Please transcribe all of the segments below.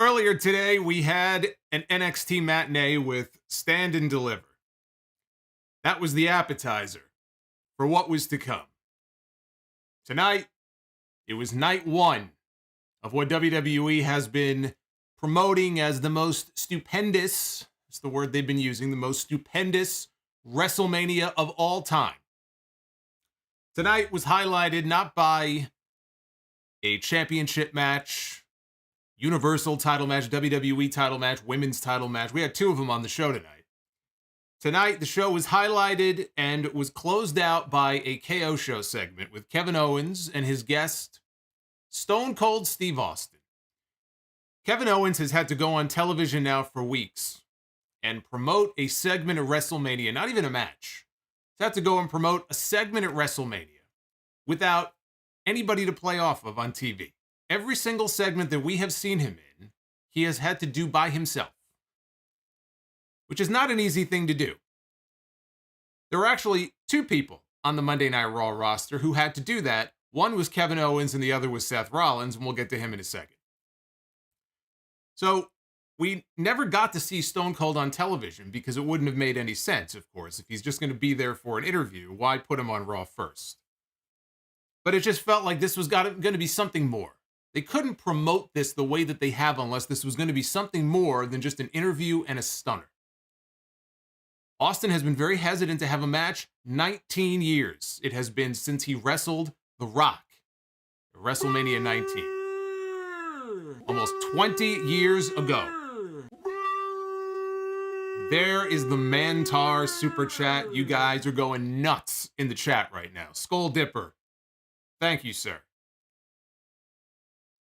Earlier today, we had an NXT matinee with Stand and Deliver. That was the appetizer for what was to come. Tonight, it was night one of what WWE has been promoting as the most stupendous, that's the word they've been using, the most stupendous WrestleMania of all time. Tonight was highlighted not by a championship match, Universal title match, WWE title match, women's title match. We had two of them on the show tonight. Tonight, the show was highlighted and was closed out by a KO show segment with Kevin Owens and his guest, Stone Cold Steve Austin. Kevin Owens has had to go on television now for weeks and promote a segment of WrestleMania, not even a match. He's had to go and promote a segment at WrestleMania without anybody to play off of on TV. Every single segment that we have seen him in, he has had to do by himself, which is not an easy thing to do. There were actually two people on the Monday Night Raw roster who had to do that. One was Kevin Owens and the other was Seth Rollins, and we'll get to him in a second. So we never got to see Stone Cold on television because it wouldn't have made any sense, of course. If he's just going to be there for an interview, why put him on Raw first? But it just felt like this was going to be something more. They couldn't promote this the way that they have unless this was going to be something more than just an interview and a stunner. Austin has been very hesitant to have a match. 19 years it has been since he wrestled The Rock at WrestleMania 19. Almost 20 years ago. There is the Mantar Super Chat. You guys are going nuts in the chat right now. Skull Dipper. Thank you, sir.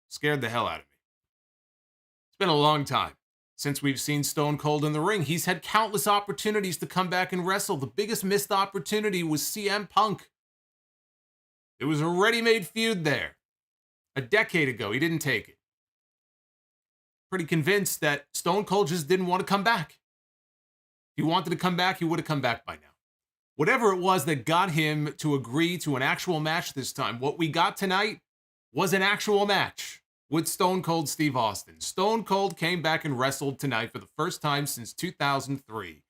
Scared the hell out of me. It's been a long time since we've seen Stone Cold in the ring. He's had countless opportunities to come back and wrestle. The biggest missed opportunity was CM Punk. It was a ready-made feud there. A decade ago, he didn't take it. Pretty convinced that Stone Cold just didn't want to come back. If he wanted to come back, he would have come back by now. Whatever it was that got him to agree to an actual match this time, what we got tonight was an actual match with Stone Cold Steve Austin. Stone Cold came back and wrestled tonight for the first time since 2003.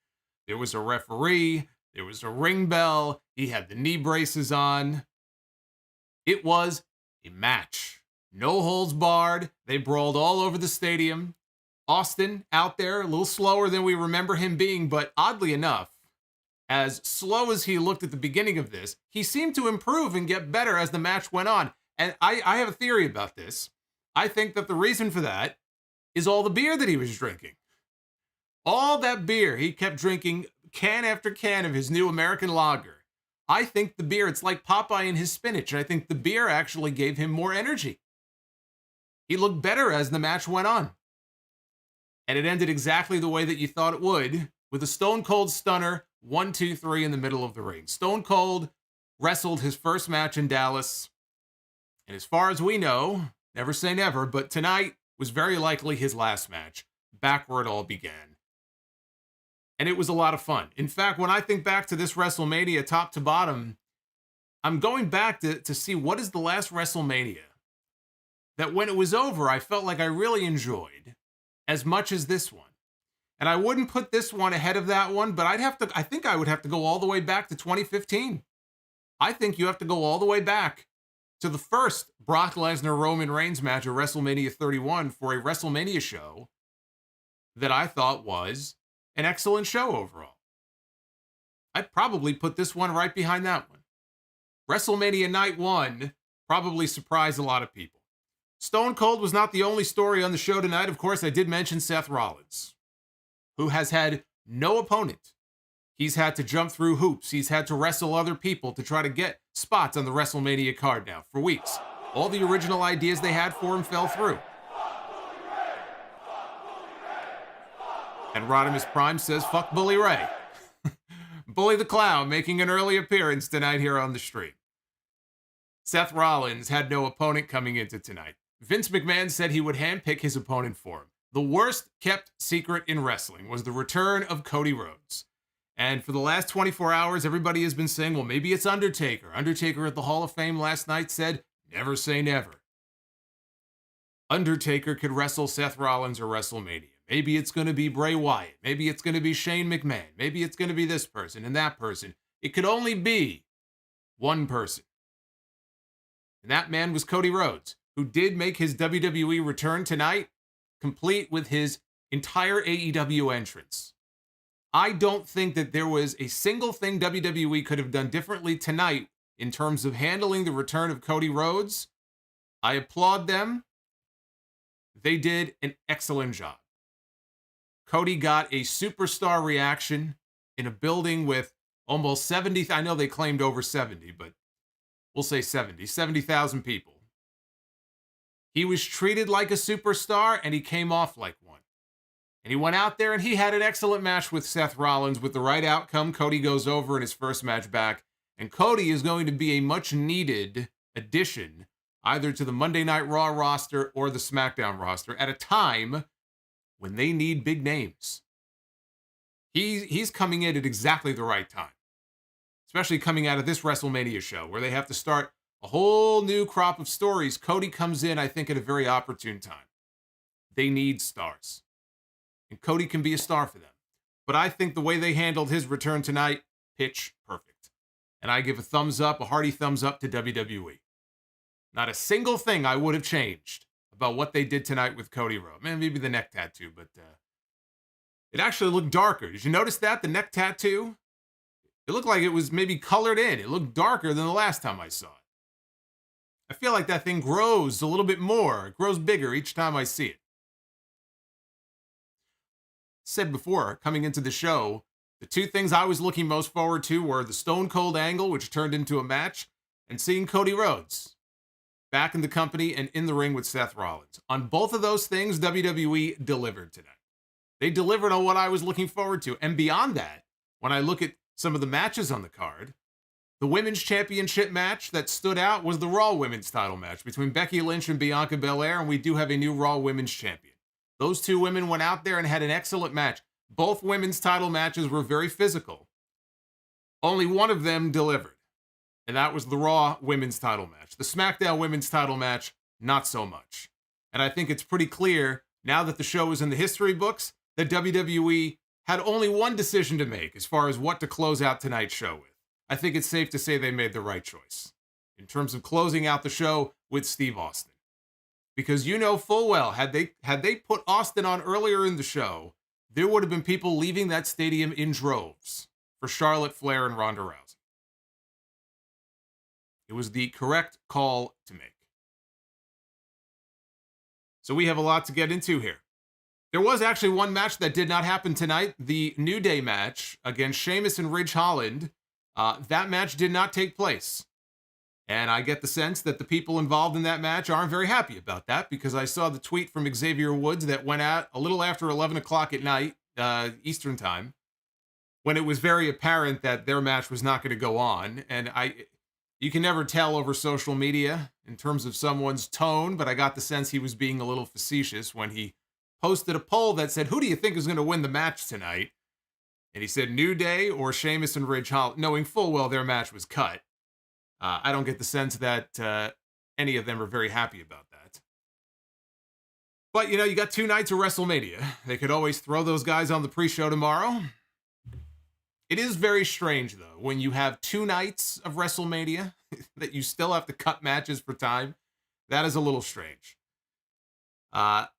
There was a referee, there was a ring bell, he had the knee braces on. It was a match. No holds barred. They brawled all over the stadium. Austin out there, a little slower than we remember him being, but oddly enough, as slow as he looked at the beginning of this, he seemed to improve and get better as the match went on. And I have a theory about this. I think that the reason for that is all the beer that he was drinking. All that beer, he kept drinking can after can of his new American lager. I think the beer, it's like Popeye and his spinach. I think the beer actually gave him more energy. He looked better as the match went on. And it ended exactly the way that you thought it would, with a Stone Cold Stunner, 1, 2, 3 in the middle of the ring. Stone Cold wrestled his first match in Dallas. And as far as we know, never say never, but tonight was very likely his last match, back where it all began. And it was a lot of fun. In fact, when I think back to this WrestleMania top to bottom, I'm going back to see what is the last WrestleMania that when it was over, I felt like I really enjoyed as much as this one. And I wouldn't put this one ahead of that one, but I think I would have to go all the way back to 2015. I think you have to go all the way back to the first Brock Lesnar-Roman Reigns match at WrestleMania 31 for a WrestleMania show that I thought was an excellent show overall. I'd probably put this one right behind that one. WrestleMania Night 1 probably surprised a lot of people. Stone Cold was not the only story on the show tonight. Of course, I did mention Seth Rollins, who has had no opponent. He's had to jump through hoops. He's had to wrestle other people to try to get spots on the WrestleMania card now for weeks. All the original ideas they had for him fell through. And Rodimus Prime says, fuck Bully Ray. Bully the Clown making an early appearance tonight here on the stream. Seth Rollins had no opponent coming into tonight. Vince McMahon said he would handpick his opponent for him. The worst kept secret in wrestling was the return of Cody Rhodes. And for the last 24 hours, everybody has been saying, well, maybe it's Undertaker. Undertaker at the Hall of Fame last night said, never say never. Undertaker could wrestle Seth Rollins or WrestleMania. Maybe it's going to be Bray Wyatt. Maybe it's going to be Shane McMahon. Maybe it's going to be this person and that person. It could only be one person. And that man was Cody Rhodes, who did make his WWE return tonight, complete with his entire AEW entrance. I don't think that there was a single thing WWE could have done differently tonight in terms of handling the return of Cody Rhodes. I applaud them. They did an excellent job. Cody got a superstar reaction in a building with almost 70. I know they claimed over 70, but we'll say 70,000 people. He was treated like a superstar, and he came off like one. And he went out there, and he had an excellent match with Seth Rollins. With the right outcome, Cody goes over in his first match back, and Cody is going to be a much-needed addition either to the Monday Night Raw roster or the Smackdown roster at a time when they need big names. He's coming in at exactly the right time, especially coming out of this WrestleMania show where they have to start a whole new crop of stories. Cody comes in, I think, at a very opportune time. They need stars, and Cody can be a star for them. But I think the way they handled his return tonight, pitch perfect. And I give a thumbs up, a hearty thumbs up to WWE. Not a single thing I would have changed about what they did tonight with Cody Rhodes. Man, maybe the neck tattoo, but it actually looked darker. Did you notice that? The neck tattoo? It looked like it was maybe colored in. It looked darker than the last time I saw it. I feel like that thing grows a little bit more. It grows bigger each time I see it. Said before, coming into the show, the two things I was looking most forward to were the Stone Cold angle, which turned into a match, and seeing Cody Rhodes back in the company and in the ring with Seth Rollins. On both of those things, WWE delivered tonight. They delivered on what I was looking forward to. And beyond that, when I look at some of the matches on the card, the Women's Championship match that stood out was the Raw Women's title match between Becky Lynch and Bianca Belair, and we do have a new Raw Women's Champion. Those two women went out there and had an excellent match. Both women's title matches were very physical. Only one of them delivered, and that was the Raw Women's title match. The SmackDown Women's title match, not so much. And I think it's pretty clear, now that the show is in the history books, that WWE had only one decision to make as far as what to close out tonight's show with. I think it's safe to say they made the right choice in terms of closing out the show with Steve Austin. Because you know full well, had they put Austin on earlier in the show, there would have been people leaving that stadium in droves for Charlotte Flair and Ronda Rousey. It was the correct call to make. So we have a lot to get into here. There was actually one match that did not happen tonight, the New Day match against Sheamus and Ridge Holland. That match did not take place. And I get the sense that the people involved in that match aren't very happy about that, because I saw the tweet from Xavier Woods that went out a little after 11 o'clock at night, Eastern time, when it was very apparent that their match was not going to go on. And you can never tell over social media in terms of someone's tone, but I got the sense he was being a little facetious when he posted a poll that said, who do you think is going to win the match tonight? And he said New Day or Sheamus and Ridge Holland, knowing full well their match was cut. I don't get the sense that any of them are very happy about that. But, you know, you got 2 nights of WrestleMania. They could always throw those guys on the pre-show tomorrow. It is very strange, though, when you have 2 nights of WrestleMania that you still have to cut matches for time. That is a little strange.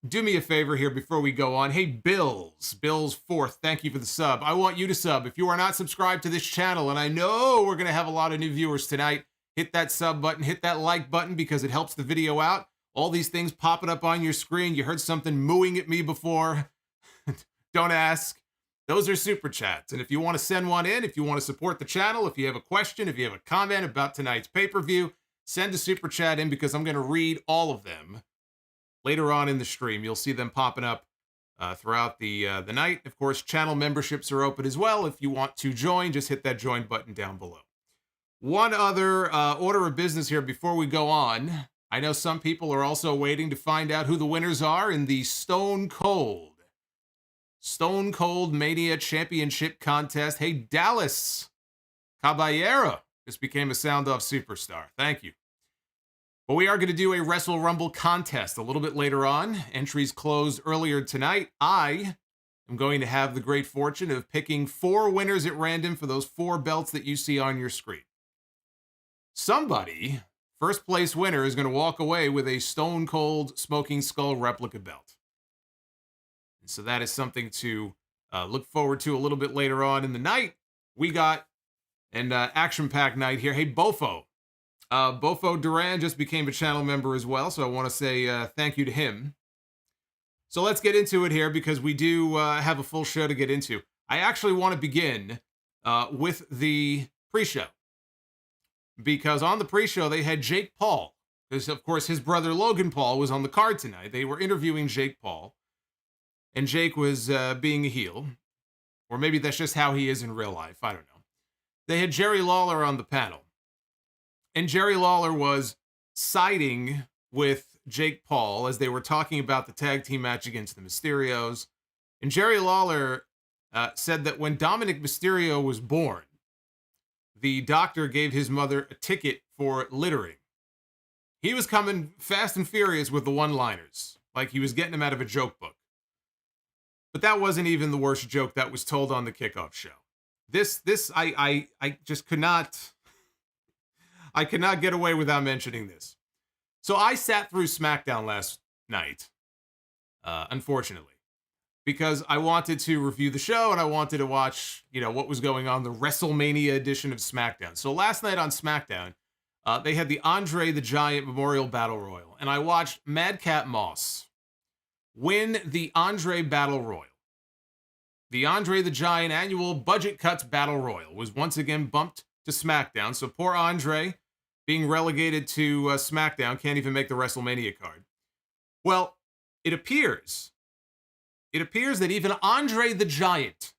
Do me a favor here before we go on. Hey, Bills 4th, thank you for the sub. I want you to sub. If you are not subscribed to this channel, and I know we're going to have a lot of new viewers tonight, hit that sub button, hit that like button, because it helps the video out. All these things popping up on your screen. You heard something mooing at me before. Don't ask. Those are super chats. And if you want to send one in, if you want to support the channel, if you have a question, if you have a comment about tonight's pay-per-view, send a super chat in, because I'm going to read all of them later on in the stream. You'll see them popping up throughout the night. Of course, channel memberships are open as well. If you want to join, just hit that join button down below. One other order of business here before we go on. I know some people are also waiting to find out who the winners are in the Stone Cold Mania Championship contest. Hey, Dallas Caballero just became a Sound Off superstar. Thank you. But we are going to do a Wrestle Rumble contest a little bit later on. Entries closed earlier tonight. I am going to have the great fortune of picking 4 winners at random for those 4 belts that you see on your screen. Somebody, first place winner, is going to walk away with a Stone Cold Smoking Skull replica belt. And so that is something to look forward to a little bit later on in the night. We got an action-packed night here. Hey, Bofo. Bofo Duran just became a channel member as well, so I want to say thank you to him. So let's get into it here because we do have a full show to get into. I actually want to begin with the pre-show because on the pre-show they had Jake Paul, because of course his brother Logan Paul was on the card tonight. They were interviewing Jake Paul, and Jake was being a heel, or maybe that's just how he is in real life. I don't know. They had Jerry Lawler on the panel. And Jerry Lawler was siding with Jake Paul as they were talking about the tag team match against the Mysterios. And Jerry Lawler said that when Dominic Mysterio was born, the doctor gave his mother a ticket for littering. He was coming fast and furious with the one-liners, like he was getting them out of a joke book. But that wasn't even the worst joke that was told on the Kickoff show. I just could not... I cannot get away without mentioning this. So I sat through Smackdown last night, unfortunately, because I wanted to review the show and I wanted to watch, what was going on, the WrestleMania edition of Smackdown. So last night on Smackdown, they had the Andre the Giant Memorial Battle Royal, and I watched Madcap Moss win the Andre Battle Royal. The Andre the Giant annual Budget Cuts Battle Royal was once again bumped to SmackDown, so poor Andre, being relegated to SmackDown, can't even make the WrestleMania card. Well, it appears that even Andre the Giant,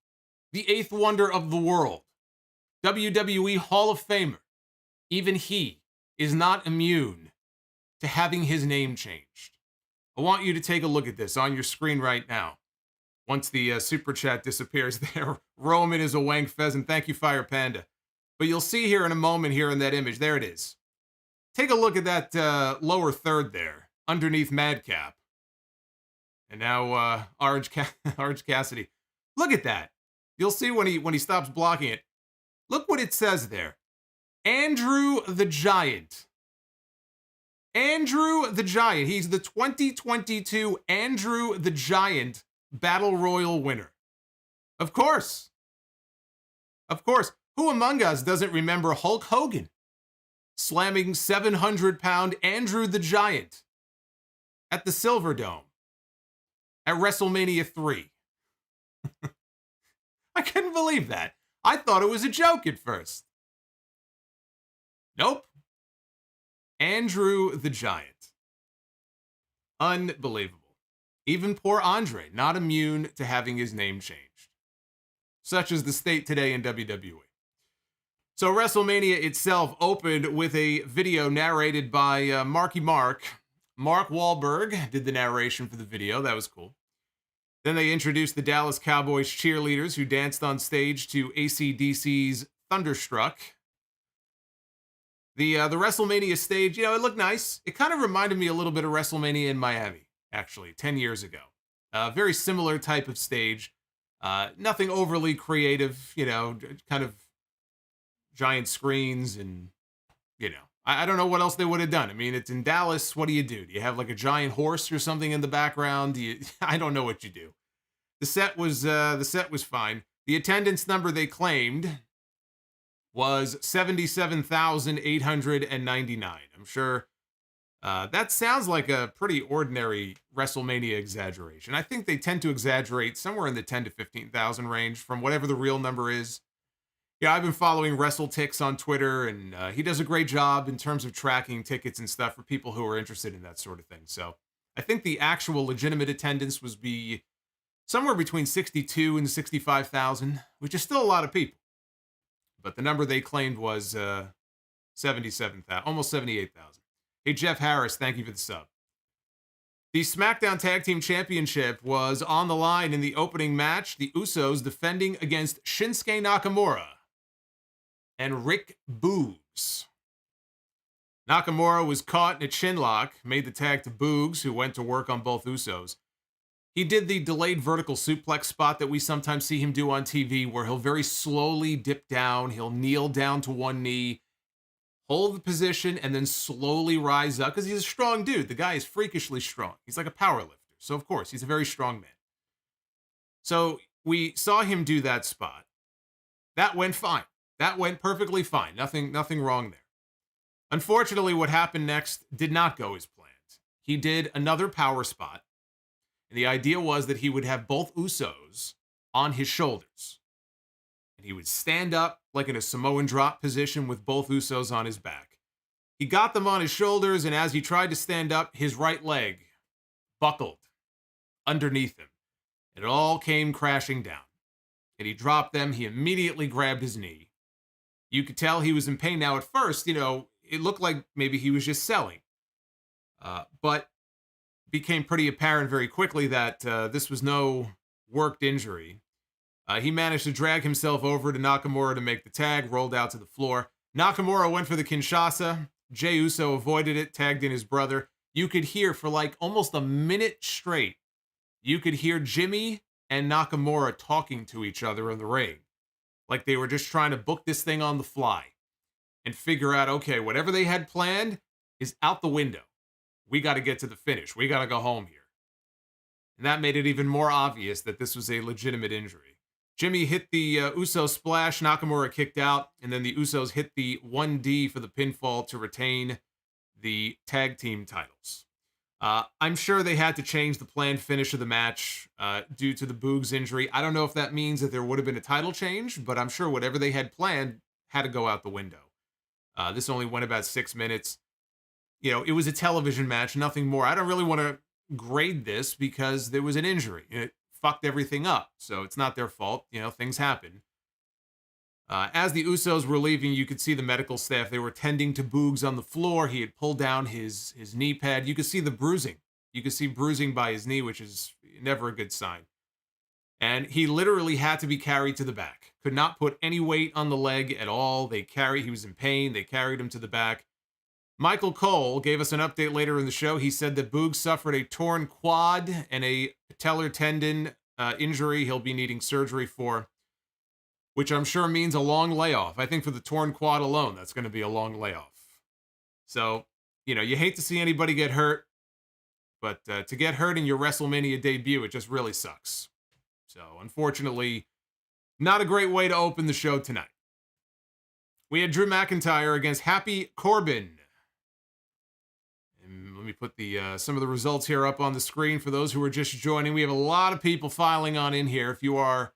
the 8th wonder of the world, WWE Hall of Famer, even he is not immune to having his name changed. I want you to take a look at this on your screen right now. Once the super chat disappears there, Roman is a wank pheasant. Thank you, Fire Panda. But you'll see here in a moment here in that image. There it is. Take a look at that lower third there, underneath Madcap. And now Orange Cassidy. Look at that. You'll see when he stops blocking it. Look what it says there. Andrew the Giant. Andrew the Giant. He's the 2022 Andrew the Giant Battle Royal winner. Of course. Of course. Who among us doesn't remember Hulk Hogan slamming 700-pound Andrew the Giant at the Silverdome at WrestleMania 3? I couldn't believe that. I thought it was a joke at first. Nope. Andrew the Giant. Unbelievable. Even poor Andre, not immune to having his name changed. Such is the state today in WWE. So WrestleMania itself opened with a video narrated by Marky Mark. Mark Wahlberg did the narration for the video. That was cool. Then they introduced the Dallas Cowboys cheerleaders who danced on stage to AC/DC's Thunderstruck. The WrestleMania stage, it looked nice. It kind of reminded me a little bit of WrestleMania in Miami, actually, 10 years ago. Very similar type of stage. Nothing overly creative, kind of giant screens and, I don't know what else they would have done. I mean, it's in Dallas. What do? Do you have like a giant horse or something in the background? I don't know what you do. The set was fine. The attendance number they claimed was 77,899. I'm sure that sounds like a pretty ordinary WrestleMania exaggeration. I think they tend to exaggerate somewhere in the 10 to 15,000 range from whatever the real number is. Yeah, I've been following WrestleTix on Twitter, and he does a great job in terms of tracking tickets and stuff for people who are interested in that sort of thing. So I think the actual legitimate attendance was be somewhere between 62 and 65,000, which is still a lot of people. But the number they claimed was 77,000, almost 78,000. Hey, Jeff Harris, thank you for the sub. The SmackDown Tag Team Championship was on the line in the opening match. The Usos defending against Shinsuke Nakamura and Rick Boogs. Nakamura was caught in a chinlock, made the tag to Boogs, who went to work on both Usos. He did the delayed vertical suplex spot that we sometimes see him do on TV, where he'll very slowly dip down, he'll kneel down to one knee, hold the position, and then slowly rise up, because he's a strong dude. The guy is freakishly strong. He's like a power lifter. So, of course, he's a very strong man. So, we saw him do that spot. That went fine. That went perfectly fine. Nothing wrong there. Unfortunately, what happened next did not go as planned. He did another power spot, and the idea was that he would have both Usos on his shoulders. And he would stand up like in a Samoan drop position with both Usos on his back. He got them on his shoulders, and as he tried to stand up, his right leg buckled underneath him. It all came crashing down. And he dropped them. He immediately grabbed his knee. You could tell he was in pain. Now, at first, it looked like maybe he was just selling. But became pretty apparent very quickly that this was no worked injury. He managed to drag himself over to Nakamura to make the tag, rolled out to the floor. Nakamura went for the Kinshasa. Jey Uso avoided it, tagged in his brother. You could hear for like almost a minute straight, you could hear Jimmy and Nakamura talking to each other in the ring. Like they were just trying to book this thing on the fly and figure out, okay, whatever they had planned is out the window. We got to get to the finish. We got to go home here. And that made it even more obvious that this was a legitimate injury. Jimmy hit the Uso splash, Nakamura kicked out, and then the Usos hit the 1D for the pinfall to retain the tag team titles. I'm sure they had to change the planned finish of the match due to the Boogs injury. I don't know if that means that there would have been a title change, but I'm sure whatever they had planned had to go out the window. This only went about 6 minutes. It was a television match, nothing more. I don't really want to grade this because there was an injury. It fucked everything up, so it's not their fault. Things happen. As the Usos were leaving, you could see the medical staff. They were tending to Boogs on the floor. He had pulled down his knee pad. You could see the bruising. You could see bruising by his knee, which is never a good sign. And he literally had to be carried to the back. Could not put any weight on the leg at all. He was in pain. They carried him to the back. Michael Cole gave us an update later in the show. He said that Boogs suffered a torn quad and a patellar tendon injury he'll be needing surgery for, which I'm sure means a long layoff. I think for the torn quad alone, that's going to be a long layoff. So, you hate to see anybody get hurt, but to get hurt in your WrestleMania debut, it just really sucks. So, unfortunately, not a great way to open the show tonight. We had Drew McIntyre against Happy Corbin. And let me put some of the results here up on the screen for those who are just joining. We have a lot of people filing on in here. If you are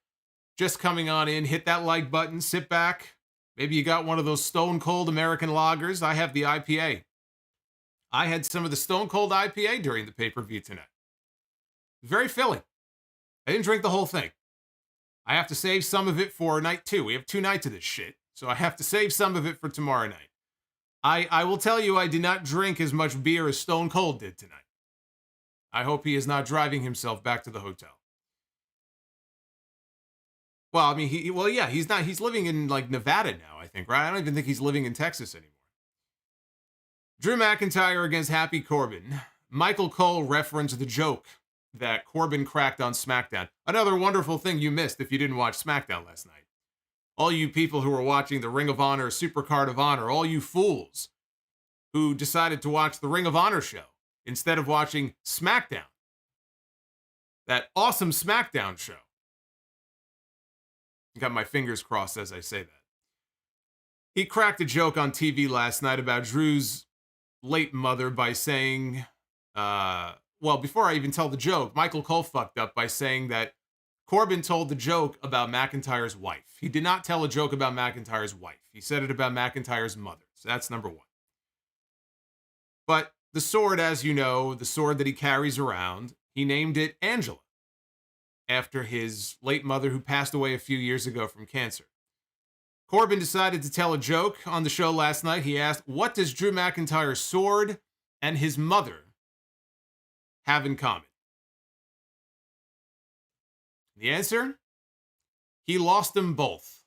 just coming on in, hit that like button, sit back. Maybe you got one of those Stone Cold American lagers. I have the IPA. I had some of the Stone Cold IPA during the pay-per-view tonight. Very filling. I didn't drink the whole thing. I have to save some of it for night 2. We have 2 nights of this shit, so I have to save some of it for tomorrow night. I will tell you, I did not drink as much beer as Stone Cold did tonight. I hope he is not driving himself back to the hotel. Well, I mean, he's not. He's living in like Nevada now, I think, right? I don't even think he's living in Texas anymore. Drew McIntyre against Happy Corbin. Michael Cole referenced the joke that Corbin cracked on Smackdown. Another wonderful thing you missed if you didn't watch Smackdown last night. All you people who were watching the Ring of Honor Supercard of Honor, all you fools who decided to watch the Ring of Honor show instead of watching Smackdown. That awesome Smackdown show. Got my fingers crossed as I say that. He cracked a joke on TV last night about Drew's late mother by saying, before I even tell the joke, Michael Cole fucked up by saying that Corbin told the joke about McIntyre's wife. He did not tell a joke about McIntyre's wife. He said it about McIntyre's mother. So that's number 1. But the sword, as you know, the sword that he carries around, he named it Angela, after his late mother who passed away a few years ago from cancer. Corbin decided to tell a joke on the show last night. He asked, what does Drew McIntyre's sword and his mother have in common? The answer? He lost them both.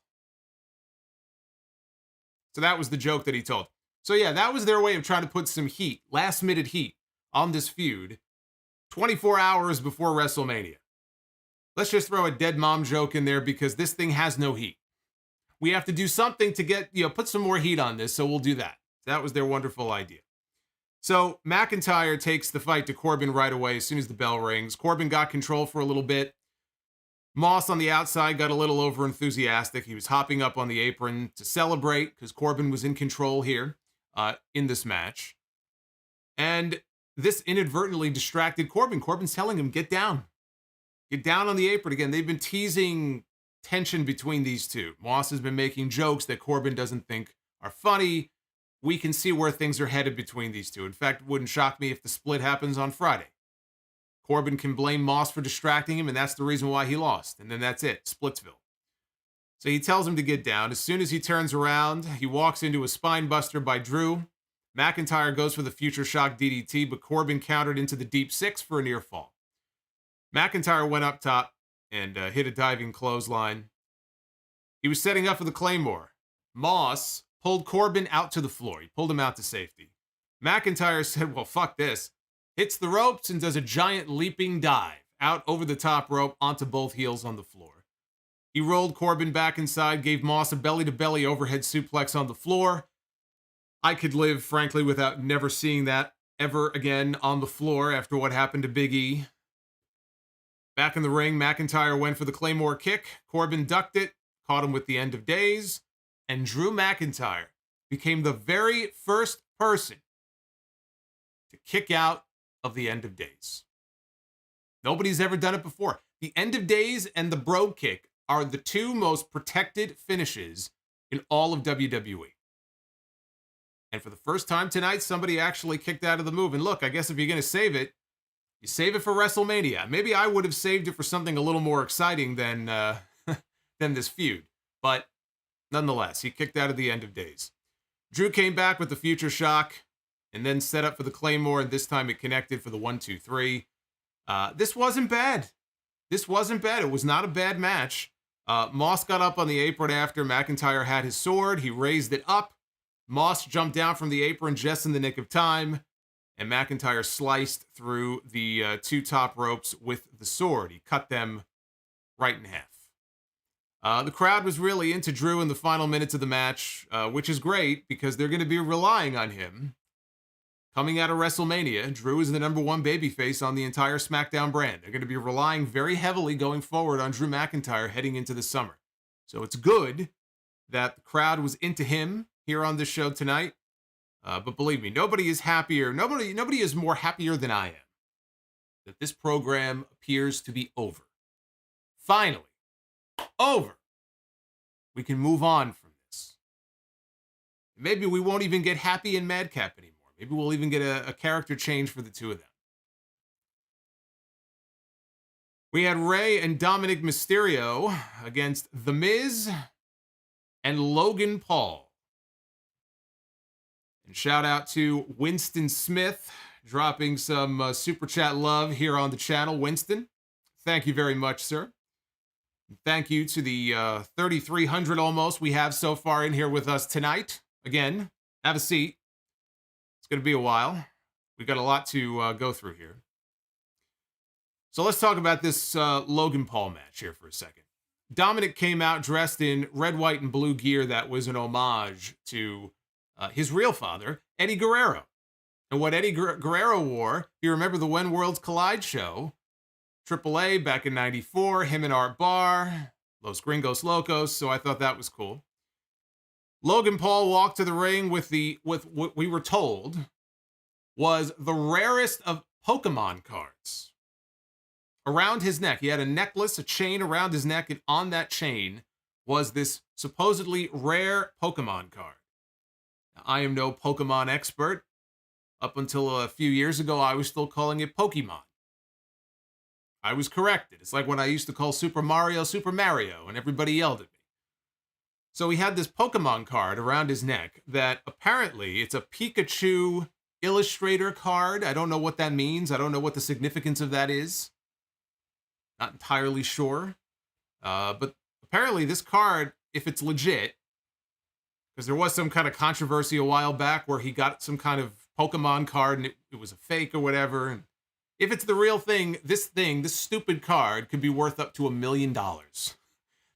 So that was the joke that he told. So yeah, that was their way of trying to put some heat, last-minute heat, on this feud 24 hours before WrestleMania. Let's just throw a dead mom joke in there because this thing has no heat. We have to do something to get, put some more heat on this, so we'll do that. That was their wonderful idea. So McIntyre takes the fight to Corbin right away as soon as the bell rings. Corbin got control for a little bit. Moss on the outside got a little over-enthusiastic. He was hopping up on the apron to celebrate because Corbin was in control here in this match. And this inadvertently distracted Corbin. Corbin's telling him, get down. Get down on the apron again. They've been teasing tension between these two. Moss has been making jokes that Corbin doesn't think are funny. We can see where things are headed between these two. In fact, it wouldn't shock me if the split happens on Friday. Corbin can blame Moss for distracting him, and that's the reason why he lost. And then that's it, Splitsville. So he tells him to get down. As soon as he turns around, he walks into a spine buster by Drew. McIntyre goes for the Future Shock DDT, but Corbin countered into the Deep Six for a near fall. McIntyre went up top and hit a diving clothesline. He was setting up for the Claymore. Moss pulled Corbin out to the floor. He pulled him out to safety. McIntyre said, well, fuck this. Hits the ropes and does a giant leaping dive out over the top rope onto both heels on the floor. He rolled Corbin back inside, gave Moss a belly-to-belly overhead suplex on the floor. I could live, frankly, without never seeing that ever again on the floor after what happened to Big E. Back in the ring, McIntyre went for the Claymore kick. Corbin ducked it, caught him with the End of Days, and Drew McIntyre became the very first person to kick out of the End of Days. Nobody's ever done it before. The End of Days and the Brogue Kick are the two most protected finishes in all of WWE. And for the first time tonight, somebody actually kicked out of the move. And look, I guess if you're going to save it, you save it for WrestleMania. Maybe I would have saved it for something a little more exciting than than this feud. But nonetheless, he kicked out of the End of Days. Drew came back with the Future Shock and then set up for the Claymore, and this time it connected for the 1-2-3. This wasn't bad. This wasn't bad. It was not a bad match. Moss got up on the apron after. McIntyre had his sword. He raised it up. Moss jumped down from the apron just in the nick of time, and McIntyre sliced through the two top ropes with the sword. He cut them right in half. The crowd was really into Drew in the final minutes of the match, which is great because they're going to be relying on him. Coming out of WrestleMania, Drew is the #1 babyface on the entire Smackdown brand. They're going to be relying very heavily going forward on Drew McIntyre heading into the summer. So it's good that the crowd was into him here on this show tonight. But believe me, nobody is happier. Nobody is more happier than I am that this program appears to be over. Finally, over. We can move on from this. Maybe we won't even get Happy and Madcap anymore. Maybe we'll even get a character change for the two of them. We had Rey and Dominic Mysterio against The Miz and Logan Paul. And shout out to Winston Smith dropping some super chat love here on the channel. Winston, thank you very much, sir. And thank you to the 3,300 almost we have so far in here with us tonight. Again, have a seat. It's going to be a while. We've got a lot to go through here. So let's talk about this Logan Paul match here for a second. Dominic came out dressed in red, white, and blue gear that was an homage to his real father, Eddie Guerrero. And what Eddie Guerrero wore, you remember the When Worlds Collide show, AAA back in '94, him and Art Barr, Los Gringos Locos, so I thought that was cool. Logan Paul walked to the ring with what we were told was the rarest of Pokemon cards around his neck. He had a necklace, a chain around his neck, and on that chain was this supposedly rare Pokemon card. Now, I am no Pokemon expert. Up until a few years ago, I was still calling it Pokemon. I was corrected. It's like when I used to call Super Mario, and everybody yelled at me. So he had this Pokemon card around his neck that apparently it's a Pikachu Illustrator card. I don't know what that means. I don't know what the significance of that is. Not entirely sure. But apparently this card, if it's legit, because there was some kind of controversy a while back where he got some kind of Pokemon card and it was a fake or whatever. And if it's the real thing, this stupid card could be worth up to $1 million.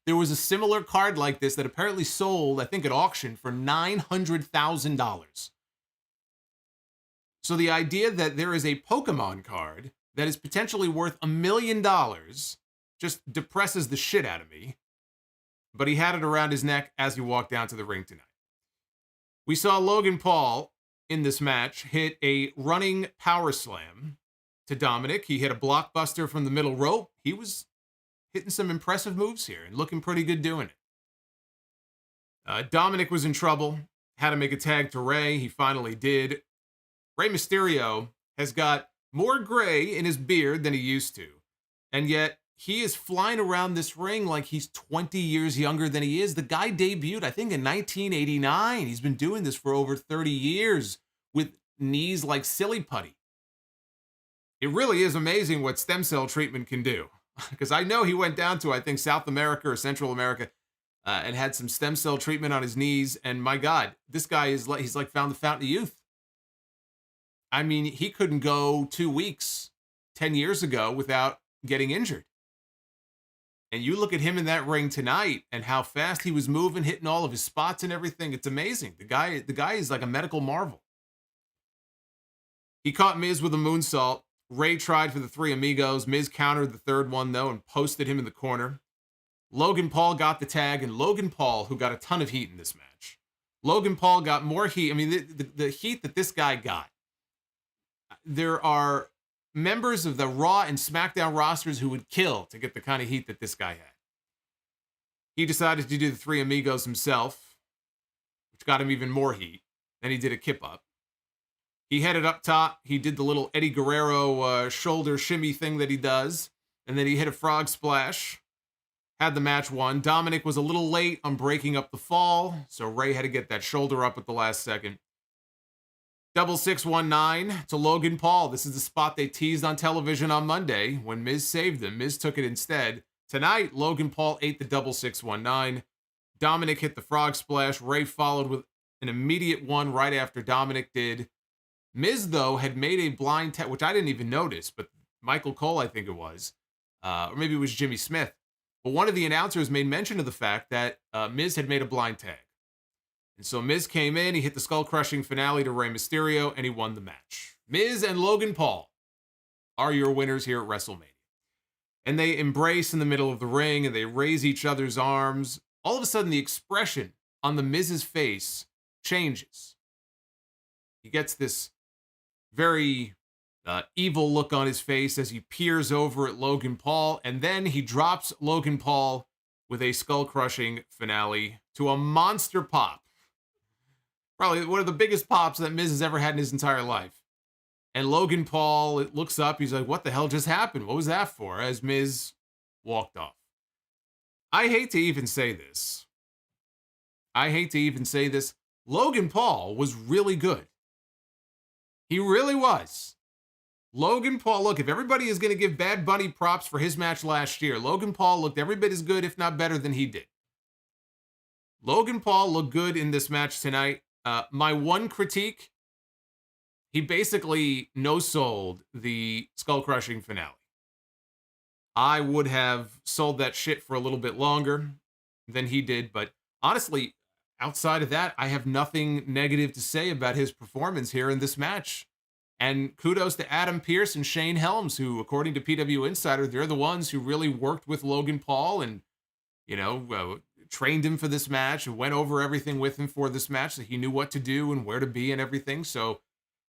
There was a similar card like this that apparently sold, I think, at auction for $900,000. So the idea that there is a Pokemon card that is potentially worth $1 million just depresses the shit out of me. But he had it around his neck as he walked down to the ring tonight. We saw Logan Paul in this match hit a running power slam to Dominic. He hit a blockbuster from the middle rope. He was hitting some impressive moves here and looking pretty good doing it. Dominic was in trouble, had to make a tag to Rey. He finally did. Rey Mysterio has got more gray in his beard than he used to, and yet he is flying around this ring like he's 20 years younger than he is. The guy debuted, I think, in 1989. He's been doing this for over 30 years with knees like silly putty. It really is amazing what stem cell treatment can do. Because I know he went down to, I think, South America or Central America and had some stem cell treatment on his knees. And my God, this guy he's like found the fountain of youth. I mean, he couldn't go 2 weeks 10 years ago without getting injured. And you look at him in that ring tonight and how fast he was moving, hitting all of his spots and everything. It's amazing. The guy is like a medical marvel. He caught Miz with a moonsault. Rey tried for the three amigos. Miz countered the third one, though, and posted him in the corner. Logan Paul got the tag, and Logan Paul, who got a ton of heat in this match. Logan Paul got more heat. I mean, the heat that this guy got. There are members of the Raw and Smackdown rosters who would kill to get the kind of heat that this guy had. He decided to do the three amigos himself, which got him even more heat. Then he did a kip up. He headed up top. He did the little Eddie Guerrero shoulder shimmy thing that he does. And then he hit a frog splash. Had the match won. Dominic was a little late on breaking up the fall, so Rey had to get that shoulder up at the last second. 619 to Logan Paul. This is the spot they teased on television on Monday when Miz saved him. Miz took it instead. Tonight, Logan Paul ate the 619. Dominic hit the frog splash. Rey followed with an immediate one right after Dominic did. Miz, though, had made a blind tag, which I didn't even notice, but Michael Cole, I think it was, or maybe it was Jimmy Smith. But one of the announcers made mention of the fact that Miz had made a blind tag. And so Miz came in, he hit the skull-crushing finale to Rey Mysterio, and he won the match. Miz and Logan Paul are your winners here at WrestleMania. And they embrace in the middle of the ring, and they raise each other's arms. All of a sudden, the expression on the Miz's face changes. He gets this very evil look on his face as he peers over at Logan Paul, and then he drops Logan Paul with a skull-crushing finale to a monster pop. Probably one of the biggest pops that Miz has ever had in his entire life. And Logan Paul looks up, he's like, what the hell just happened? What was that for? As Miz walked off. I hate to even say this. Logan Paul was really good. He really was. Logan Paul, look, if everybody is going to give Bad Bunny props for his match last year, Logan Paul looked every bit as good, if not better, than he did. Logan Paul looked good in this match tonight. My one critique, he basically no-sold the skull-crushing finale. I would have sold that shit for a little bit longer than he did, but honestly, outside of that, I have nothing negative to say about his performance here in this match. And kudos to Adam Pearce and Shane Helms, who, according to PW Insider, they're the ones who really worked with Logan Paul and, trained him for this match and went over everything with him for this match so he knew what to do and where to be and everything. So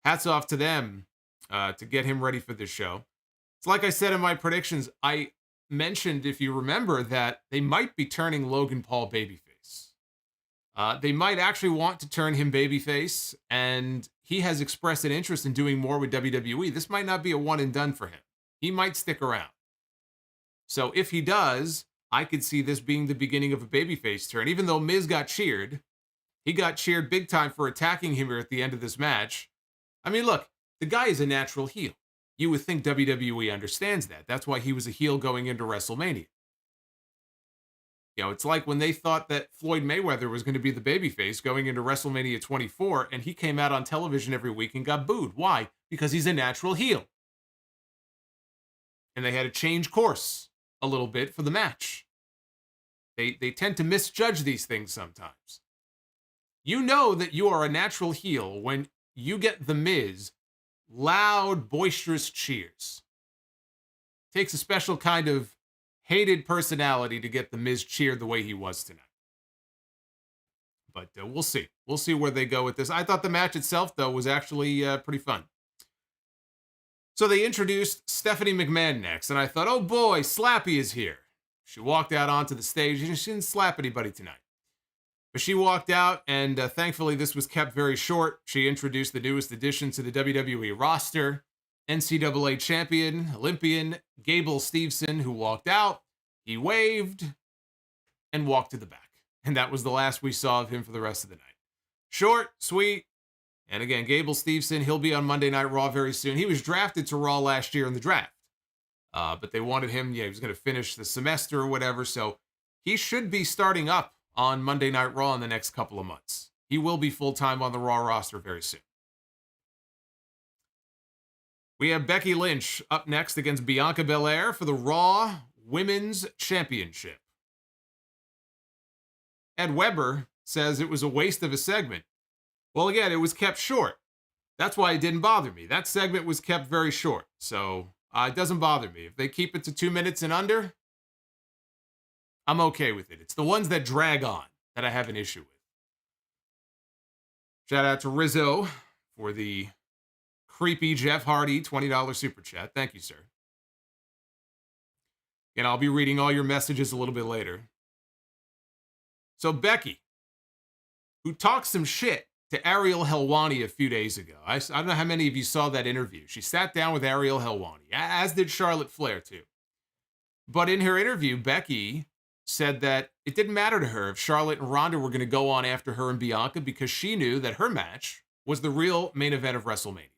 hats off to them to get him ready for this show. It's like I said in my predictions, I mentioned, if you remember, that they might be turning Logan Paul babyface. They might actually want to turn him babyface, and he has expressed an interest in doing more with WWE. This might not be a one and done for him. He might stick around. So if he does, I could see this being the beginning of a babyface turn. Even though Miz got cheered, he got cheered big time for attacking him here at the end of this match. I mean, look, the guy is a natural heel. You would think WWE understands that. That's why he was a heel going into WrestleMania. You know, it's like when they thought that Floyd Mayweather was going to be the babyface going into WrestleMania 24, and he came out on television every week and got booed. Why? Because he's a natural heel. And they had to change course a little bit for the match. They tend to misjudge these things sometimes. You know that you are a natural heel when you get The Miz loud, boisterous cheers. Takes a special kind of hated personality to get The Miz cheered the way he was tonight. But we'll see. We'll see where they go with this. I thought the match itself, though, was actually pretty fun. So they introduced Stephanie McMahon next, and I thought, oh boy, Slappy is here. She walked out onto the stage, and she didn't slap anybody tonight. But she walked out, and thankfully this was kept very short. She introduced the newest addition to the WWE roster, NCAA champion, Olympian, Gable Steveson, who walked out. He waved and walked to the back. And that was the last we saw of him for the rest of the night. Short, sweet. And again, Gable Steveson, he'll be on Monday Night Raw very soon. He was drafted to Raw last year in the draft. But they wanted him, he was going to finish the semester or whatever. So he should be starting up on Monday Night Raw in the next couple of months. He will be full-time on the Raw roster very soon. We have Becky Lynch up next against Bianca Belair for the Raw Women's Championship. Ed Weber says it was a waste of a segment. Well, again, it was kept short. That's why it didn't bother me. That segment was kept very short. So it doesn't bother me. If they keep it to 2 minutes and under, I'm okay with it. It's the ones that drag on that I have an issue with. Shout out to Rizzo for the creepy Jeff Hardy $20 super chat. Thank you, sir. And I'll be reading all your messages a little bit later. So Becky, who talked some shit to Ariel Helwani a few days ago. I don't know how many of you saw that interview. She sat down with Ariel Helwani, as did Charlotte Flair too. But in her interview, Becky said that it didn't matter to her if Charlotte and Ronda were going to go on after her and Bianca because she knew that her match was the real main event of WrestleMania.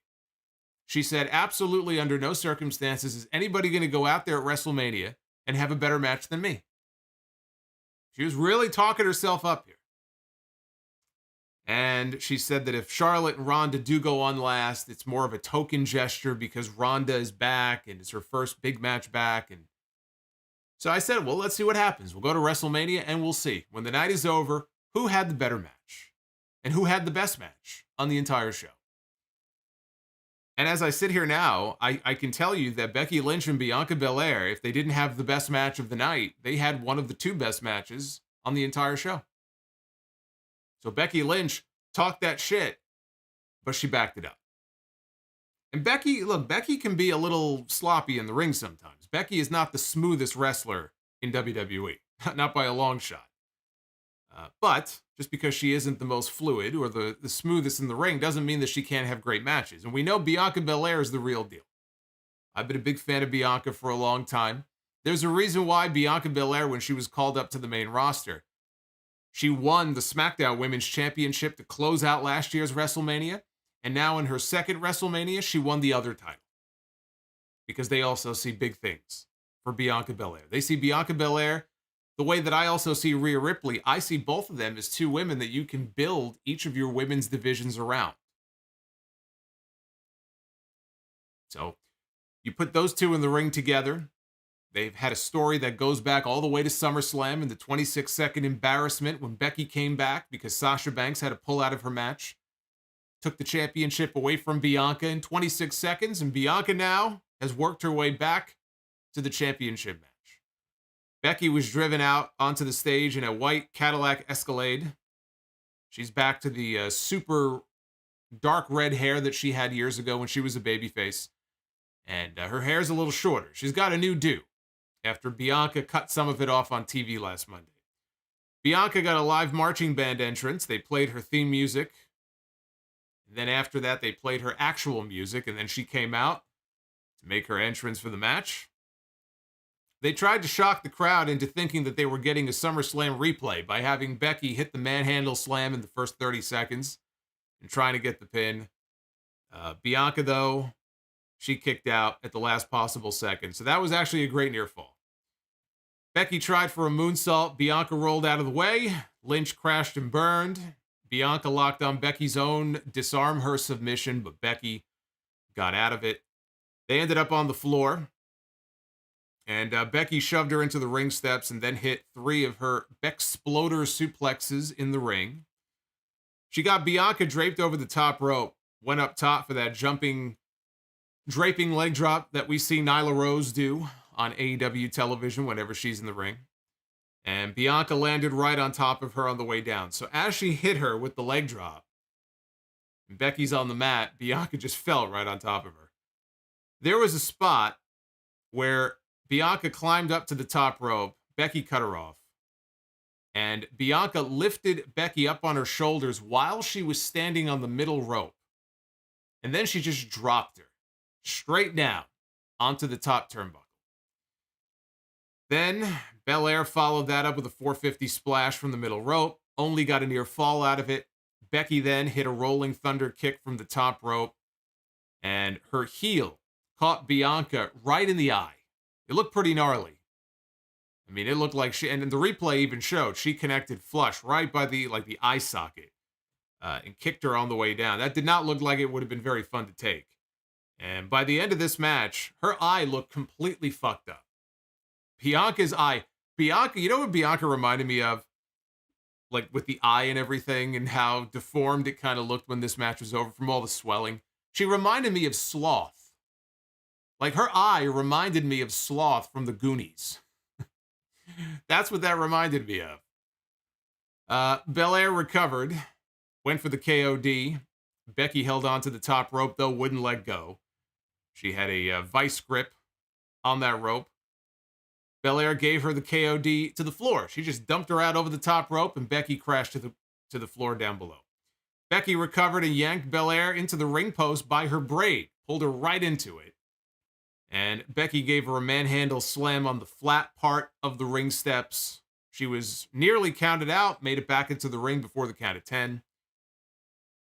She said, absolutely under no circumstances is anybody going to go out there at WrestleMania and have a better match than me. She was really talking herself up here. And she said that if Charlotte and Ronda do go on last, it's more of a token gesture because Ronda is back and it's her first big match back. And so I said, well, let's see what happens. We'll go to WrestleMania and we'll see. When the night is over, who had the better match and who had the best match on the entire show. And as I sit here now, I can tell you that Becky Lynch and Bianca Belair, if they didn't have the best match of the night, they had one of the two best matches on the entire show. So Becky Lynch talked that shit, but she backed it up. And Becky can be a little sloppy in the ring sometimes. Becky is not the smoothest wrestler in WWE, not by a long shot. But just because she isn't the most fluid or the smoothest in the ring doesn't mean that she can't have great matches. And we know Bianca Belair is the real deal. I've been a big fan of Bianca for a long time. There's a reason why Bianca Belair, when she was called up to the main roster, she won the Smackdown Women's Championship to close out last year's WrestleMania. And now in her second WrestleMania, she won the other title. Because they also see big things for Bianca Belair. They see Bianca Belair the way that I also see Rhea Ripley. I see both of them as two women that you can build each of your women's divisions around. So you put those two in the ring together. They've had a story that goes back all the way to SummerSlam and the 26-second embarrassment when Becky came back because Sasha Banks had to pull out of her match. Took the championship away from Bianca in 26 seconds, and Bianca now has worked her way back to the championship match. Becky was driven out onto the stage in a white Cadillac Escalade. She's back to the super dark red hair that she had years ago when she was a babyface. And her hair's a little shorter. She's got a new do after Bianca cut some of it off on TV last Monday. Bianca got a live marching band entrance. They played her theme music. And then after that, they played her actual music. And then she came out to make her entrance for the match. They tried to shock the crowd into thinking that they were getting a SummerSlam replay by having Becky hit the manhandle slam in the first 30 seconds and trying to get the pin. Bianca, though, she kicked out at the last possible second. So that was actually a great near fall. Becky tried for a moonsault. Bianca rolled out of the way. Lynch crashed and burned. Bianca locked on Becky's own disarm her submission, but Becky got out of it. They ended up on the floor. And Becky shoved her into the ring steps and then hit 3 of her Bexploder suplexes in the ring. She got Bianca draped over the top rope, went up top for that draping leg drop that we see Nyla Rose do on AEW television whenever she's in the ring. And Bianca landed right on top of her on the way down. So as she hit her with the leg drop, and Becky's on the mat, Bianca just fell right on top of her. There was a spot where Bianca climbed up to the top rope. Becky cut her off. And Bianca lifted Becky up on her shoulders while she was standing on the middle rope. And then she just dropped her straight down onto the top turnbuckle. Then Bel-Air followed that up with a 450 splash from the middle rope. Only got a near fall out of it. Becky then hit a rolling thunder kick from the top rope. And her heel caught Bianca right in the eye. It looked pretty gnarly. I mean, it looked like and the replay even showed she connected flush right by the eye socket and kicked her on the way down. That did not look like it would have been very fun to take. And by the end of this match, her eye looked completely fucked up. Bianca's eye. Bianca, you know what Bianca reminded me of? Like with the eye and everything and how deformed it kind of looked when this match was over from all the swelling. She reminded me of Sloth. Like her eye reminded me of Sloth from the Goonies. That's what that reminded me of. Bel-Air recovered, went for the KOD. Becky held on to the top rope, though, wouldn't let go. She had a vice grip on that rope. Bel-Air gave her the KOD to the floor. She just dumped her out over the top rope, and Becky crashed to the floor down below. Becky recovered and yanked Bel-Air into the ring post by her braid, pulled her right into it. And Becky gave her a manhandle slam on the flat part of the ring steps. She was nearly counted out, made it back into the ring before the count of 10.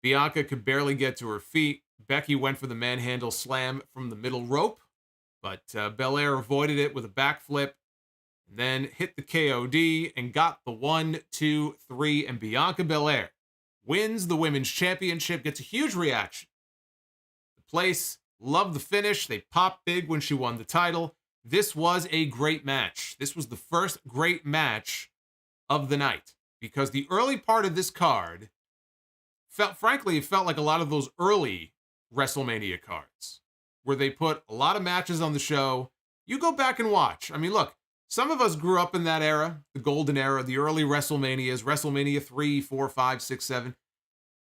Bianca could barely get to her feet. Becky went for the manhandle slam from the middle rope, but Bel-Air avoided it with a backflip, and then hit the KOD and got the 1, 2, 3, and Bianca Belair wins the Women's Championship, gets a huge reaction. The place loved the finish. They popped big when she won the title. This was a great match. This was the first great match of the night because the early part of this card it felt like a lot of those early WrestleMania cards where they put a lot of matches on the show. You go back and watch. I mean, look, some of us grew up in that era, the golden era, the early WrestleManias, WrestleMania 3, 4, 5, 6, 7.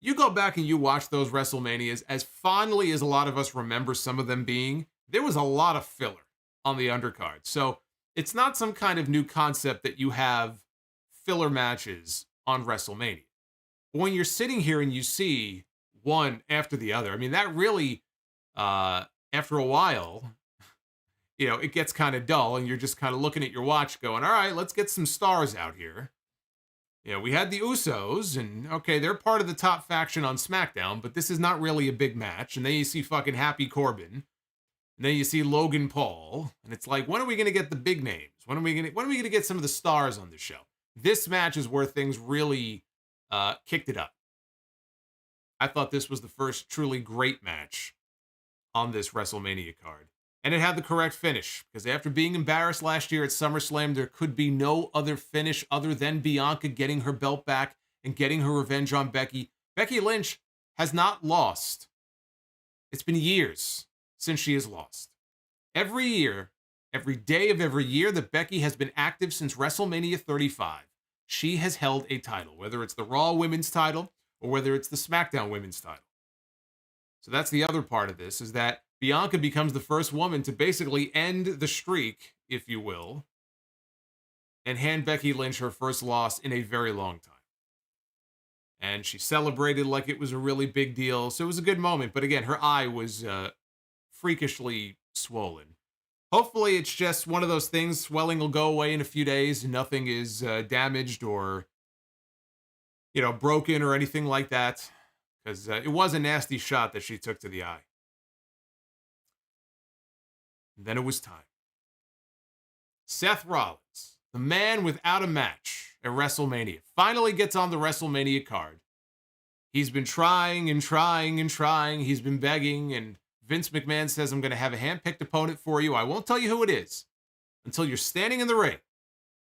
You go back and you watch those WrestleManias, as fondly as a lot of us remember some of them being, there was a lot of filler on the undercard. So it's not some kind of new concept that you have filler matches on WrestleMania. But when you're sitting here and you see one after the other, I mean, that really, after a while, it gets kind of dull and you're just kind of looking at your watch going, all right, let's get some stars out here. We had the Usos, and okay, they're part of the top faction on Smackdown, but this is not really a big match. And then you see fucking Happy Corbin, and then you see Logan Paul, and it's like, when are we going to get the big names? When are we going to get some of the stars on the show? This match is where things really kicked it up. I thought this was the first truly great match on this WrestleMania card. And it had the correct finish, because after being embarrassed last year at SummerSlam, there could be no other finish other than Bianca getting her belt back and getting her revenge on Becky. Becky Lynch has not lost. It's been years since she has lost. Every year, every day of every year that Becky has been active since WrestleMania 35, she has held a title, whether it's the Raw Women's title or whether it's the SmackDown Women's title. So that's the other part of this, is that Bianca becomes the first woman to basically end the streak, if you will, and hand Becky Lynch her first loss in a very long time. And she celebrated like it was a really big deal. So it was a good moment. But again, her eye was freakishly swollen. Hopefully it's just one of those things. Swelling will go away in a few days and nothing is damaged or, broken or anything like that. Because it was a nasty shot that she took to the eye. And then it was time. Seth Rollins, the man without a match at WrestleMania, finally gets on the WrestleMania card. He's been trying and trying and trying. He's been begging, and Vince McMahon says, I'm going to have a hand-picked opponent for you. I won't tell you who it is until you're standing in the ring.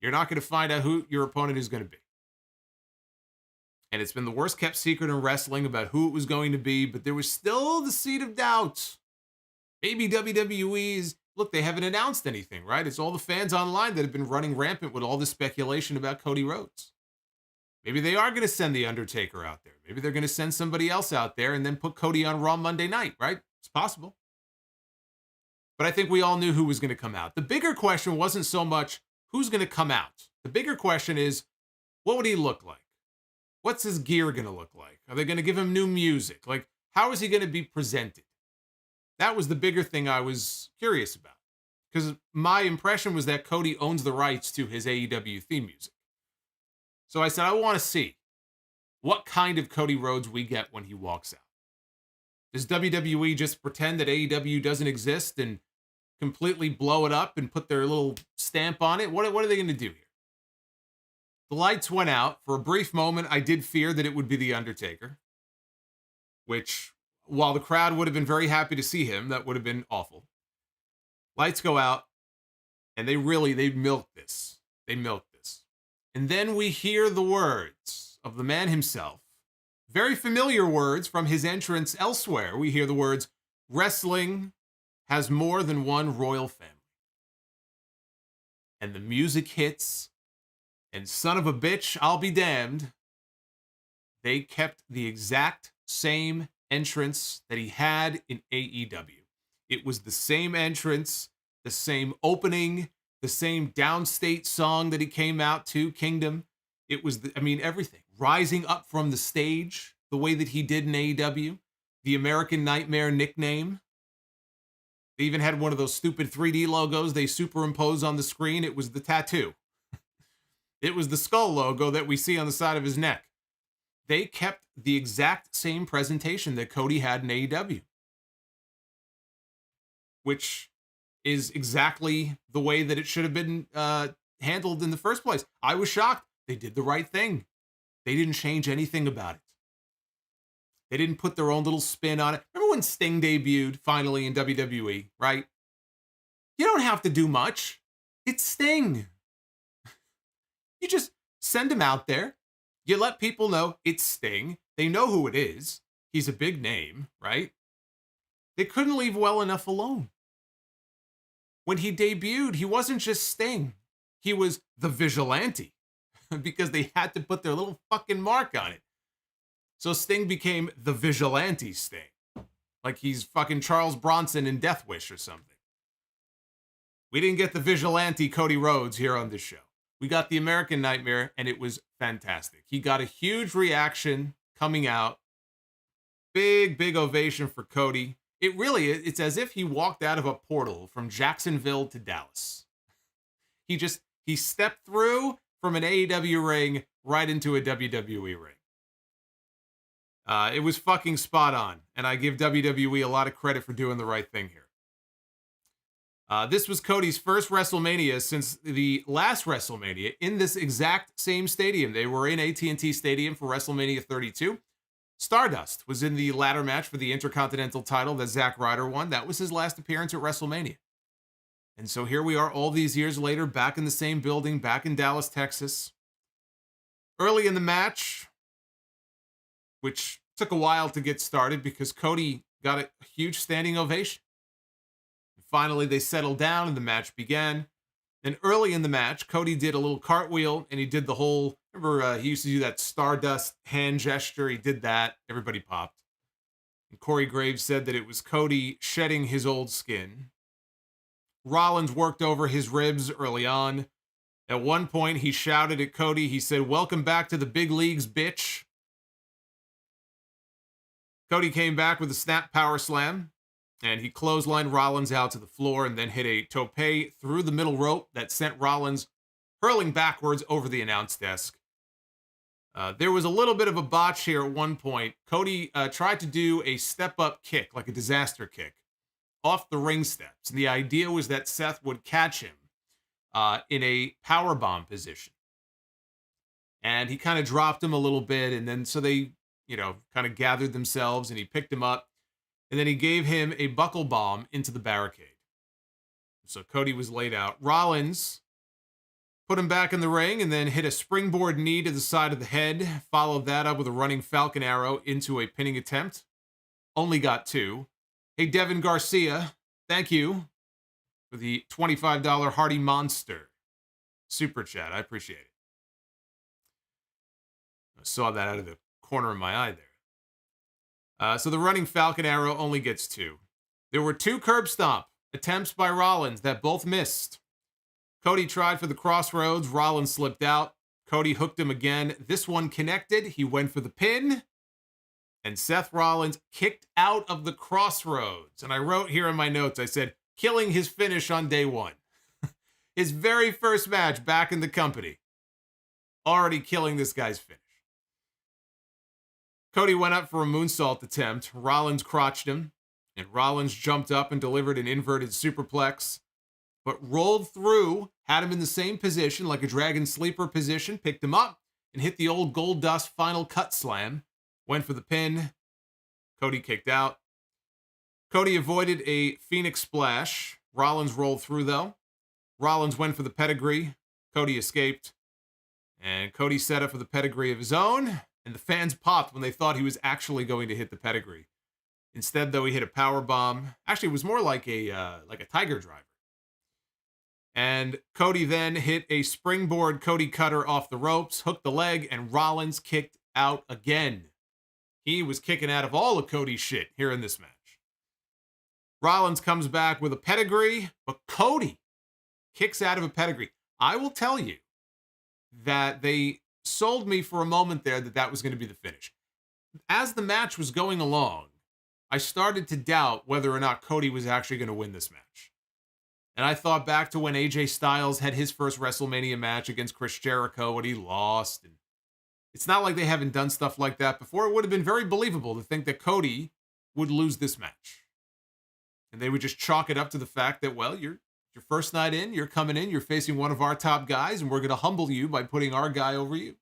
You're not going to find out who your opponent is going to be. And it's been the worst kept secret in wrestling about who it was going to be, but there was still the seed of doubt. Maybe WWE's, look, they haven't announced anything, right? It's all the fans online that have been running rampant with all this speculation about Cody Rhodes. Maybe they are going to send The Undertaker out there. Maybe they're going to send somebody else out there and then put Cody on Raw Monday night, right? It's possible. But I think we all knew who was going to come out. The bigger question wasn't so much who's going to come out. The bigger question is, what would he look like? What's his gear going to look like? Are they going to give him new music? Like, how is he going to be presented? That was the bigger thing I was curious about. Because my impression was that Cody owns the rights to his AEW theme music. So I said, I want to see what kind of Cody Rhodes we get when he walks out. Does WWE just pretend that AEW doesn't exist and completely blow it up and put their little stamp on it? What are they going to do here? The lights went out. For a brief moment, I did fear that it would be The Undertaker, which, while the crowd would have been very happy to see him, that would have been awful. Lights go out, and they milked this. They milked this. And then we hear the words of the man himself, very familiar words from his entrance elsewhere. We hear the words, wrestling has more than one royal family. And the music hits, and son of a bitch, I'll be damned. They kept the exact same entrance that he had in AEW. It was the same entrance, the same opening, the same downstate song that he came out to, Kingdom. It was, everything. Rising up from the stage, the way that he did in AEW. The American Nightmare nickname. They even had one of those stupid 3D logos they superimpose on the screen. It was the tattoo. It was the skull logo that we see on the side of his neck. They kept the exact same presentation that Cody had in AEW. Which is exactly the way that it should have been handled in the first place. I was shocked. They did the right thing. They didn't change anything about it. They didn't put their own little spin on it. Remember when Sting debuted finally in WWE, right? You don't have to do much. It's Sting. You just send him out there. You let people know it's Sting. They know who it is. He's a big name, right? They couldn't leave well enough alone. When he debuted, he wasn't just Sting. He was the Vigilante because they had to put their little fucking mark on it. So Sting became the Vigilante Sting. Like he's fucking Charles Bronson in Death Wish or something. We didn't get the Vigilante Cody Rhodes here on this show. We got the American Nightmare, and it was fantastic. He got a huge reaction coming out. Big ovation for Cody. It's as if he walked out of a portal from Jacksonville to Dallas. He stepped through from an AEW ring right into a WWE ring. It was fucking spot on, and I give WWE a lot of credit for doing the right thing here. This was Cody's first WrestleMania since the last WrestleMania in this exact same stadium. They were in AT&T Stadium for WrestleMania 32. Stardust was in the ladder match for the Intercontinental title that Zack Ryder won. That was his last appearance at WrestleMania. And so here we are all these years later, back in the same building, back in Dallas, Texas. Early in the match, which took a while to get started because Cody got a huge standing ovation. Finally, they settled down and the match began. And early in the match, Cody did a little cartwheel and he did the whole, remember he used to do that Stardust hand gesture. He did that. Everybody popped. And Corey Graves said that it was Cody shedding his old skin. Rollins worked over his ribs early on. At one point, he shouted at Cody. He said, "Welcome back to the big leagues, bitch." Cody came back with a snap power slam. And he clotheslined Rollins out to the floor and then hit a tope through the middle rope that sent Rollins hurling backwards over the announce desk. There was a little bit of a botch here at one point. Cody tried to do a step-up kick, like a disaster kick, off the ring steps. And the idea was that Seth would catch him. in a powerbomb position. And he kind of dropped him a little bit. And then so they, kind of gathered themselves and he picked him up. And then he gave him a buckle bomb into the barricade. So Cody was laid out. Rollins put him back in the ring and then hit a springboard knee to the side of the head. Followed that up with a running Falcon Arrow into a pinning attempt. Only got 2. Hey, Devin Garcia, thank you for the $25 Hardy Monster super chat. I appreciate it. I saw that out of the corner of my eye there. So the running Falcon Arrow only gets 2. There were 2 curb stomp attempts by Rollins that both missed. Cody tried for the crossroads. Rollins slipped out. Cody hooked him again. This one connected. He went for the pin. And Seth Rollins kicked out of the crossroads. And I wrote here in my notes, I said, killing his finish on day 1. His very first match back in the company. Already killing this guy's finish. Cody went up for a moonsault attempt. Rollins crotched him. And Rollins jumped up and delivered an inverted superplex. But rolled through, had him in the same position, like a dragon sleeper position, picked him up, and hit the old gold dust final cut slam. Went for the pin. Cody kicked out. Cody avoided a Phoenix splash. Rollins rolled through, though. Rollins went for the pedigree. Cody escaped. And Cody set up for the pedigree of his own. And the fans popped when they thought he was actually going to hit the pedigree. Instead, though, he hit a power bomb. Actually, it was more like a Tiger Driver. And Cody then hit a springboard Cody cutter off the ropes, hooked the leg, and Rollins kicked out again. He was kicking out of all of Cody's shit here in this match. Rollins comes back with a pedigree, but Cody kicks out of a pedigree. I will tell you that they sold me for a moment there that was going to be the finish. As the match was going along, I started to doubt whether or not Cody was actually going to win this match. And I thought back to when AJ Styles had his first WrestleMania match against Chris Jericho and he lost. And it's not like they haven't done stuff like that before. It would have been very believable to think that Cody would lose this match. And they would just chalk it up to the fact that, well, your first night in, you're coming in, you're facing one of our top guys, and we're going to humble you by putting our guy over you.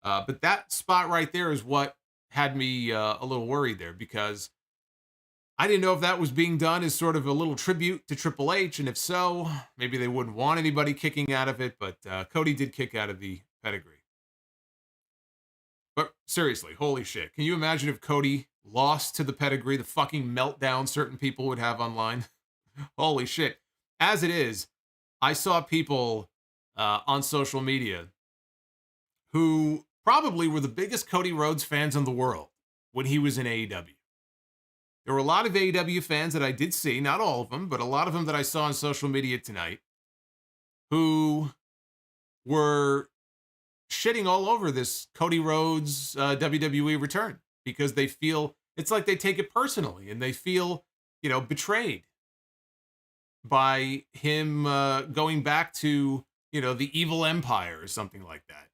But that spot right there is what had me a little worried there, because I didn't know if that was being done as sort of a little tribute to Triple H, and if so, maybe they wouldn't want anybody kicking out of it, but Cody did kick out of the pedigree. But seriously, holy shit. Can you imagine if Cody lost to the pedigree, the fucking meltdown certain people would have online? Holy shit. As it is, I saw people on social media who probably were the biggest Cody Rhodes fans in the world when he was in AEW. There were a lot of AEW fans that I did see, not all of them, but a lot of them that I saw on social media tonight, who were shitting all over this Cody Rhodes WWE return because they feel, it's like they take it personally and they feel, betrayed by him going back to, the evil empire or something like that.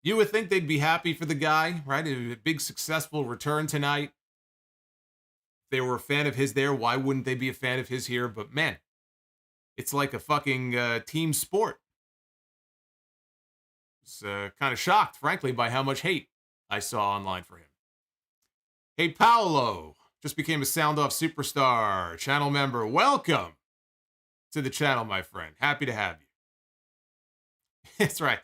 You would think they'd be happy for the guy, right? A big successful return tonight. If they were a fan of his there, why wouldn't they be a fan of his here? But man, it's like a fucking team sport. I was kind of shocked, frankly, by how much hate I saw online for him. Hey, Paolo, just became a Sound Off Superstar channel member. Welcome to the channel, my friend. Happy to have you. That's right.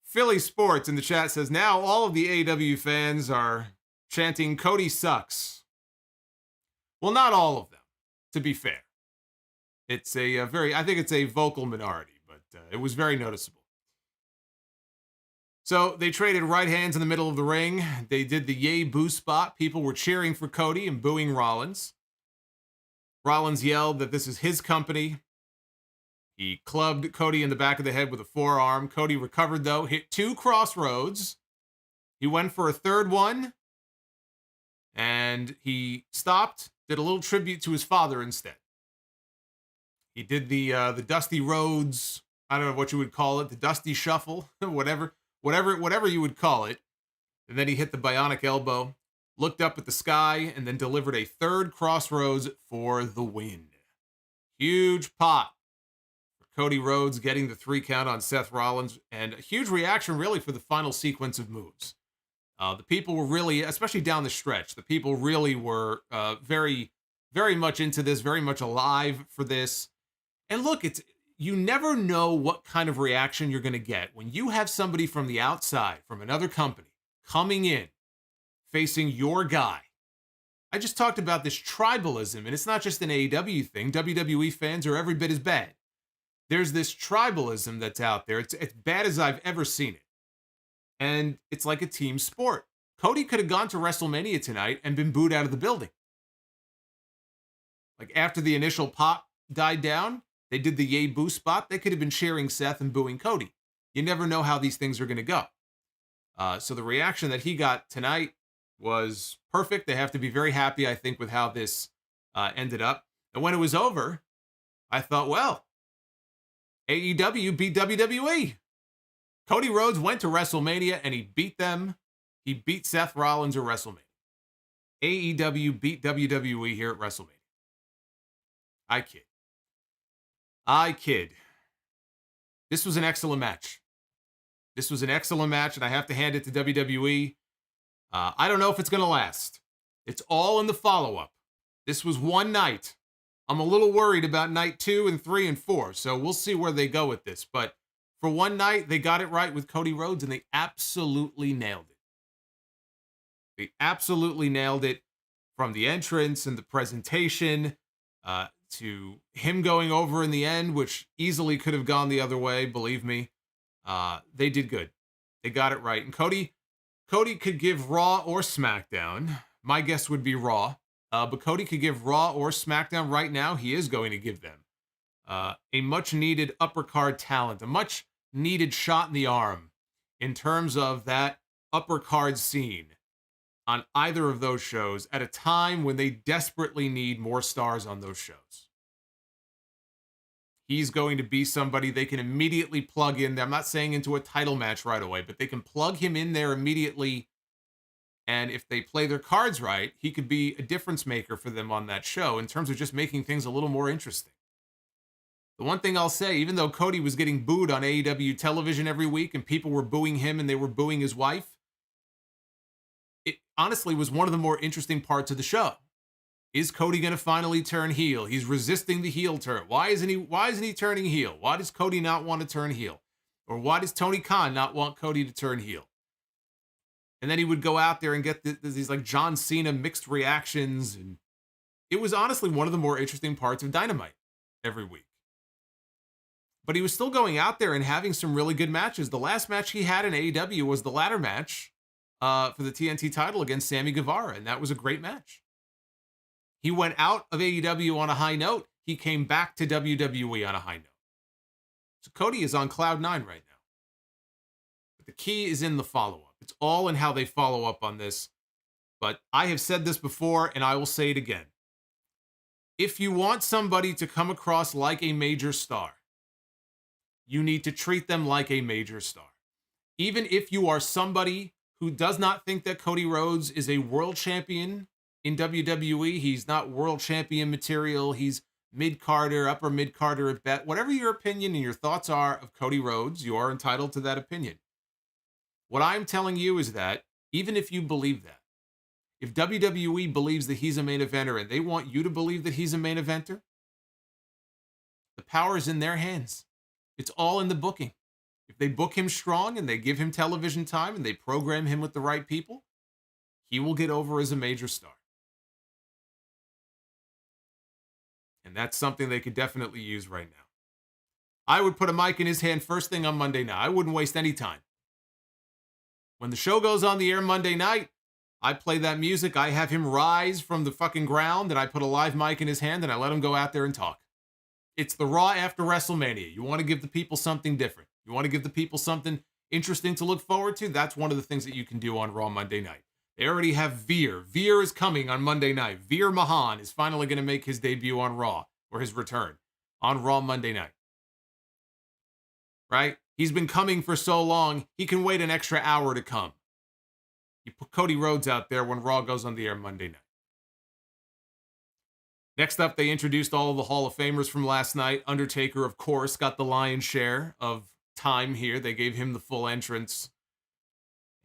Philly Sports in the chat says, now all of the AEW fans are chanting Cody sucks. Well, not all of them, to be fair. It's I think it's a vocal minority, but it was very noticeable. So they traded right hands in the middle of the ring. They did the yay boo spot. People were cheering for Cody and booing Rollins. Rollins yelled that this is his company. He clubbed Cody in the back of the head with a forearm. Cody recovered, though, hit 2 crossroads. He went for a third one. And he stopped, did a little tribute to his father instead. He did the Dusty Rhodes, I don't know what you would call it, the Dusty Shuffle, whatever you would call it. And then he hit the bionic elbow, looked up at the sky, and then delivered a third crossroads for the win. Huge pop Cody Rhodes getting the 3 count on Seth Rollins, and a huge reaction really for the final sequence of moves. The people were really, especially down the stretch, the people really were very, very much into this, very much alive for this. And look, you never know what kind of reaction you're going to get when you have somebody from the outside, from another company, coming in, facing your guy. I just talked about this tribalism, and it's not just an AEW thing. WWE fans are every bit as bad. There's this tribalism that's out there. It's bad as I've ever seen it. And it's like a team sport. Cody could have gone to WrestleMania tonight and been booed out of the building. Like after the initial pop died down, they did the yay boo spot. They could have been cheering Seth and booing Cody. You never know how these things are going to go. So the reaction that he got tonight was perfect. They have to be very happy, I think, with how this ended up. And when it was over, I thought, well, AEW beat WWE. Cody Rhodes went to WrestleMania and he beat them. He beat Seth Rollins at WrestleMania. AEW beat WWE here at WrestleMania. I kid. This was an excellent match. And I have to hand it to WWE. I don't know if it's going to last. It's all in the follow-up. This was one night. I'm a little worried about night 2 and 3 and 4, so we'll see where they go with this. But for one night, they got it right with Cody Rhodes, and they absolutely nailed it. From the entrance and the presentation to him going over in the end, which easily could have gone the other way, believe me. They did good. They got it right. And Cody could give Raw or SmackDown. My guess would be Raw. But Cody could give Raw or SmackDown right now. He is going to give them a much-needed upper card talent, a much-needed shot in the arm in terms of that upper card scene on either of those shows at a time when they desperately need more stars on those shows. He's going to be somebody they can immediately plug in. I'm not saying into a title match right away, but they can plug him in there immediately. And if they play their cards right, he could be a difference maker for them on that show in terms of just making things a little more interesting. The one thing I'll say, even though Cody was getting booed on AEW television every week and people were booing him and they were booing his wife, it honestly was one of the more interesting parts of the show. Is Cody going to finally turn heel? He's resisting the heel turn. Why isn't he turning heel? Why does Cody not want to turn heel? Or why does Tony Khan not want Cody to turn heel? And then he would go out there and get these like John Cena mixed reactions. And it was honestly one of the more interesting parts of Dynamite every week. But he was still going out there and having some really good matches. The last match he had in AEW was the ladder match for the TNT title against Sammy Guevara. And that was a great match. He went out of AEW on a high note. He came back to WWE on a high note. So Cody is on cloud 9 right now. But the key is in the follow-up. It's all in how they follow up on this. But I have said this before, and I will say it again. If you want somebody to come across like a major star, you need to treat them like a major star. Even if you are somebody who does not think that Cody Rhodes is a world champion in WWE, he's not world champion material, he's mid-carder, upper mid-carder at best. Whatever your opinion and your thoughts are of Cody Rhodes, you are entitled to that opinion. What I'm telling you is that, even if you believe that, if WWE believes that he's a main eventer and they want you to believe that he's a main eventer, the power is in their hands. It's all in the booking. If they book him strong and they give him television time and they program him with the right people, he will get over as a major star. And that's something they could definitely use right now. I would put a mic in his hand first thing on Monday night. I wouldn't waste any time. When the show goes on the air Monday night, I play that music. I have him rise from the fucking ground and I put a live mic in his hand and I let him go out there and talk. It's the Raw after WrestleMania. You want to give the people something different. You want to give the people something interesting to look forward to. That's one of the things that you can do on Raw Monday night. They already have Veer. Veer is coming on Monday night. Veer Mahan is finally going to make his debut on Raw, or his return on Raw Monday night. Right? He's been coming for so long, he can wait an extra hour to come. You put Cody Rhodes out there when Raw goes on the air Monday night. Next up, they introduced all of the Hall of Famers from last night. Undertaker, of course, got the lion's share of time here. They gave him the full entrance.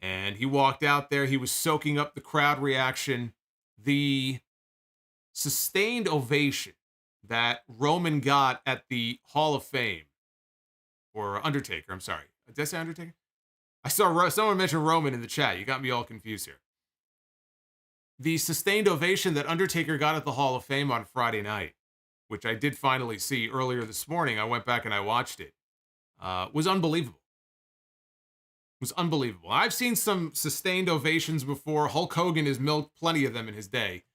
And he walked out there. He was soaking up the crowd reaction. The sustained ovation that Roman got at the Hall of Fame, or Undertaker, I'm sorry. Did I say Undertaker? I saw someone mention Roman in the chat. You got me all confused here. The sustained ovation that Undertaker got at the Hall of Fame on Friday night, which I did finally see earlier this morning, I went back and I watched it, was unbelievable. Was unbelievable. I've seen some sustained ovations before. Hulk Hogan has milked plenty of them in his day.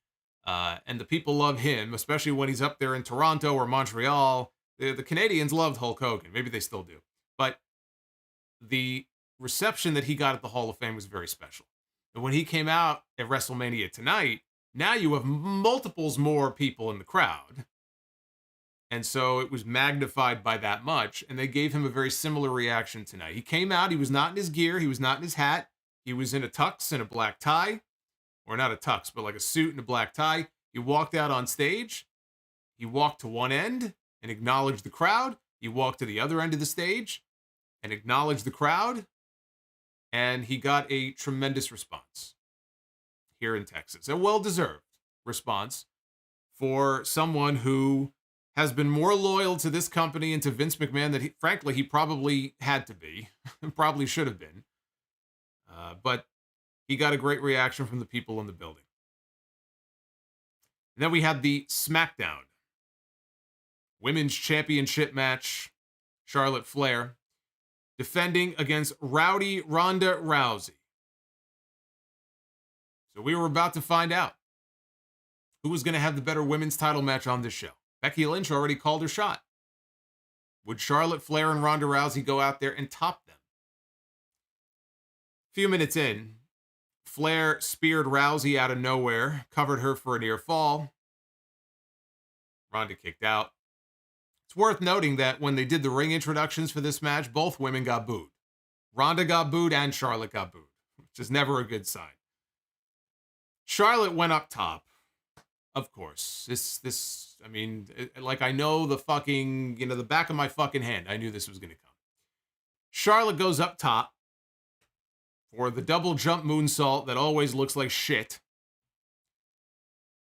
And the people love him, especially when he's up there in Toronto or Montreal. The Canadians loved Hulk Hogan. Maybe they still do. But the reception that he got at the Hall of Fame was very special. And when he came out at WrestleMania tonight, now you have multiples more people in the crowd. And so it was magnified by that much. And they gave him a very similar reaction tonight. He came out. He was not in his gear. He was not in his hat. He was in a tux and a black tie. Or not a tux, but like a suit and a black tie. He walked out on stage. He walked to one end and acknowledged the crowd. He walked to the other end of the stage and acknowledged the crowd. And he got a tremendous response here in Texas. A well-deserved response for someone who has been more loyal to this company and to Vince McMahon than, frankly, he probably had to be. Probably should have been. But he got a great reaction from the people in the building. And then we had the Smackdown Women's Championship match. Charlotte Flair defending against Rowdy Ronda Rousey. So we were about to find out who was going to have the better women's title match on this show. Becky Lynch already called her shot. Would Charlotte Flair and Ronda Rousey go out there and top them? A few minutes in, Flair speared Rousey out of nowhere, covered her for a near fall. Ronda kicked out. It's worth noting that when they did the ring introductions for this match, both women got booed. Ronda got booed and Charlotte got booed, which is never a good sign. Charlotte went up top. Of course. I know the fucking, the back of my fucking hand. I knew this was going to come. Charlotte goes up top for the double jump moonsault that always looks like shit.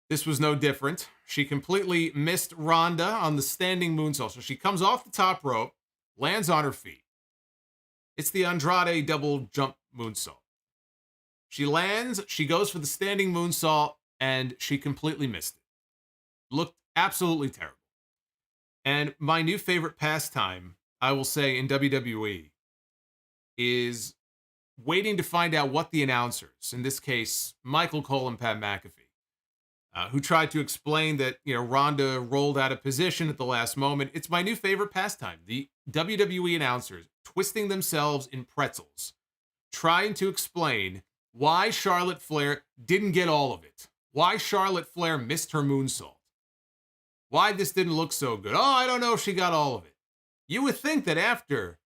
This was no different. She completely missed Ronda on the standing moonsault. So she comes off the top rope, lands on her feet. It's the Andrade double jump moonsault. She lands, she goes for the standing moonsault, and she completely missed it. Looked absolutely terrible. And my new favorite pastime, I will say, in WWE is waiting to find out what the announcers, in this case, Michael Cole and Pat McAfee, who tried to explain that, Ronda rolled out of position at the last moment. It's my new favorite pastime. The WWE announcers twisting themselves in pretzels, trying to explain why Charlotte Flair didn't get all of it. Why Charlotte Flair missed her moonsault. Why this didn't look so good. Oh, I don't know if she got all of it. You would think that after,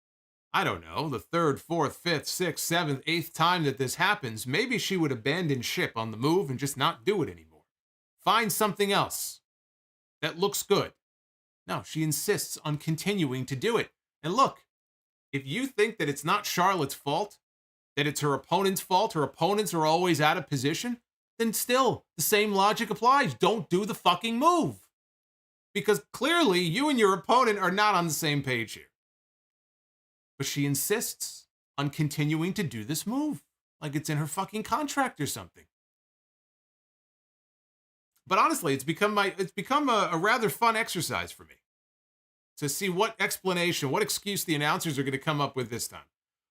I don't know, the third, fourth, fifth, sixth, seventh, eighth time that this happens, maybe she would abandon ship on the move and just not do it anymore. Find something else that looks good. No, she insists on continuing to do it. And look, if you think that it's not Charlotte's fault, that it's her opponent's fault, her opponents are always out of position, then still, the same logic applies. Don't do the fucking move. Because clearly, you and your opponent are not on the same page here. But she insists on continuing to do this move, like it's in her fucking contract or something. But honestly, it's become a rather fun exercise for me to see what explanation, what excuse the announcers are going to come up with this time.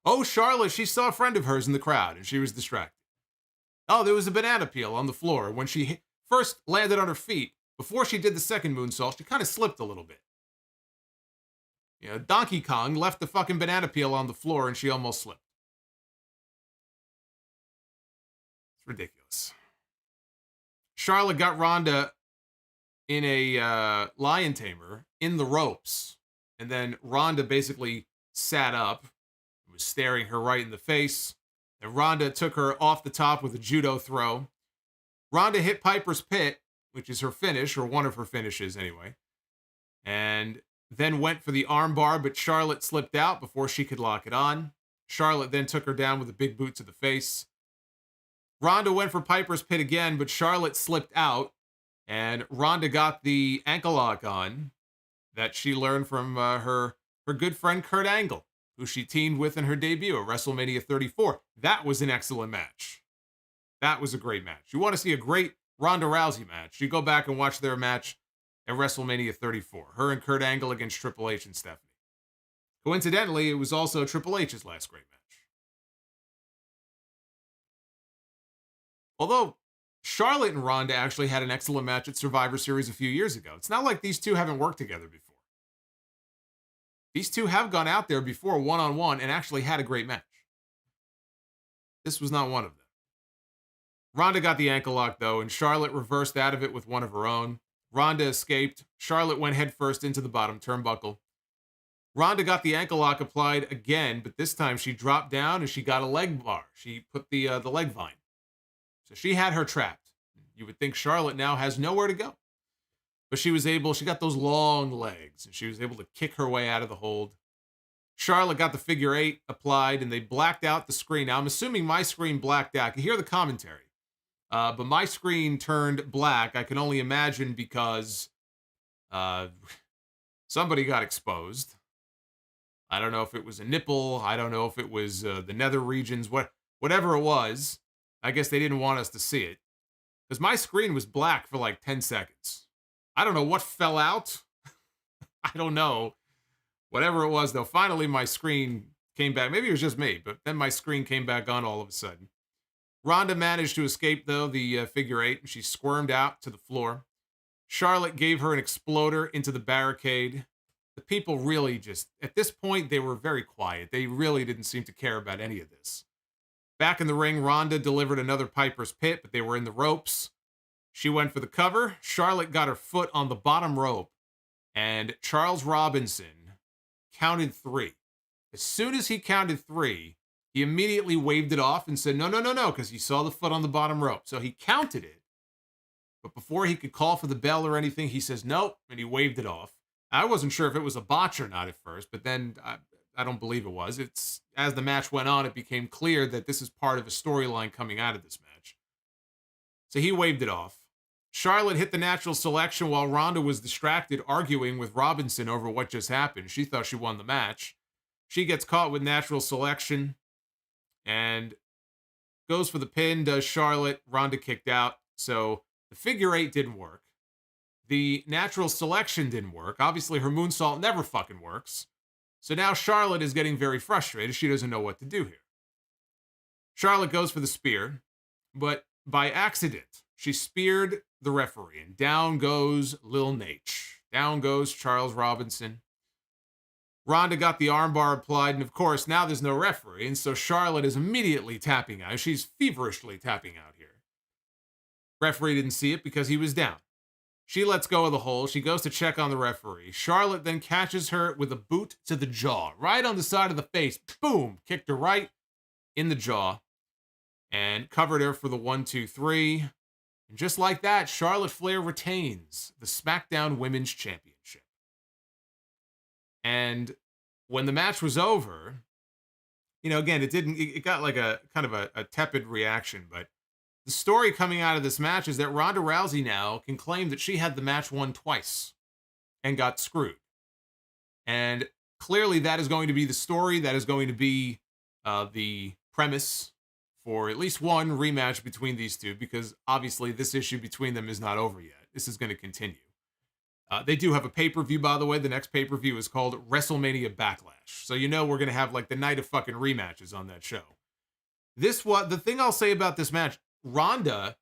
Oh, Charlotte, she saw a friend of hers in the crowd and she was distracted. Oh, there was a banana peel on the floor. When she first landed on her feet, before she did the second moonsault, she kind of slipped a little bit. Donkey Kong left the fucking banana peel on the floor and she almost slipped. It's ridiculous. Charlotte got Ronda in a lion tamer in the ropes. And then Ronda basically sat up and was staring her right in the face. And Ronda took her off the top with a judo throw. Ronda hit Piper's Pit which is her finish, or one of her finishes anyway. And then went for the armbar, but Charlotte slipped out before she could lock it on. Charlotte then took her down with a big boot to the face. Ronda went for Piper's Pit again, but Charlotte slipped out, and Ronda got the ankle lock on that she learned from her good friend Kurt Angle, who she teamed with in her debut at WrestleMania 34. That was an excellent match. That was a great match. You want to see a great Ronda Rousey match, you go back and watch their match at WrestleMania 34. Her and Kurt Angle against Triple H and Stephanie. Coincidentally, it was also Triple H's last great match. Although Charlotte and Ronda actually had an excellent match at Survivor Series a few years ago. It's not like these two haven't worked together before. These two have gone out there before one-on-one and actually had a great match. This was not one of them. Ronda got the ankle lock, though, and Charlotte reversed out of it with one of her own. Ronda escaped. Charlotte went headfirst into the bottom turnbuckle. Ronda got the ankle lock applied again, but this time she dropped down and she got a leg bar. She put the leg vine. So she had her trapped. You would think Charlotte now has nowhere to go. But she got those long legs, and she was able to kick her way out of the hold. Charlotte got the figure 8 applied, and they blacked out the screen. Now, I'm assuming my screen blacked out. I can hear the commentary. But my screen turned black. I can only imagine because somebody got exposed. I don't know if it was a nipple. I don't know if it was the nether regions. Whatever it was, I guess they didn't want us to see it. Because my screen was black for like 10 seconds. I don't know what fell out. I don't know. Whatever it was, though, finally my screen came back. Maybe it was just me, but then my screen came back on all of a sudden. Ronda managed to escape, though, the figure 8, and she squirmed out to the floor. Charlotte gave her an exploder into the barricade. The people really just, at this point, they were very quiet. They really didn't seem to care about any of this. Back in the ring, Ronda delivered another Piper's Pit, but they were in the ropes. She went for the cover. Charlotte got her foot on the bottom rope, and Charles Robinson counted 3. As soon as he counted 3, he immediately waved it off and said, no, because he saw the foot on the bottom rope. So he counted it, but before he could call for the bell or anything, he says, nope, and he waved it off. I wasn't sure if it was a botch or not at first, but then I don't believe it was. As the match went on, it became clear that this is part of a storyline coming out of this match. So he waved it off. Charlotte hit the natural selection while Ronda was distracted arguing with Robinson over what just happened. She thought she won the match. She gets caught with natural selection and goes for the pin, does Charlotte. Ronda kicked out. So the figure 8 didn't work. The natural selection didn't work. Obviously, her moonsault never fucking works. So now Charlotte is getting very frustrated. She doesn't know what to do here. Charlotte goes for the spear, but by accident, she speared the referee, and down goes Lil Nate. Down goes Charles Robinson. Ronda got the armbar applied, and of course, now there's no referee, and so Charlotte is immediately tapping out. She's feverishly tapping out here. Referee didn't see it because he was down. She lets go of the hold. She goes to check on the referee. Charlotte then catches her with a boot to the jaw, right on the side of the face. Boom! Kicked her right in the jaw and covered her for the 1-2-3. And just like that, Charlotte Flair retains the SmackDown Women's Championship. And when the match was over, again, it got like a kind of a tepid reaction, but the story coming out of this match is that Ronda Rousey now can claim that she had the match won twice and got screwed. And clearly that is going to be the story. That is going to be the premise for at least one rematch between these two, because obviously this issue between them is not over yet. This is going to continue. They do have a pay-per-view, by the way. The next pay-per-view is called WrestleMania Backlash. So we're going to have like the night of fucking rematches on that show. The thing I'll say about this match, Ronda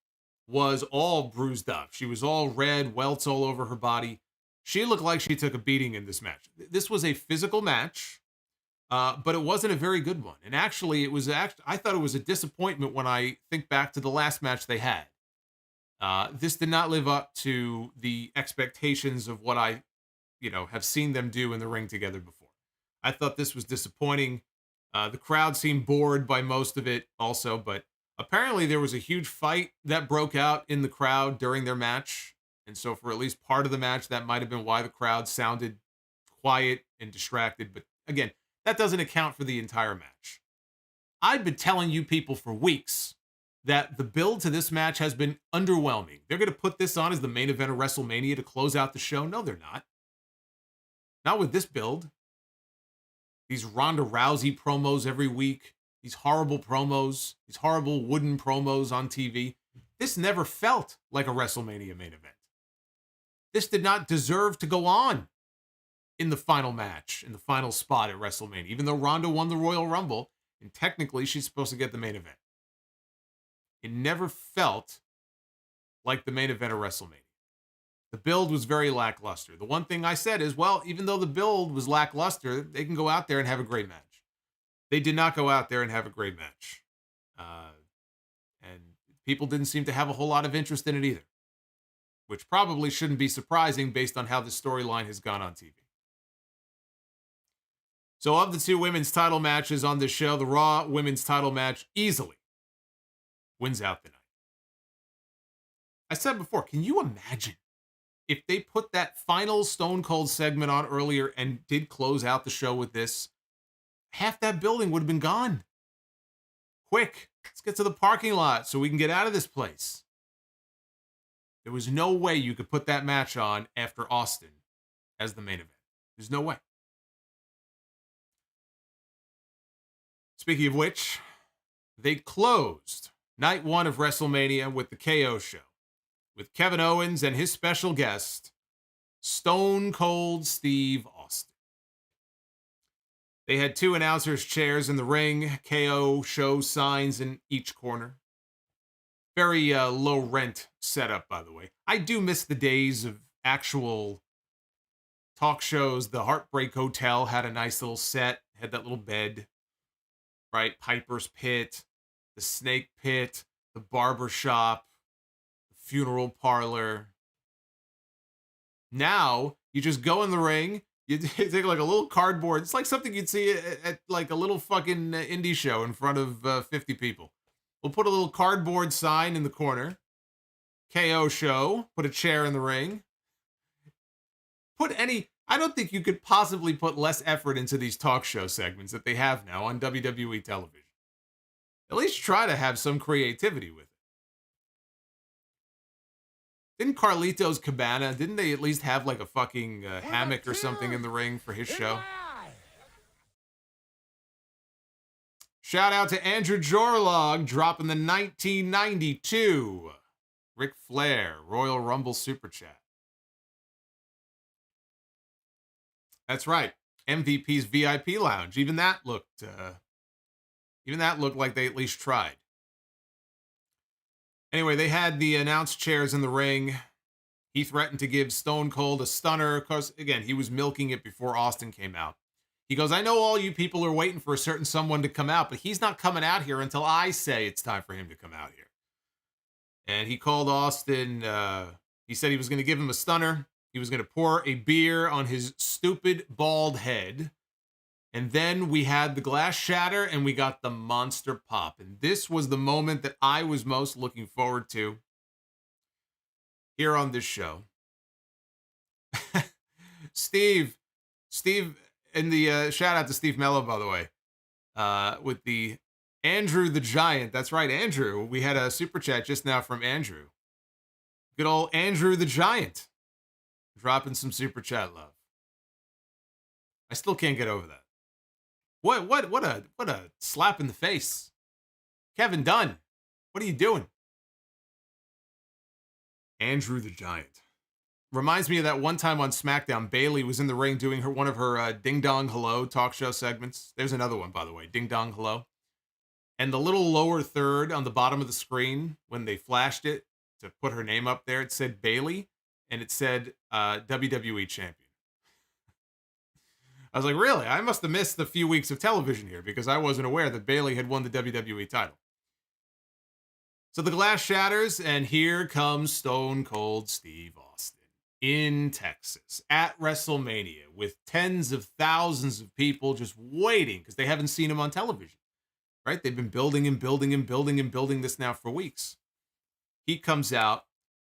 was all bruised up. She was all red, welts all over her body. She looked like she took a beating in this match. This was a physical match, but it wasn't a very good one. And actually, I thought it was a disappointment when I think back to the last match they had. This did not live up to the expectations of what I, have seen them do in the ring together before. I thought this was disappointing. The crowd seemed bored by most of it also, but apparently there was a huge fight that broke out in the crowd during their match. And so for at least part of the match, that might have been why the crowd sounded quiet and distracted. But again, that doesn't account for the entire match. I've been telling you people for weeks that the build to this match has been underwhelming. They're going to put this on as the main event of WrestleMania to close out the show. No, they're not. Not with this build. These Ronda Rousey promos every week. These horrible promos. These horrible wooden promos on TV. This never felt like a WrestleMania main event. This did not deserve to go on in the final match, in the final spot at WrestleMania, even though Ronda won the Royal Rumble, and technically she's supposed to get the main event. It never felt like the main event of WrestleMania. The build was very lackluster. The one thing I said is, well, even though the build was lackluster, they can go out there and have a great match. They did not go out there and have a great match. And people didn't seem to have a whole lot of interest in it either, which probably shouldn't be surprising based on how the storyline has gone on TV. So of the two women's title matches on this show, the Raw women's title match easily wins out the night. I said before, can you imagine if they put that final Stone Cold segment on earlier and did close out the show with this? Half that building would have been gone. Quick, let's get to the parking lot so we can get out of this place. There was no way you could put that match on after Austin as the main event. There's no way. Speaking of which, they closed night one of WrestleMania with the KO show, with Kevin Owens and his special guest, Stone Cold Steve Austin. They had two announcers' chairs in the ring, KO show signs in each corner. Very low rent setup, by the way. I do miss the days of actual talk shows. The Heartbreak Hotel had a nice little set, had that little bed, right? Piper's Pit, the Snake Pit, the barber shop, the funeral parlor. Now, you just go in the ring, you take like a little cardboard. It's like something you'd see at like a little fucking indie show in front of 50 people. We'll put a little cardboard sign in the corner. KO show. Put a chair in the ring. I don't think you could possibly put less effort into these talk show segments that they have now on WWE television. At least try to have some creativity with it. Didn't Carlito's Cabana, didn't they at least have like a fucking hammock or something in the ring for his show? Shout out to Andrew Jorlog dropping the 1992 Ric Flair Royal Rumble Super Chat. That's right. MVP's VIP Lounge. Even that looked like they at least tried. Anyway, they had the announced chairs in the ring. He threatened to give Stone Cold a stunner. Of course, again, he was milking it before Austin came out. He goes, I know all you people are waiting for a certain someone to come out, but he's not coming out here until I say it's time for him to come out here. And he called Austin. He said he was going to give him a stunner. He was going to pour a beer on his stupid bald head. And then we had the glass shatter and we got the monster pop. And this was the moment that I was most looking forward to here on this show. Steve, and the shout out to Steve Mello, by the way, with the Andrew the Giant. That's right, Andrew. We had a super chat just now from Andrew. Good old Andrew the Giant. Dropping some super chat love. I still can't get over that. What a slap in the face. Kevin Dunn, what are you doing? Andrew the Giant. Reminds me of that one time on SmackDown, Bayley was in the ring doing one of her Ding Dong Hello talk show segments. There's another one, by the way, Ding Dong Hello. And the little lower third on the bottom of the screen, when they flashed it to put her name up there, it said Bayley, and it said WWE Champion. I was like, really? I must have missed a few weeks of television here because I wasn't aware that Bayley had won the WWE title. So the glass shatters, and here comes Stone Cold Steve Austin in Texas at WrestleMania with tens of thousands of people just waiting because they haven't seen him on television, right? They've been building and building and building and building this now for weeks. He comes out.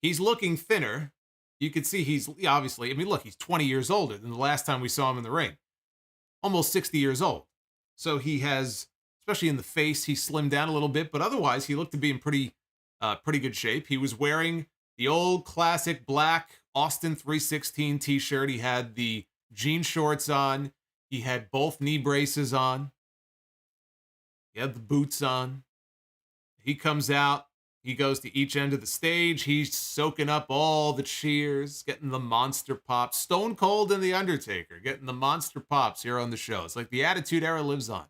He's looking thinner, You could see he's obviously, I mean, look, he's 20 years older than the last time we saw him in the ring. Almost 60 years old. So he has, especially in the face, he slimmed down a little bit, but otherwise he looked to be in pretty good shape. He was wearing the old classic black Austin 316 t-shirt. He had the jean shorts on. He had both knee braces on. He had the boots on. He comes out. He goes to each end of the stage. He's soaking up all the cheers, getting the monster pops. Stone Cold and The Undertaker getting the monster pops here on the show. It's like the Attitude Era lives on.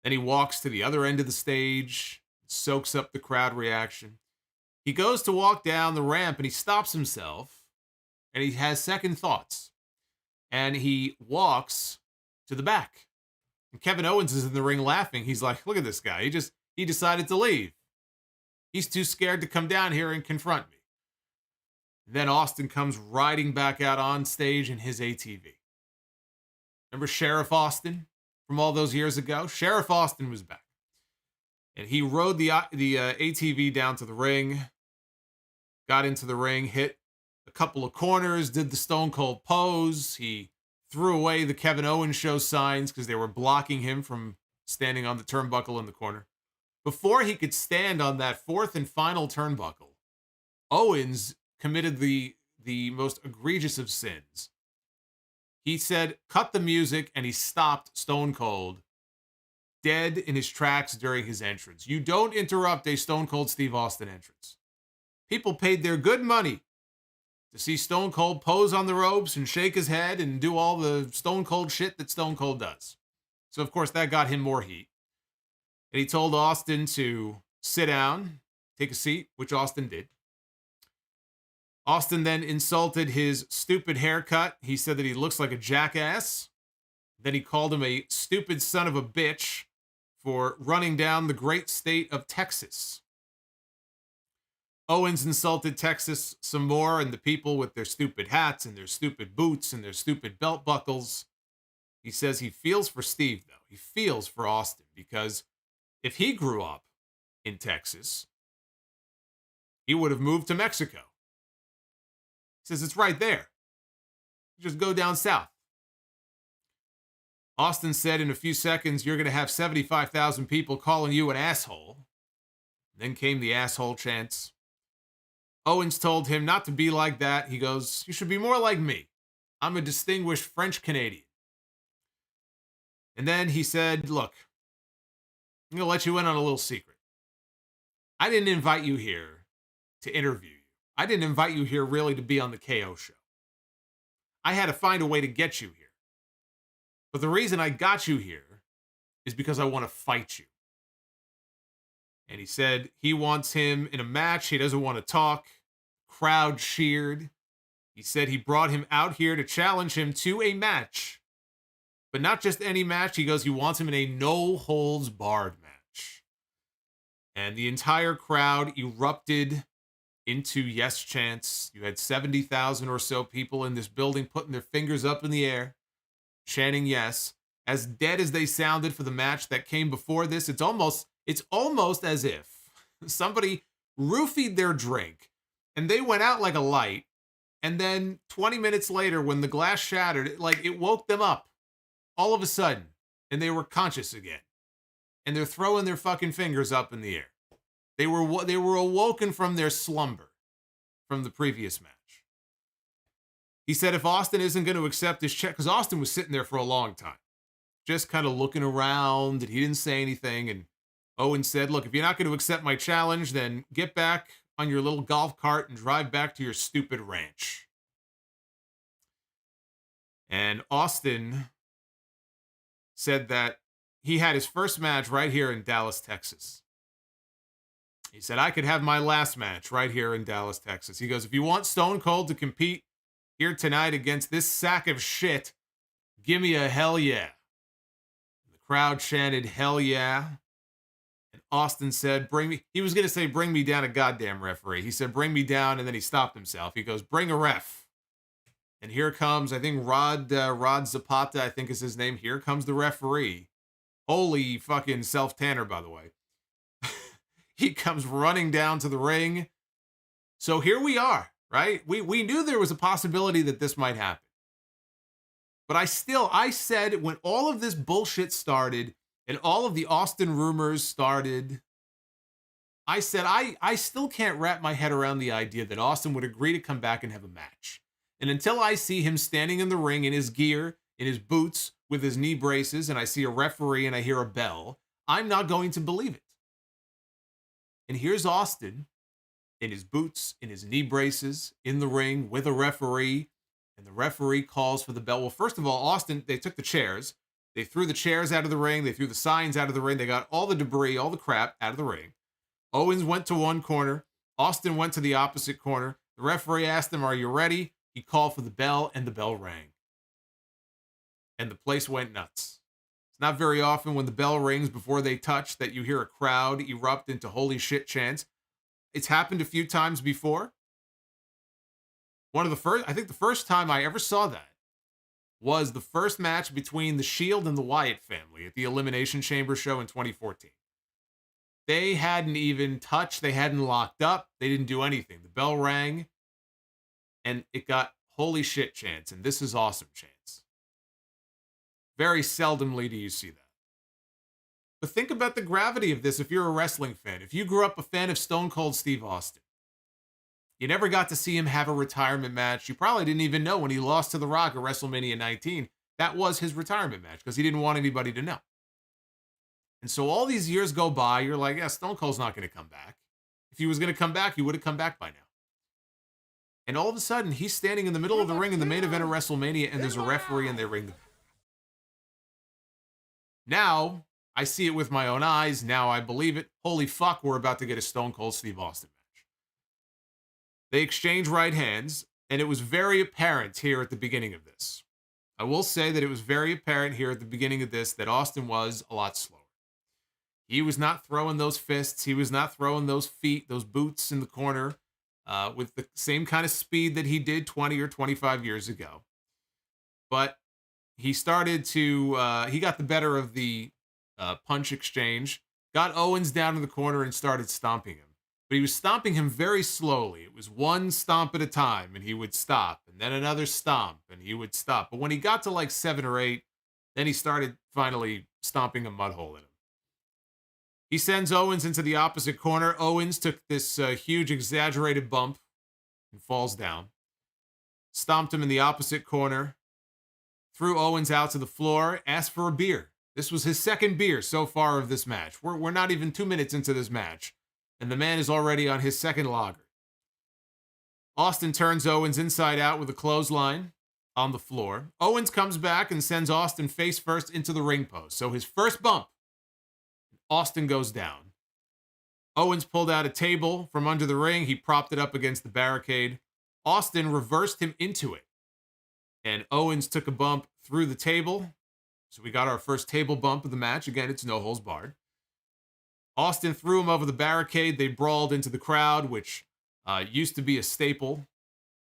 Then he walks to the other end of the stage, soaks up the crowd reaction. He goes to walk down the ramp and he stops himself and he has second thoughts. And he walks to the back. And Kevin Owens is in the ring laughing. He's like, look at this guy. He decided to leave. He's too scared to come down here and confront me. Then Austin comes riding back out on stage in his ATV. Remember Sheriff Austin from all those years ago? Sheriff Austin was back. And he rode the ATV down to the ring, got into the ring, hit a couple of corners, did the Stone Cold pose. He threw away the Kevin Owens show signs because they were blocking him from standing on the turnbuckle in the corner. Before he could stand on that fourth and final turnbuckle, Owens committed the most egregious of sins. He said, cut the music, and he stopped Stone Cold dead in his tracks during his entrance. You don't interrupt a Stone Cold Steve Austin entrance. People paid their good money to see Stone Cold pose on the ropes and shake his head and do all the Stone Cold shit that Stone Cold does. So, of course, that got him more heat. And he told Austin to sit down, take a seat, which Austin did. Austin then insulted his stupid haircut. He said that he looks like a jackass. Then he called him a stupid son of a bitch for running down the great state of Texas. Owens insulted Texas some more and the people with their stupid hats and their stupid boots and their stupid belt buckles. He says he feels for Steve, though. He feels for Austin because if he grew up in Texas, he would have moved to Mexico. He says it's right there. You just go down south. Austin said in a few seconds, you're going to have 75,000 people calling you an asshole. Then came the asshole chants. Owens told him not to be like that. He goes, you should be more like me. I'm a distinguished French Canadian. And then he said, look, I'm going to let you in on a little secret. I didn't invite you here to interview you. I didn't invite you here really to be on the KO show. I had to find a way to get you here. But the reason I got you here is because I want to fight you. And he said he wants him in a match. He doesn't want to talk. Crowd cheered. He said he brought him out here to challenge him to a match. But not just any match. He goes, he wants him in a no-holds-barred match. And the entire crowd erupted into yes chants. You had 70,000 or so people in this building putting their fingers up in the air, chanting yes. As dead as they sounded for the match that came before this, it's almost as if somebody roofied their drink and they went out like a light. And then 20 minutes later, when the glass shattered, it woke them up all of a sudden and they were conscious again. And they're throwing their fucking fingers up in the air. They were awoken from their slumber from the previous match. He said if Austin isn't going to accept his check, because Austin was sitting there for a long time, just kind of looking around, and he didn't say anything. And Owens said, look, if you're not going to accept my challenge, then get back on your little golf cart and drive back to your stupid ranch. And Austin said that he had his first match right here in Dallas, Texas. He said, I could have my last match right here in Dallas, Texas. He goes, if you want Stone Cold to compete here tonight against this sack of shit, give me a hell yeah. The crowd chanted hell yeah. And Austin said, he was going to say, bring me down a goddamn referee. He said, bring me down, and then he stopped himself. He goes, bring a ref. And here comes, I think Rod Zapata, I think is his name. Here comes the referee. Holy fucking self-tanner, by the way. He comes running down to the ring. So here we are, right? We knew there was a possibility that this might happen. But I said when all of this bullshit started and all of the Austin rumors started, I said I still can't wrap my head around the idea that Austin would agree to come back and have a match. And until I see him standing in the ring in his gear, in his boots, with his knee braces, and I see a referee and I hear a bell, I'm not going to believe it. And here's Austin in his boots, in his knee braces, in the ring with a referee, and the referee calls for the bell. Well, first of all, Austin, they took the chairs. They threw the chairs out of the ring. They threw the signs out of the ring. They got all the debris, all the crap out of the ring. Owens went to one corner. Austin went to the opposite corner. The referee asked him, "Are you ready?" He called for the bell, and the bell rang. And the place went nuts. It's not very often when the bell rings before they touch that you hear a crowd erupt into holy shit chants. It's happened a few times before. I think the first time I ever saw that was the first match between the Shield and the Wyatt family at the Elimination Chamber show in 2014. They hadn't even touched. They hadn't locked up. They didn't do anything. The bell rang, and it got holy shit chants, and this is awesome chants. Very seldomly do you see that. But think about the gravity of this if you're a wrestling fan. If you grew up a fan of Stone Cold Steve Austin, you never got to see him have a retirement match. You probably didn't even know when he lost to The Rock at WrestleMania 19, that was his retirement match because he didn't want anybody to know. And so all these years go by, you're like, yeah, Stone Cold's not going to come back. If he was going to come back, he would have come back by now. And all of a sudden, he's standing in the middle of the ring in the main event of WrestleMania, and there's a referee, and they ring the bell. Now, I see it with my own eyes. Now I believe it. Holy fuck, we're about to get a Stone Cold Steve Austin match. They exchange right hands, and it was very apparent here at the beginning of this. I will say that it was very apparent here at the beginning of this that Austin was a lot slower. He was not throwing those fists. He was not throwing those feet, those boots in the corner with the same kind of speed that he did 20 or 25 years ago. But he started to, he got the better of the punch exchange, got Owens down in the corner and started stomping him. But he was stomping him very slowly. It was one stomp at a time, and he would stop, and then another stomp, and he would stop. But when he got to like 7 or 8, then he started finally stomping a mud hole in him. He sends Owens into the opposite corner. Owens took this huge exaggerated bump and falls down. Stomped him in the opposite corner. Threw Owens out to the floor. Asked for a beer. This was his second beer so far of this match. We're not even 2 minutes into this match, and the man is already on his second lager. Austin turns Owens inside out with a clothesline on the floor. Owens comes back and sends Austin face first into the ring post. So his first bump, Austin goes down. Owens pulled out a table from under the ring. He propped it up against the barricade. Austin reversed him into it. And Owens took a bump through the table. So we got our first table bump of the match. Again, it's no holds barred. Austin threw him over the barricade. They brawled into the crowd, which used to be a staple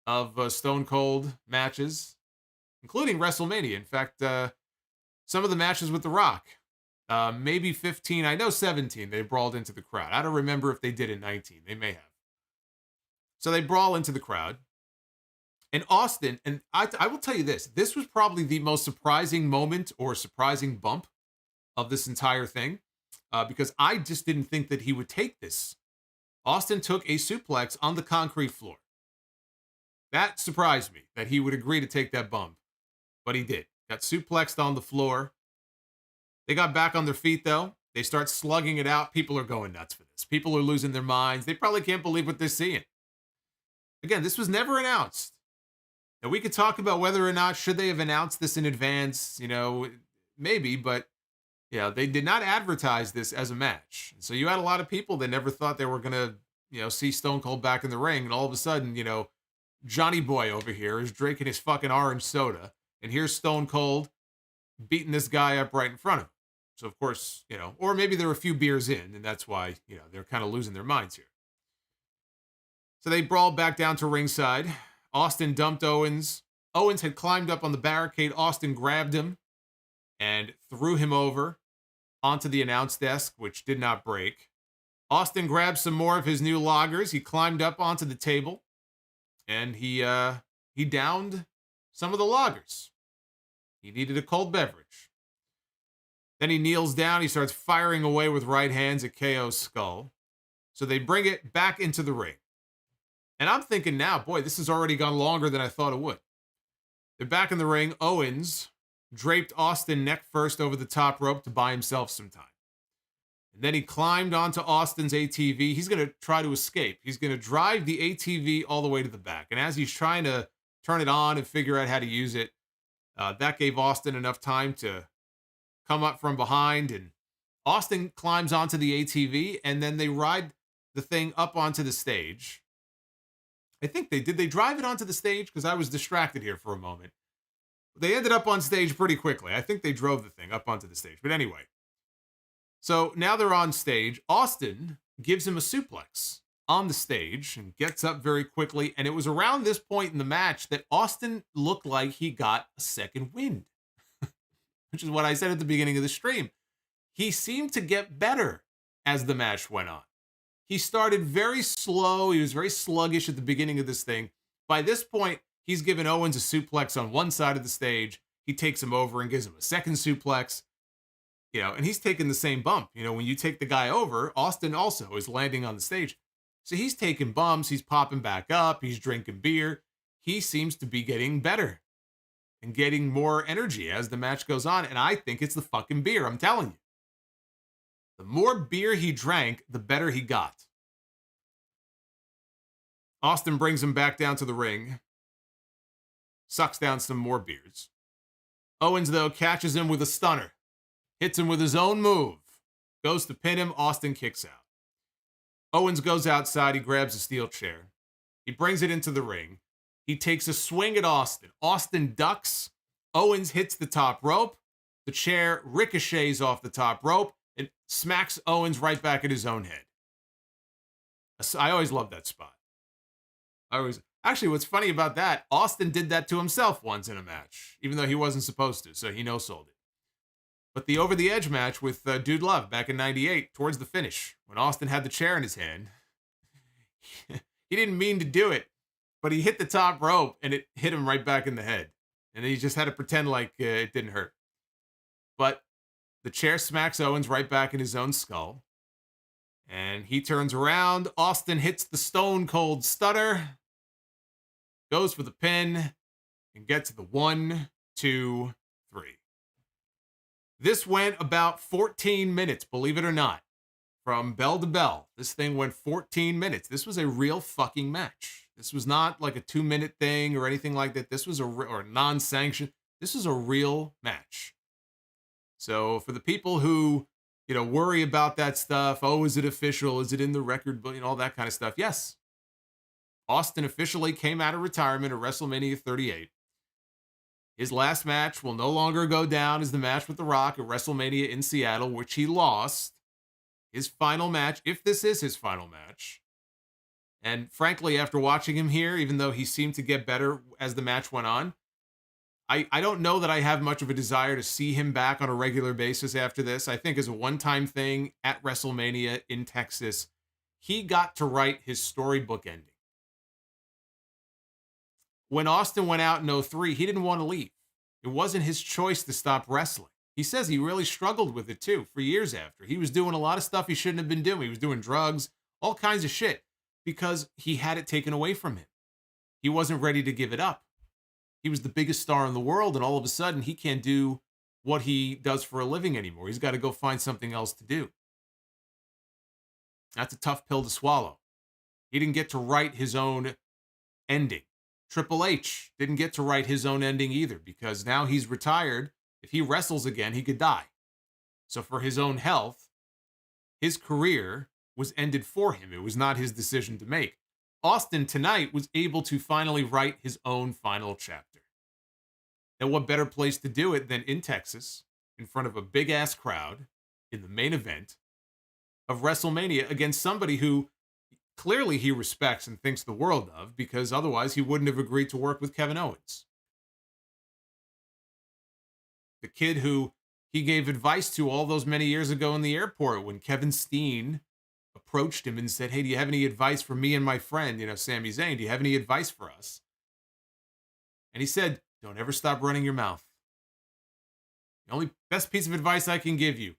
of Stone Cold matches, including WrestleMania. In fact, some of the matches with The Rock, maybe 15, I know 17, they brawled into the crowd. I don't remember if they did in 19. They may have. So they brawl into the crowd. And Austin, and I will tell you this was probably the most surprising moment or surprising bump of this entire thing, because I just didn't think that he would take this. Austin took a suplex on the concrete floor. That surprised me, that he would agree to take that bump, but he did. Got suplexed on the floor. They got back on their feet, though. They start slugging it out. People are going nuts for this. People are losing their minds. They probably can't believe what they're seeing. Again, this was never announced. Now, we could talk about whether or not should they have announced this in advance, maybe, but they did not advertise this as a match. So you had a lot of people that never thought they were going to, see Stone Cold back in the ring. And all of a sudden, Johnny Boy over here is drinking his fucking orange soda. And here's Stone Cold beating this guy up right in front of him. So, of course, or maybe they're a few beers in, and that's why, they're kind of losing their minds here. So they brawled back down to ringside. Austin dumped Owens. Owens had climbed up on the barricade. Austin grabbed him and threw him over onto the announce desk, which did not break. Austin grabbed some more of his new lagers. He climbed up onto the table. and he downed some of the lagers. He needed a cold beverage. Then he kneels down. He starts firing away with right hands at KO's skull. So they bring it back into the ring. And I'm thinking now, boy, this has already gone longer than I thought it would. They're back in the ring. Owens draped Austin neck first over the top rope to buy himself some time. And then he climbed onto Austin's ATV. He's going to try to escape. He's going to drive the ATV all the way to the back. And as he's trying to turn it on and figure out how to use it, that gave Austin enough time to come up from behind. And Austin climbs onto the ATV, and then they ride the thing up onto the stage. I think they drive it onto the stage? Because I was distracted here for a moment. They ended up on stage pretty quickly. I think they drove the thing up onto the stage. But anyway, so now they're on stage. Austin gives him a suplex on the stage and gets up very quickly. And it was around this point in the match that Austin looked like he got a second wind, which is what I said at the beginning of the stream. He seemed to get better as the match went on. He started very slow. He was very sluggish at the beginning of this thing. By this point, he's given Owens a suplex on one side of the stage. He takes him over and gives him a second suplex. And he's taking the same bump. When you take the guy over, Austin also is landing on the stage. So he's taking bumps. He's popping back up. He's drinking beer. He seems to be getting better and getting more energy as the match goes on. And I think it's the fucking beer. I'm telling you. The more beer he drank, the better he got. Austin brings him back down to the ring. Sucks down some more beers. Owens, though, catches him with a stunner. Hits him with his own move. Goes to pin him. Austin kicks out. Owens goes outside. He grabs a steel chair. He brings it into the ring. He takes a swing at Austin. Austin ducks. Owens hits the top rope. The chair ricochets off the top rope and smacks Owens right back at his own head. I always love that spot. Actually, what's funny about that, Austin did that to himself once in a match, even though he wasn't supposed to, so he no-sold it. But the over-the-edge match with Dude Love back in 98, towards the finish, when Austin had the chair in his hand, he didn't mean to do it, but he hit the top rope, and it hit him right back in the head. And then he just had to pretend like it didn't hurt. But the chair smacks Owens right back in his own skull. And he turns around. Austin hits the Stone Cold Stunner. Goes for the pin. And gets the 1, 2, 3. This went about 14 minutes, believe it or not. From bell to bell. This thing went 14 minutes. This was a real fucking match. This was not like a 2-minute thing or anything like that. This was or non-sanctioned. This was a real match. So for the people who, worry about that stuff, oh, is it official? Is it in the record book? All that kind of stuff. Yes. Austin officially came out of retirement at WrestleMania 38. His last match will no longer go down as the match with The Rock at WrestleMania in Seattle, which he lost. His final match, if this is his final match. And frankly, after watching him here, even though he seemed to get better as the match went on, I don't know that I have much of a desire to see him back on a regular basis after this. I think as a one-time thing at WrestleMania in Texas, he got to write his storybook ending. When Austin went out in 2003, he didn't want to leave. It wasn't his choice to stop wrestling. He says he really struggled with it too for years after. He was doing a lot of stuff he shouldn't have been doing. He was doing drugs, all kinds of shit, because he had it taken away from him. He wasn't ready to give it up. He was the biggest star in the world, and all of a sudden, he can't do what he does for a living anymore. He's got to go find something else to do. That's a tough pill to swallow. He didn't get to write his own ending. Triple H didn't get to write his own ending either, because now he's retired. If he wrestles again, he could die. So for his own health, his career was ended for him. It was not his decision to make. Austin tonight was able to finally write his own final chapter. And what better place to do it than in Texas, in front of a big-ass crowd, in the main event of WrestleMania against somebody who clearly he respects and thinks the world of, because otherwise he wouldn't have agreed to work with Kevin Owens. The kid who he gave advice to all those many years ago in the airport when Kevin Steen approached him and said, hey, do you have any advice for me and my friend, Sami Zayn? Do you have any advice for us? And he said, don't ever stop running your mouth. The only best piece of advice I can give you,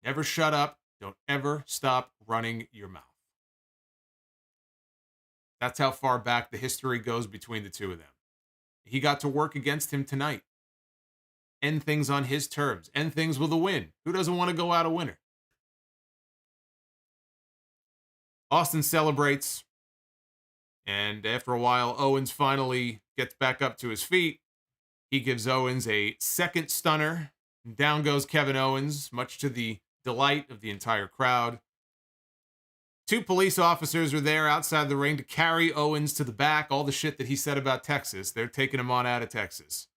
never shut up. Don't ever stop running your mouth. That's how far back the history goes between the two of them. He got to work against him tonight. End things on his terms. End things with a win. Who doesn't want to go out a winner? Austin celebrates. And after a while, Owens finally gets back up to his feet. He gives Owens a second stunner. Down goes Kevin Owens, much to the delight of the entire crowd. 2 police officers are there outside the ring to carry Owens to the back. All the shit that he said about Texas, they're taking him on out of Texas.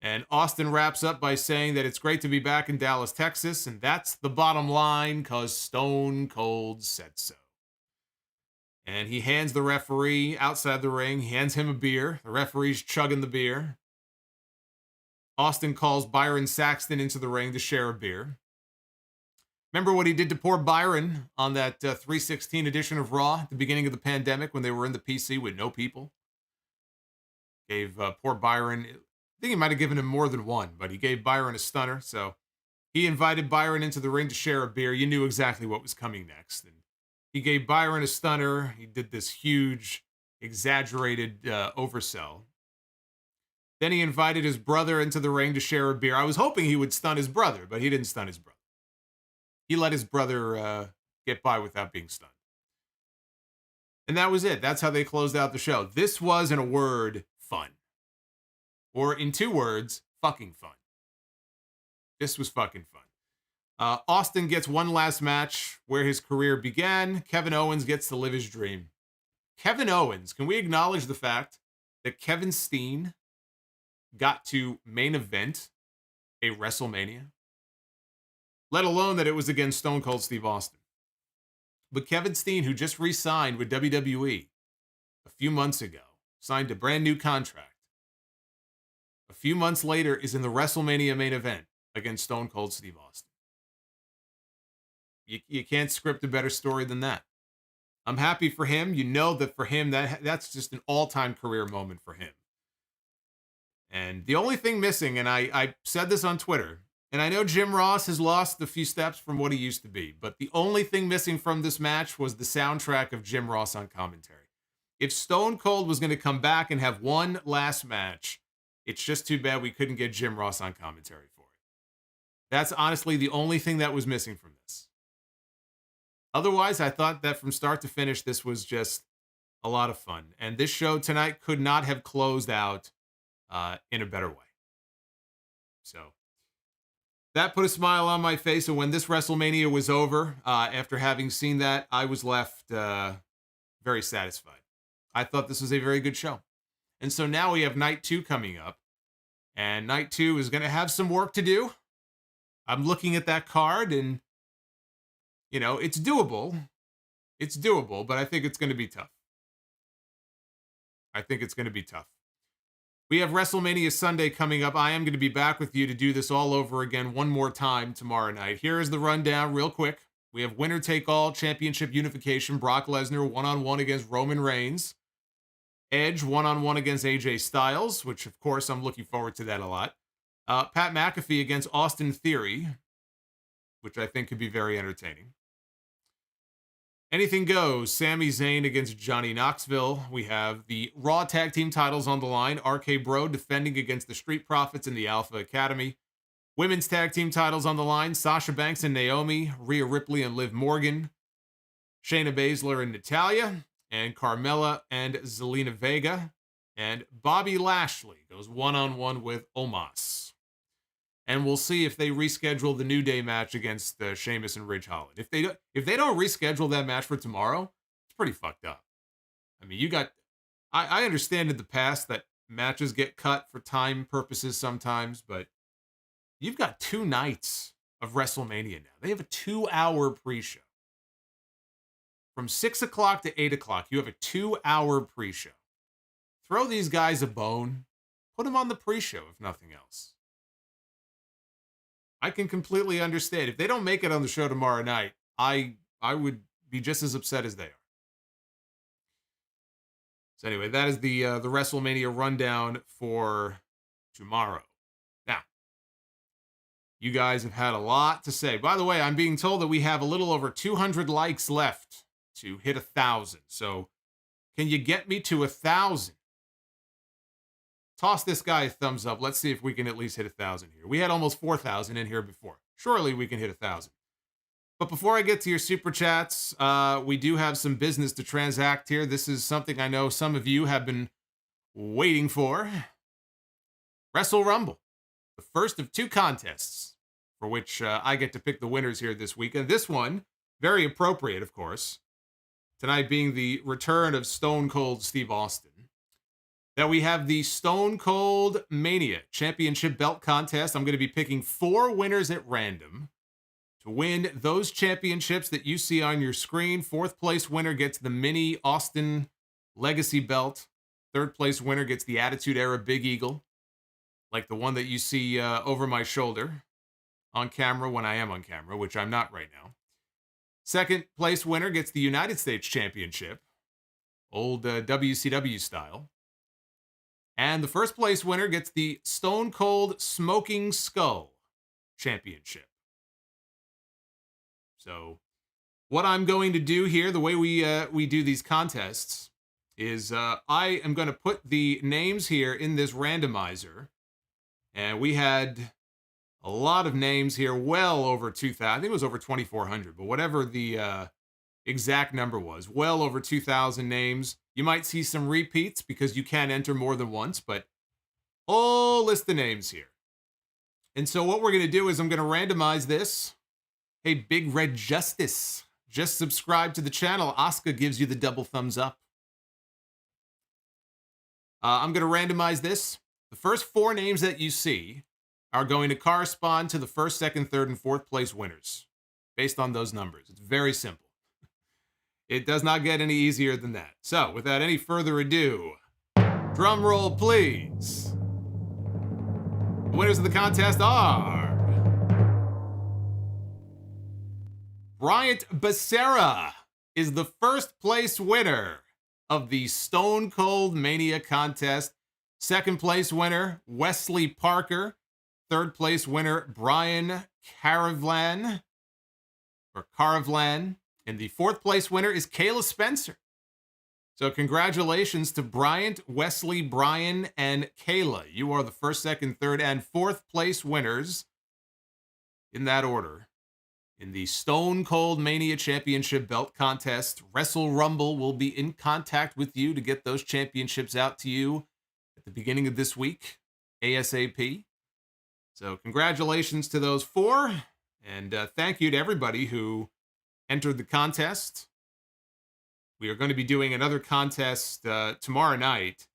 And Austin wraps up by saying that it's great to be back in Dallas, Texas, and that's the bottom line because Stone Cold said so. And he hands the referee outside the ring, he hands him a beer. The referee's chugging the beer. Austin calls Byron Saxton into the ring to share a beer. Remember what he did to poor Byron on that 316 edition of Raw at the beginning of the pandemic when they were in the PC with no people? Gave poor Byron, I think he might have given him more than one, but he gave Byron a stunner. So he invited Byron into the ring to share a beer. You knew exactly what was coming next. And he gave Byron a stunner. He did this huge, exaggerated oversell. Then he invited his brother into the ring to share a beer. I was hoping he would stun his brother, but he didn't stun his brother. He let his brother get by without being stunned. And that was it. That's how they closed out the show. This was, in a word, fun. Or in 2 words, fucking fun. This was fucking fun. Austin gets one last match where his career began. Kevin Owens gets to live his dream. Kevin Owens, can we acknowledge the fact that Kevin Steen got to main event a WrestleMania? Let alone that it was against Stone Cold Steve Austin. But Kevin Steen, who just re-signed with WWE a few months ago, signed a brand new contract. A few months later is in the WrestleMania main event against Stone Cold Steve Austin. You can't script a better story than that. I'm happy for him. You know that for him, that's just an all-time career moment for him. And the only thing missing, and I said this on Twitter, and I know Jim Ross has lost a few steps from what he used to be, but the only thing missing from this match was the soundtrack of Jim Ross on commentary. If Stone Cold was going to come back and have one last match, it's just too bad we couldn't get Jim Ross on commentary for it. That's honestly the only thing that was missing from this. Otherwise, I thought that from start to finish, this was just a lot of fun. And this show tonight could not have closed out in a better way. So that put a smile on my face. And when this WrestleMania was over, after having seen that, I was left very satisfied. I thought this was a very good show. And so now we have night 2 coming up. And night 2 is going to have some work to do. I'm looking at that card and, it's doable. It's doable, but I think it's going to be tough. We have WrestleMania Sunday coming up. I am going to be back with you to do this all over again one more time tomorrow night. Here is the rundown real quick. We have winner take all championship unification. Brock Lesnar 1-on-1 against Roman Reigns. Edge 1-on-1 against AJ Styles, which of course I'm looking forward to that a lot. Pat McAfee against Austin Theory, which I think could be very entertaining. Anything goes. Sami Zayn against Johnny Knoxville. We have the Raw Tag Team titles on the line. RK Bro defending against the Street Profits in the Alpha Academy. Women's Tag Team titles on the line. Sasha Banks and Naomi. Rhea Ripley and Liv Morgan. Shayna Baszler and Natalya. And Carmella and Zelina Vega. And Bobby Lashley goes 1-on-1 with Omos. And we'll see if they reschedule the New Day match against Sheamus and Ridge Holland. If they don't reschedule that match for tomorrow, it's pretty fucked up. I mean, I understand in the past that matches get cut for time purposes sometimes, but you've got 2 nights of WrestleMania now. They have a 2-hour pre-show. From 6 o'clock to 8 o'clock, you have a 2-hour pre-show. Throw these guys a bone. Put them on the pre-show, if nothing else. I can completely understand. If they don't make it on the show tomorrow night, I would be just as upset as they are. So anyway, that is the WrestleMania rundown for tomorrow. Now, you guys have had a lot to say. By the way, I'm being told that we have a little over 200 likes left to hit 1,000. So can you get me to 1,000? Toss this guy a thumbs up. Let's see if we can at least hit 1,000 here. We had almost 4,000 in here before. Surely we can hit 1,000. But before I get to your super chats, we do have some business to transact here. This is something I know some of you have been waiting for. Wrestle Rumble, the first of 2 contests for which I get to pick the winners here this weekend. This one, very appropriate, of course. Tonight being the return of Stone Cold Steve Austin. That we have the Stone Cold Mania Championship Belt Contest. I'm going to be picking 4 winners at random to win those championships that you see on your screen. 4th place winner gets the mini Austin Legacy Belt. 3rd place winner gets the Attitude Era Big Eagle, like the one that you see over my shoulder on camera when I am on camera, which I'm not right now. 2nd place winner gets the United States Championship, old WCW style. And the 1st place winner gets the Stone Cold Smoking Skull Championship. So what I'm going to do here, the way we do these contests, is I am going to put the names here in this randomizer. And we had a lot of names here, well over 2,000. I think it was over 2,400, but whatever the exact number was, well over 2,000 names. You might see some repeats because you can enter more than once, but whole list of names here. And so what we're going to do is I'm going to randomize this. Hey, Big Red Justice, just subscribe to the channel. Asuka gives you the double thumbs up. I'm going to randomize this. The first 4 names that you see are going to correspond to the 1st, 2nd, 3rd, and 4th place winners based on those numbers. It's very simple. It does not get any easier than that. So, without any further ado, drum roll, please. The winners of the contest are Bryant Becerra is the 1st place winner of the Stone Cold Mania contest. 2nd place winner, Wesley Parker. 3rd place winner, Brian Caravlan. And the 4th place winner is Kayla Spencer. So congratulations to Bryant, Wesley, Brian, and Kayla. You are the 1st, 2nd, 3rd, and 4th place winners in that order in the Stone Cold Mania Championship Belt Contest. Wrestle Rumble will be in contact with you to get those championships out to you at the beginning of this week, ASAP. So congratulations to those 4, and thank you to everybody who entered the contest. We are going to be doing another contest tomorrow night,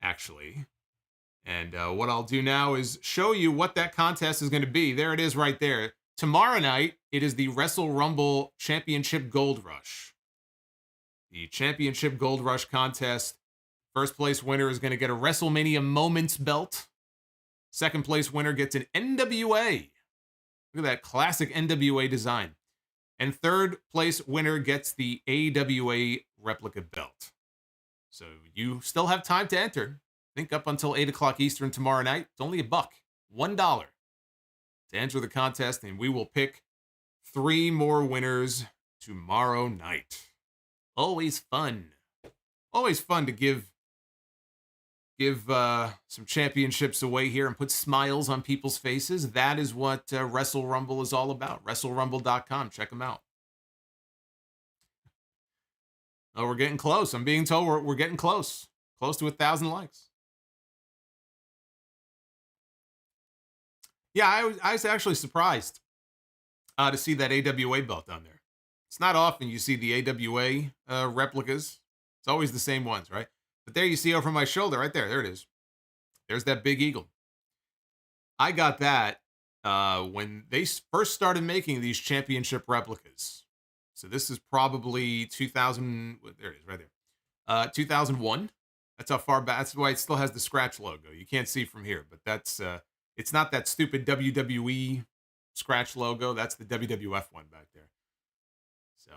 actually. And what I'll do now is show you what that contest is going to be. There it is right there. Tomorrow night, it is the Wrestle Rumble Championship Gold Rush. The Championship Gold Rush contest. 1st place winner is going to get a WrestleMania Moments belt. 2nd place winner gets an NWA. Look at that classic NWA design. And 3rd place winner gets the AWA replica belt. So you still have time to enter. I think up until 8 o'clock Eastern tomorrow night. It's only $1, $1 to enter the contest, and we will pick 3 more winners tomorrow night. Always fun. Always fun to give some championships away here and put smiles on people's faces. That is what Wrestle Rumble is all about. WrestleRumble.com. Check them out. Oh, we're getting close. I'm being told we're getting close. Close to 1,000 likes. Yeah, I was actually surprised to see that AWA belt down there. It's not often you see the AWA replicas. It's always the same ones, right? But there you see over my shoulder, right there. There it is. There's that big eagle. I got that when they first started making these championship replicas. So this is probably 2000. There it is, right there. 2001. That's how far back. That's why it still has the scratch logo. You can't see from here, but that's it's not that stupid WWE scratch logo. That's the WWF one back there. So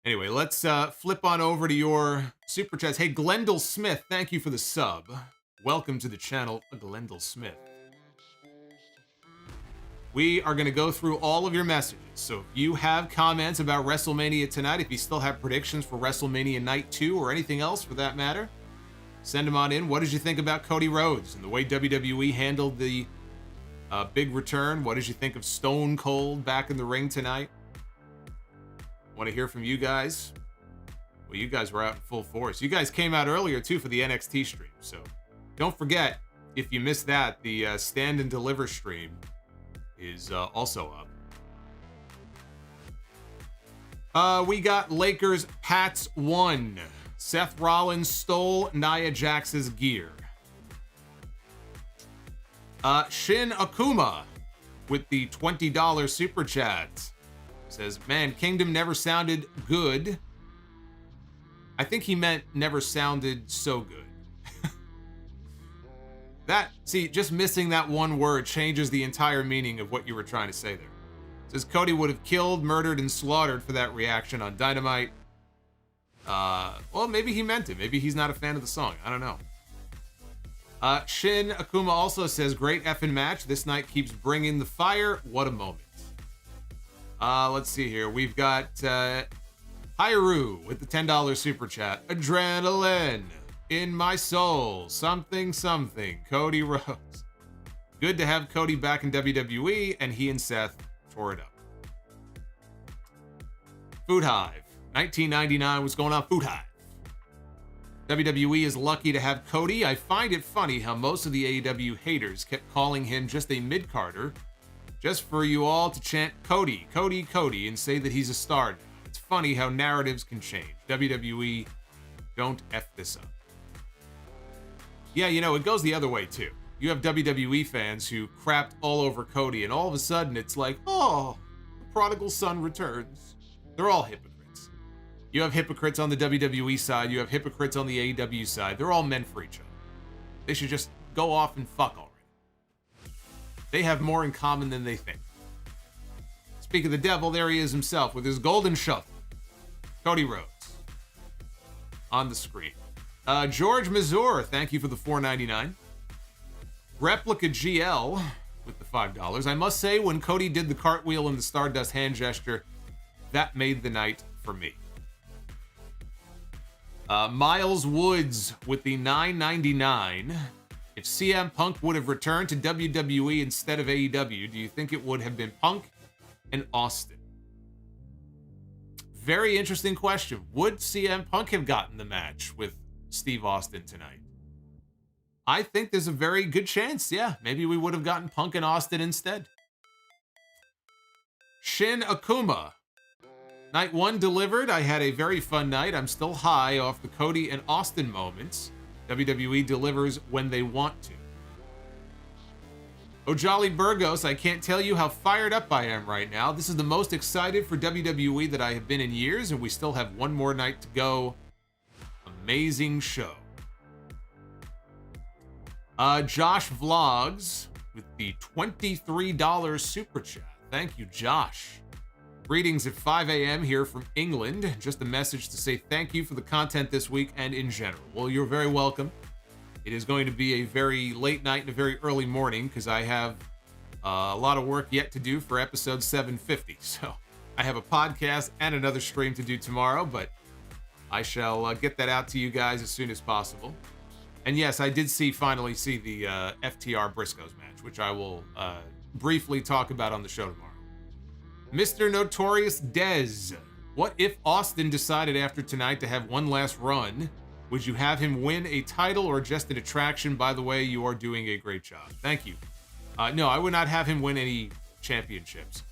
Anyway, let's flip on over to your super chats. Hey, Glendale Smith, thank you for the sub. Welcome to the channel, Glendale Smith. We are going to go through all of your messages. So if you have comments about WrestleMania tonight, if you still have predictions for WrestleMania Night 2 or anything else for that matter, send them on in. What did you think about Cody Rhodes and the way WWE handled the big return? What did you think of Stone Cold back in the ring tonight? Want to hear from you guys? Well, you guys were out in full force. You guys came out earlier, too, for the NXT stream. So don't forget, if you missed that, the Stand and Deliver stream is also up. We got Lakers Pats 1. Seth Rollins stole Nia Jax's gear. Shin Akuma with the $20 super chat says, man, Kingdom never sounded good. I think he meant never sounded so good. Just missing that one word changes the entire meaning of what you were trying to say there. It says Cody would have killed, murdered, and slaughtered for that reaction on Dynamite. Well, maybe he meant it. Maybe he's not a fan of the song. I don't know. Shin Akuma also says, great effing match. This night keeps bringing the fire. What a moment. Let's see here. We've got Hyru with the $10 super chat. Adrenaline in my soul. Something, something. Cody Rhodes. Good to have Cody back in WWE, and he and Seth tore it up. Food Hive. 1999. What's going on, Food Hive? WWE is lucky to have Cody. I find it funny how most of the AEW haters kept calling him just a mid-carder, just for you all to chant Cody, Cody, Cody, and say that he's a star now. It's funny how narratives can change. WWE, don't F this up. Yeah, you know, it goes the other way, too. You have WWE fans who crapped all over Cody, and all of a sudden it's like, oh, the prodigal son returns. They're all hypocrites. You have hypocrites on the WWE side. You have hypocrites on the AEW side. They're all meant for each other. They should just go off and fuck already. They have more in common than they think. Speak of the devil, there he is himself with his golden shovel. Cody Rhodes. On the screen. George Mazur, thank you for the $4.99. Replica GL with the $5. I must say, when Cody did the cartwheel and the Stardust hand gesture, that made the night for me. Miles Woods with the $9.99. If CM Punk would have returned to WWE instead of AEW, do you think it would have been Punk and Austin? Very interesting question. Would CM Punk have gotten the match with Steve Austin tonight? I think there's a very good chance, yeah. Maybe we would have gotten Punk and Austin instead. Shin Akuma. Night 1 delivered. I had a very fun night. I'm still high off the Cody and Austin moments. WWE delivers when they want to. Ojali Burgos, I can't tell you how fired up I am right now. This is the most excited for WWE that I have been in years, and we still have one more night to go. Amazing show. Josh Vlogs with the $23 super chat. Thank you, Josh. Greetings at 5 a.m. here from England. Just a message to say thank you for the content this week and in general. Well, you're very welcome. It is going to be a very late night and a very early morning because I have a lot of work yet to do for episode 750. So I have a podcast and another stream to do tomorrow, but I shall get that out to you guys as soon as possible. And yes, I did finally see the FTR Briscoes match, which I will briefly talk about on the show tomorrow. Mr. Notorious Dez. What if Austin decided after tonight to have one last run? Would you have him win a title or just an attraction? By the way, you are doing a great job. Thank you. No, I would not have him win any championships.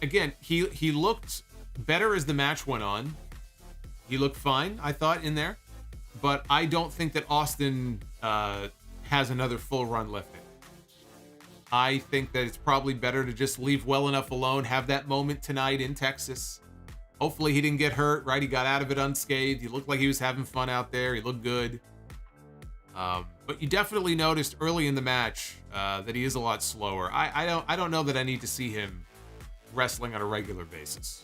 Again, he looked better as the match went on. He looked fine, I thought, in there. But I don't think that Austin has another full run left in it. I think that it's probably better to just leave well enough alone, have that moment tonight in Texas. Hopefully he didn't get hurt, right? He got out of it unscathed. He looked like he was having fun out there. He looked good. But you definitely noticed early in the match that he is a lot slower. I don't know that I need to see him wrestling on a regular basis.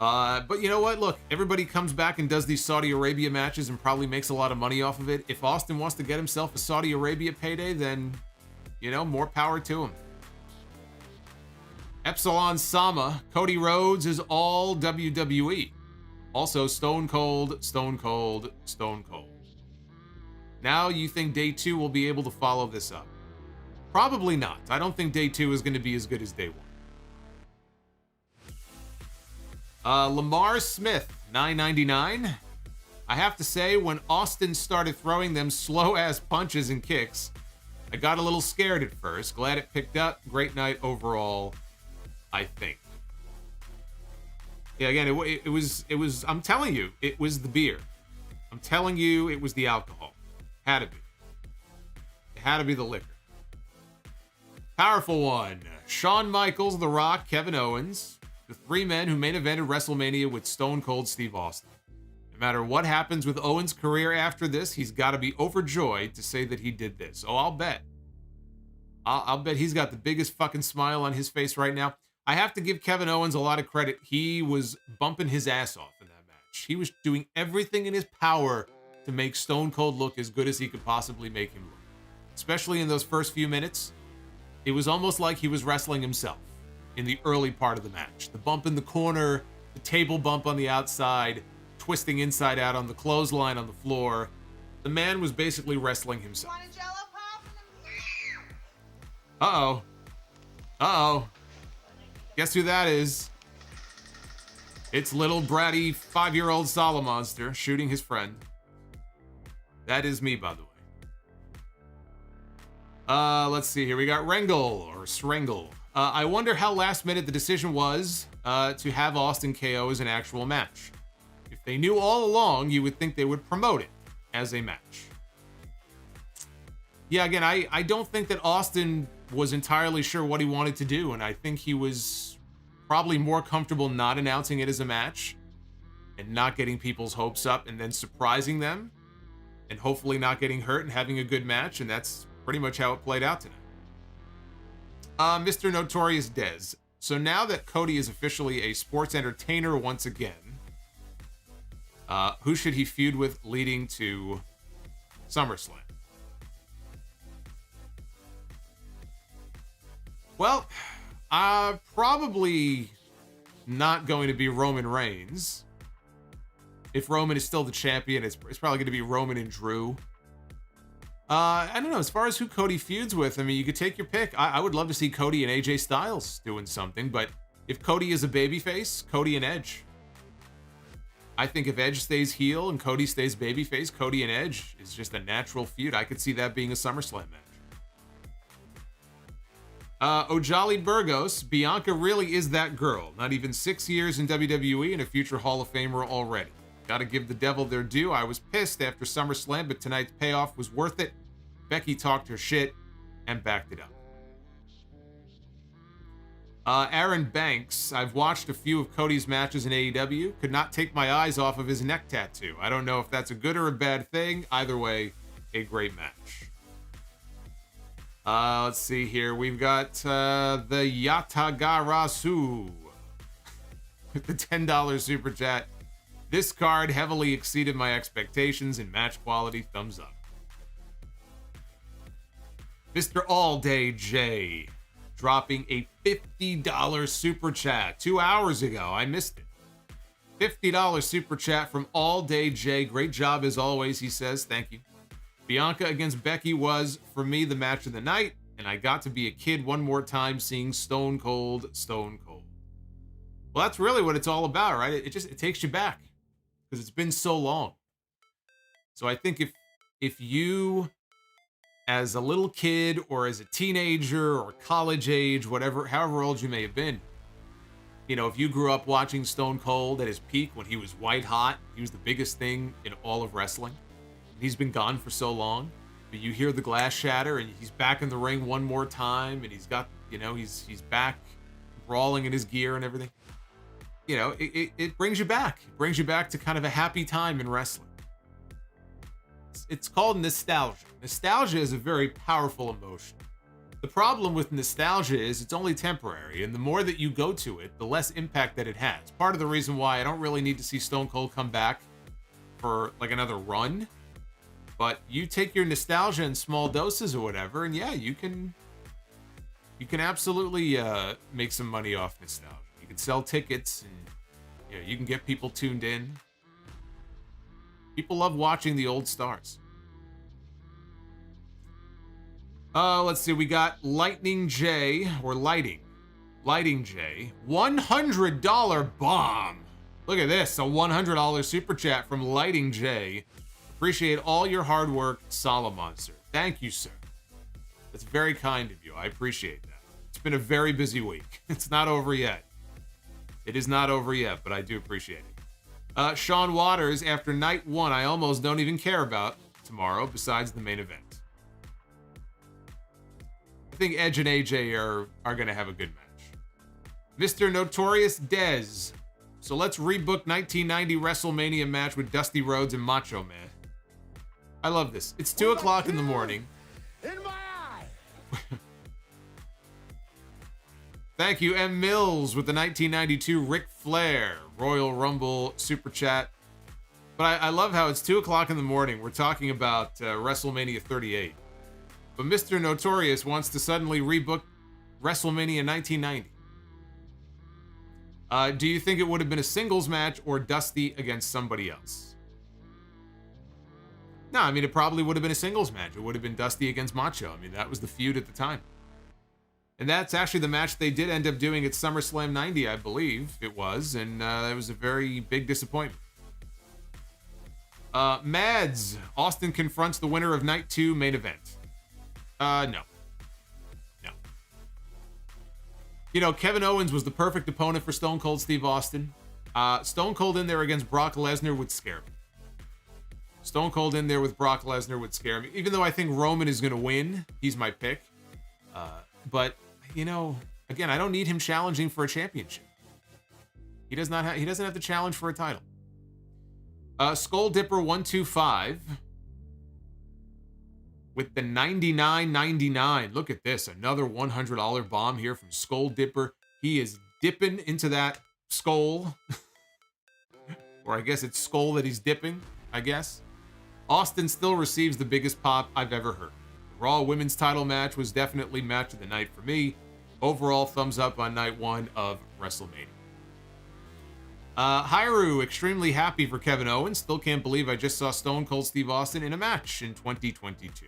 But you know what? Look, everybody comes back and does these Saudi Arabia matches and probably makes a lot of money off of it. If Austin wants to get himself a Saudi Arabia payday, then, you know, more power to him. Epsilon Sama, Cody Rhodes is all WWE. Also, Stone Cold, Stone Cold, Stone Cold. Now you think day 2 will be able to follow this up? Probably not. I don't think day 2 is going to be as good as day 1. Lamar Smith, $9.99. I have to say, when Austin started throwing them slow-ass punches and kicks, I got a little scared at first. Glad it picked up. Great night overall, I think. Yeah, again, it was, I'm telling you, it was the beer. I'm telling you, it was the alcohol. Had to be. It had to be the liquor. Powerful one. Shawn Michaels, The Rock, Kevin Owens. The 3 men who main evented WrestleMania with Stone Cold Steve Austin. No matter what happens with Owens' career after this, he's got to be overjoyed to say that he did this. Oh, I'll bet. I'll bet he's got the biggest fucking smile on his face right now. I have to give Kevin Owens a lot of credit. He was bumping his ass off in that match. He was doing everything in his power to make Stone Cold look as good as he could possibly make him look. Especially in those first few minutes. It was almost like he was wrestling himself in the early part of the match. The bump in the corner, the table bump on the outside, twisting inside out on the clothesline on the floor. The man was basically wrestling himself. Uh-oh. Uh-oh. Guess who that is? It's little bratty 5-year-old Solomonster shooting his friend. That is me, by the way. Let's see here. We got Rengel, or Srengel. I wonder how last minute the decision was to have Austin KO as an actual match. If they knew all along, you would think they would promote it as a match. Yeah, again, I don't think that Austin was entirely sure what he wanted to do, and I think he was probably more comfortable not announcing it as a match and not getting people's hopes up and then surprising them and hopefully not getting hurt and having a good match, and that's pretty much how it played out tonight. Mr. Notorious Dez. So now that Cody is officially a sports entertainer once again, who should he feud with leading to SummerSlam? Well, probably not going to be Roman Reigns. If Roman is still the champion, it's probably going to be Roman and Drew. I don't know. As far as who Cody feuds with, I mean, you could take your pick. I would love to see Cody and AJ Styles doing something, but if Cody is a babyface, Cody and Edge. I think if Edge stays heel and Cody stays babyface, Cody and Edge is just a natural feud. I could see that being a SummerSlam match. Ojali Burgos, Bianca really is that girl. Not even 6 years in WWE and a future Hall of Famer already. Gotta give the devil their due. I was pissed after SummerSlam, but tonight's payoff was worth it. Becky talked her shit and backed it up. Aaron Banks, I've watched a few of Cody's matches in AEW. Could not take my eyes off of his neck tattoo. I don't know if that's a good or a bad thing. Either way, a great match. Let's see here. We've got the Yatagarasu with the $10 super chat. This card heavily exceeded my expectations in match quality. Thumbs up. Mr. All Day J dropping a $50 super chat 2 hours ago. I missed it. $50 super chat from All Day J. Great job as always, he says. Thank you. Bianca against Becky was, for me, the match of the night, and I got to be a kid one more time seeing Stone Cold, Stone Cold. Well, that's really what it's all about, right? It takes you back because it's been so long. So I think if you, as a little kid or as a teenager or college age, whatever, however old you may have been, you know, if you grew up watching Stone Cold at his peak when he was white hot, he was the biggest thing in all of wrestling. He's been gone for so long, but you hear the glass shatter and he's back in the ring one more time and he's got, you know, he's back brawling in his gear and everything. You know, it brings you back. It brings you back to kind of a happy time in wrestling. It's called nostalgia. Nostalgia is a very powerful emotion. The problem with nostalgia is it's only temporary, and the more that you go to it, the less impact that it has. Part of the reason why I don't really need to see Stone Cold come back for like another run, but you take your nostalgia in small doses or whatever, and yeah, you can absolutely make some money off nostalgia. You can sell tickets, and you can get people tuned in. People love watching the old stars. Let's see. We got Lightning J, or Lighting J. $100 bomb. Look at this. A $100 super chat from Lighting J. Appreciate all your hard work, Solomonster. Thank you, sir. That's very kind of you. I appreciate that. It's been a very busy week. It's not over yet. It is not over yet, but I do appreciate it. Sean Waters, after night 1, I almost don't even care about tomorrow besides the main event. I think Edge and AJ are going to have a good match. Mr. Notorious Dez. So let's rebook 1990 WrestleMania match with Dusty Rhodes and Macho Man. I love this. It's 2 o'clock in the morning. In my eye. Thank you, M. Mills, with the 1992 Ric Flair Royal Rumble super chat. But I love how it's 2 o'clock in the morning. We're talking about WrestleMania 38. But Mr. Notorious wants to suddenly rebook WrestleMania 1990. Do you think it would have been a singles match or Dusty against somebody else? No, I mean, it probably would have been a singles match. It would have been Dusty against Macho. I mean, that was the feud at the time. And that's actually the match they did end up doing at SummerSlam 90, I believe it was. And it was a very big disappointment. Mads, Austin confronts the winner of Night 2 main event. No. You know, Kevin Owens was the perfect opponent for Stone Cold Steve Austin. Stone Cold in there against Brock Lesnar would scare me. Stone Cold in there with Brock Lesnar would scare me. Even though I think Roman is going to win, he's my pick. But, you know, again, I don't need him challenging for a championship. He doesn't have to challenge for a title. Skull Dipper 125 with the 99.99. Look at this, another $100 bomb here from Skull Dipper. He is dipping into that skull. Or I guess it's skull that he's dipping, I guess. Austin still receives the biggest pop I've ever heard. The Raw Women's title match was definitely match of the night for me. Overall, thumbs up on night 1 of WrestleMania. Hyru, extremely happy for Kevin Owens. Still can't believe I just saw Stone Cold Steve Austin in a match in 2022.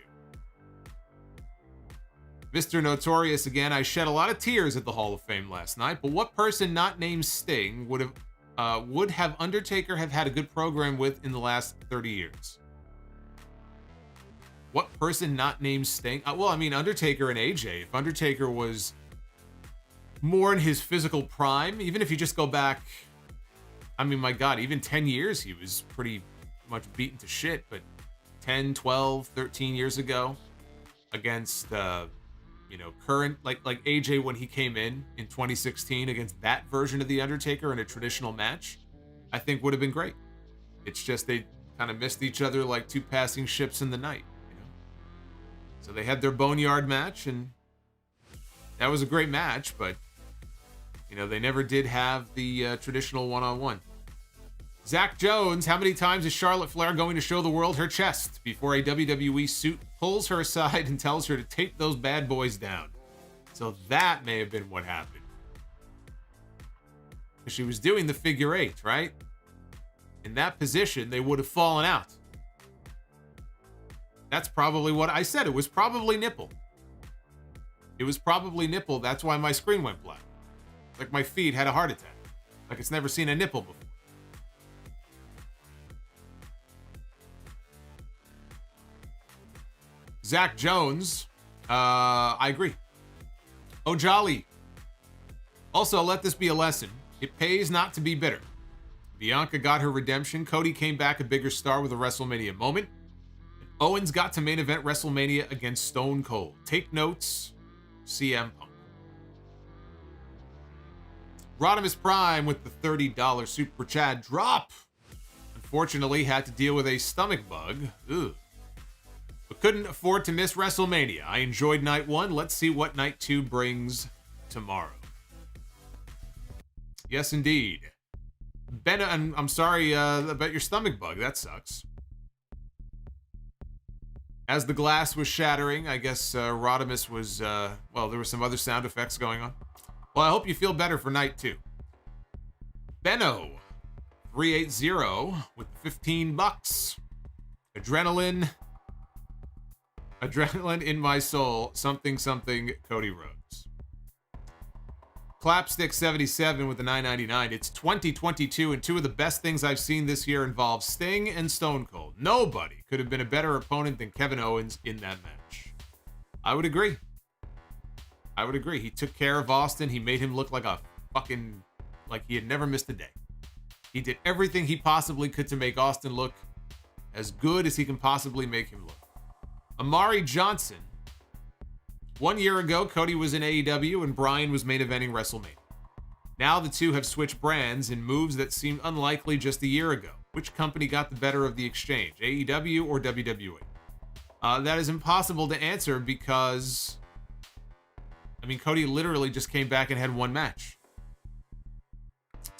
Mr. Notorious again, I shed a lot of tears at the Hall of Fame last night, but what person not named Sting would have Undertaker have had a good program with in the last 30 years? What person not named Sting? Well, I mean, Undertaker and AJ. If Undertaker was more in his physical prime, even if you just go back, I mean, my God, even 10 years, he was pretty much beaten to shit, but 10, 12, 13 years ago against, current, like AJ when he came in 2016 against that version of The Undertaker in a traditional match, I think would have been great. It's just they kind of missed each other like two passing ships in the night, you know? So they had their Boneyard match, and that was a great match, but, you know, they never did have the traditional one-on-one. Zach Jones, how many times is Charlotte Flair going to show the world her chest before a WWE suit pulls her aside and tells her to tape those bad boys down? So that may have been what happened. Because she was doing the figure 8, right? In that position, they would have fallen out. That's probably what I said. It was probably nipple. It was probably nipple. That's why my screen went black. Like my feed had a heart attack. Like it's never seen a nipple before. Zach Jones, I agree. Oh, jolly. Also, let this be a lesson. It pays not to be bitter. Bianca got her redemption. Cody came back a bigger star with a WrestleMania moment. And Owens got to main event WrestleMania against Stone Cold. Take notes, CM Punk. Rodimus Prime with the $30 super chat drop. Unfortunately, had to deal with a stomach bug. Ugh. But Couldn't afford to miss WrestleMania. I enjoyed night 1. Let's see what night 2 brings tomorrow. Yes, indeed. Ben, I'm sorry about your stomach bug. That sucks. As the glass was shattering, I guess Rodimus was, well, there were some other sound effects going on. Well, I hope you feel better for night 2. Benno, 380 with $15. Adrenaline in my soul. Something, Cody Rhodes. Clapstick77 with the $9.99. It's 2022, and two of the best things I've seen this year involve Sting and Stone Cold. Nobody could have been a better opponent than Kevin Owens in that match. I would agree. He took care of Austin. He made him look like a fucking... like he had never missed a day. He did everything he possibly could to make Austin look as good as he can possibly make him look. Amari Johnson. 1 year ago, Cody was in AEW and Bryan was main eventing WrestleMania. Now the two have switched brands in moves that seemed unlikely just a year ago. Which company got the better of the exchange, AEW or WWE? That is impossible to answer because, I mean, Cody literally just came back and had one match.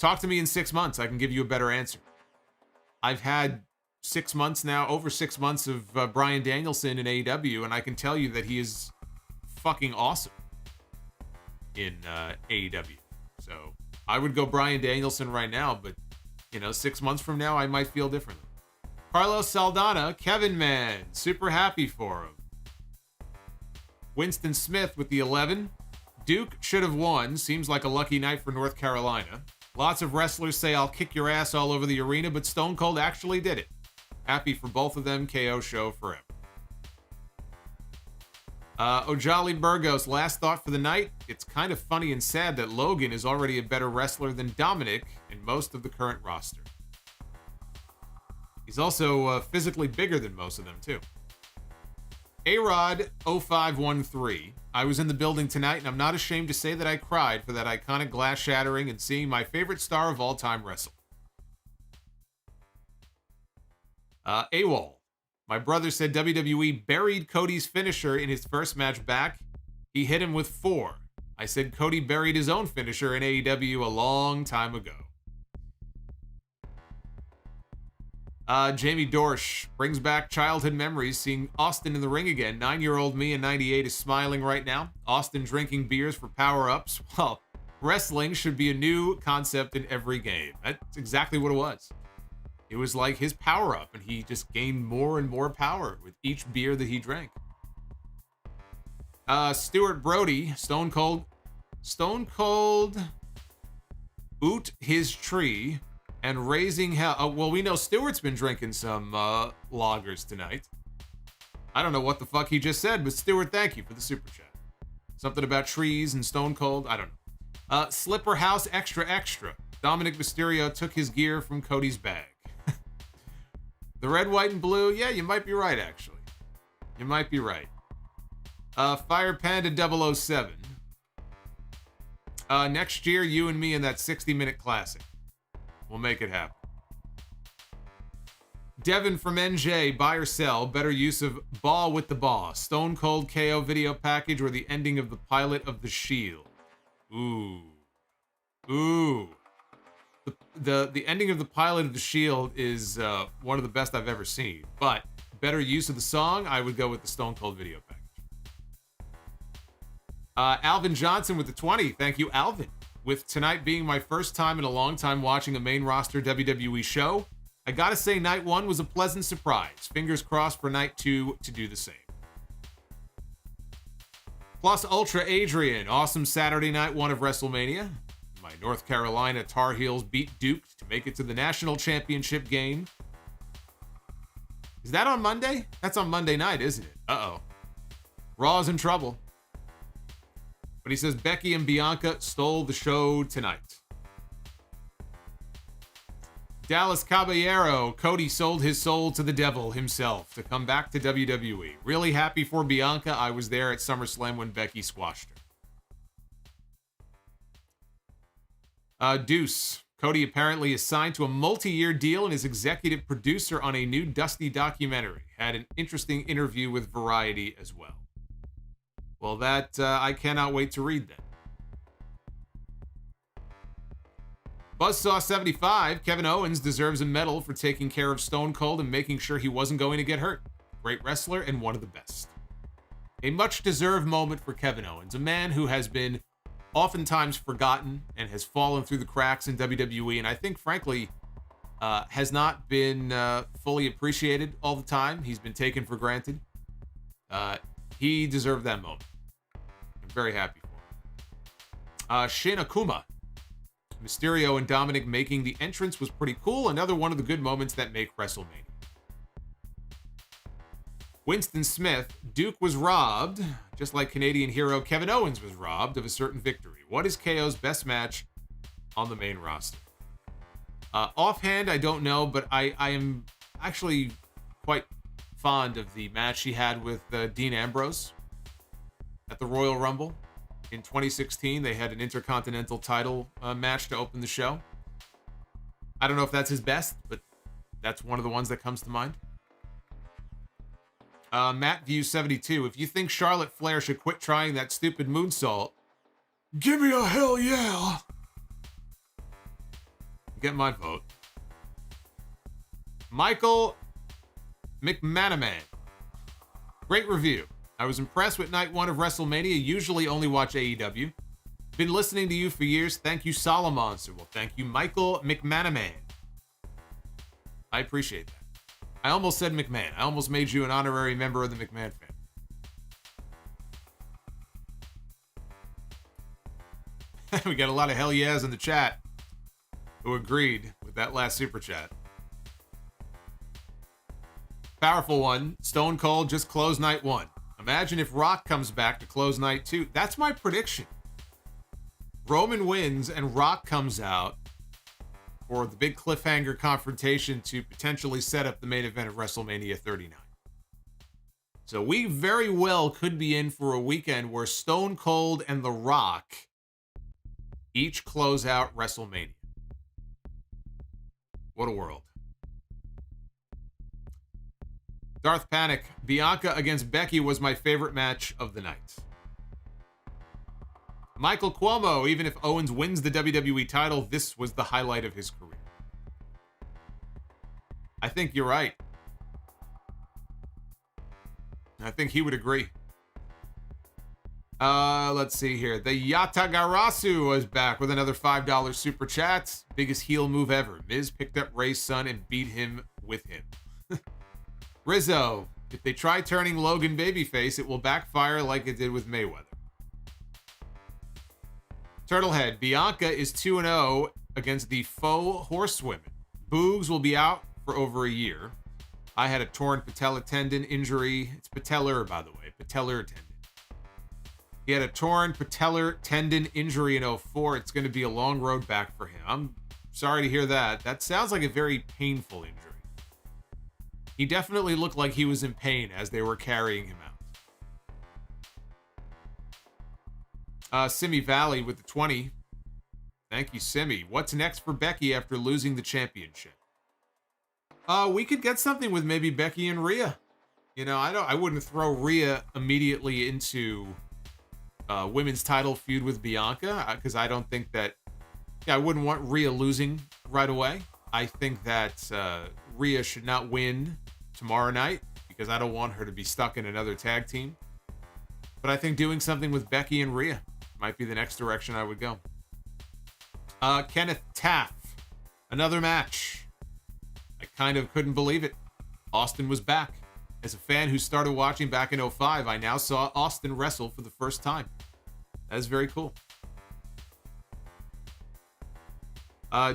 Talk to me in 6 months. I can give you a better answer. I've had 6 months now, over 6 months of Bryan Danielson in AEW, and I can tell you that he is fucking awesome in AEW. So I would go Bryan Danielson right now, but 6 months from now, I might feel differently. Carlos Saldana, Kevin Man, super happy for him. Winston Smith with the 11. Duke should have won. Seems like a lucky night for North Carolina. Lots of wrestlers say I'll kick your ass all over the arena, but Stone Cold actually did it. Happy for both of them. KO show forever. Ojali Burgos, last thought for the night. It's kind of funny and sad that Logan is already a better wrestler than Dominic in most of the current roster. He's also physically bigger than most of them, too. A-Rod 0513. I was in the building tonight, and I'm not ashamed to say that I cried for that iconic glass shattering and seeing my favorite star of all time wrestle. AWOL. My brother said WWE buried Cody's finisher in his first match back. He hit him with 4. I said Cody buried his own finisher in AEW a long time ago. Jamie Dorsch brings back childhood memories seeing Austin in the ring again. 9-year-old me in 98 is smiling right now. Austin drinking beers for power-ups. Well, wrestling should be a new concept in every game. That's exactly what it was. It was like his power-up, and he just gained more and more power with each beer that he drank. Stuart Brody, Stone Cold boot his tree and raising hell. Well, we know Stuart's been drinking some lagers tonight. I don't know what the fuck he just said, but Stuart, thank you for the super chat. Something about trees and Stone Cold. I don't know. Slipper House extra extra. Dominic Mysterio took his gear from Cody's bag. The red, white, and blue. Yeah, you might be right, actually. You might be right. Fire Panda 007. Next year, you and me in that 60-minute classic. We'll make it happen. Devin from NJ, buy or sell. Better use of Ball with the Boss. Stone Cold KO video package or the ending of the pilot of The Shield. Ooh. The ending of the pilot of The Shield is one of the best I've ever seen. But better use of the song, I would go with the Stone Cold video package. Alvin Johnson with the 20. Thank you, Alvin. With tonight being my first time in a long time watching a main roster WWE show, I gotta say night 1 was a pleasant surprise. Fingers crossed for night 2 to do the same. Plus Ultra Adrian. Awesome Saturday night 1 of WrestleMania. My North Carolina Tar Heels beat Duke to make it to the national championship game. Is that on Monday? That's on Monday night, isn't it? Uh-oh. Raw's in trouble. But he says Becky and Bianca stole the show tonight. Dallas Caballero. Cody sold his soul to the devil himself to come back to WWE. Really happy for Bianca. I was there at SummerSlam when Becky squashed her. Deuce. Cody apparently is signed to a multi-year deal and is executive producer on a new Dusty documentary. Had an interesting interview with Variety as well. Well, that I cannot wait to read that. Buzzsaw75, Kevin Owens deserves a medal for taking care of Stone Cold and making sure he wasn't going to get hurt. Great wrestler and one of the best. A much-deserved moment for Kevin Owens, a man who has been oftentimes forgotten and has fallen through the cracks in WWE, and I think, frankly, has not been fully appreciated all the time. He's been taken for granted. He deserved that moment. I'm very happy for him. Shin Akuma. Mysterio and Dominic making the entrance was pretty cool. Another one of the good moments that make WrestleMania. Winston Smith, Duke was robbed, just like Canadian hero Kevin Owens was robbed of a certain victory. What is KO's best match on the main roster? Offhand, I don't know, but I am actually quite fond of the match he had with Dean Ambrose at the Royal Rumble. In 2016, they had an Intercontinental title match to open the show. I don't know if that's his best, but that's one of the ones that comes to mind. Matt View 72. If you think Charlotte Flair should quit trying that stupid moonsault, give me a hell yeah. Get my vote. Michael McManaman. Great review. I was impressed with night one of WrestleMania. Usually only watch AEW. Been listening to you for years. Thank you, Solomonster. Well, thank you, Michael McManaman. I appreciate that. I almost said McMahon. I almost made you an honorary member of the McMahon family. We got a lot of hell yeahs in the chat who agreed with that last super chat. Powerful one. Stone Cold just closed night one. Imagine if Rock comes back to close night two. That's my prediction. Roman wins and Rock comes out for the big cliffhanger confrontation to potentially set up the main event of WrestleMania 39. So we very well could be in for a weekend where Stone Cold and The Rock each close out WrestleMania. What a world. Darth Panic, Bianca against Becky was my favorite match of the night. Michael Cuomo, even if Owens wins the WWE title, this was the highlight of his career. I think you're right. I think he would agree. Let's see here. The Yatagarasu was back with another $5 super chat. Biggest heel move ever. Miz picked up Ray's son and beat him with him. Rizzo, if they try turning Logan babyface, it will backfire like it did with Mayweather. Turtlehead, Bianca is 2-0 against the faux horsewomen. Boogs will be out for over a year. I had a torn patella tendon injury. It's patellar, by the way. Patellar tendon. He had a torn patellar tendon injury in 2004. It's going to be a long road back for him. I'm sorry to hear that. That sounds like a very painful injury. He definitely looked like he was in pain as they were carrying him out. Simi Valley with the 20. Thank you, Simi. What's next for Becky after losing the championship? We could get something with maybe Becky and Rhea. You know, I wouldn't throw Rhea immediately into women's title feud with Bianca because I don't think that. Yeah, I wouldn't want Rhea losing right away. I think that Rhea should not win tomorrow night because I don't want her to be stuck in another tag team. But I think doing something with Becky and Rhea might be the next direction I would go. Kenneth Taff, another match. I kind of couldn't believe it. Austin was back. As a fan who started watching back in 2005, I now saw Austin wrestle for the first time. That is very cool.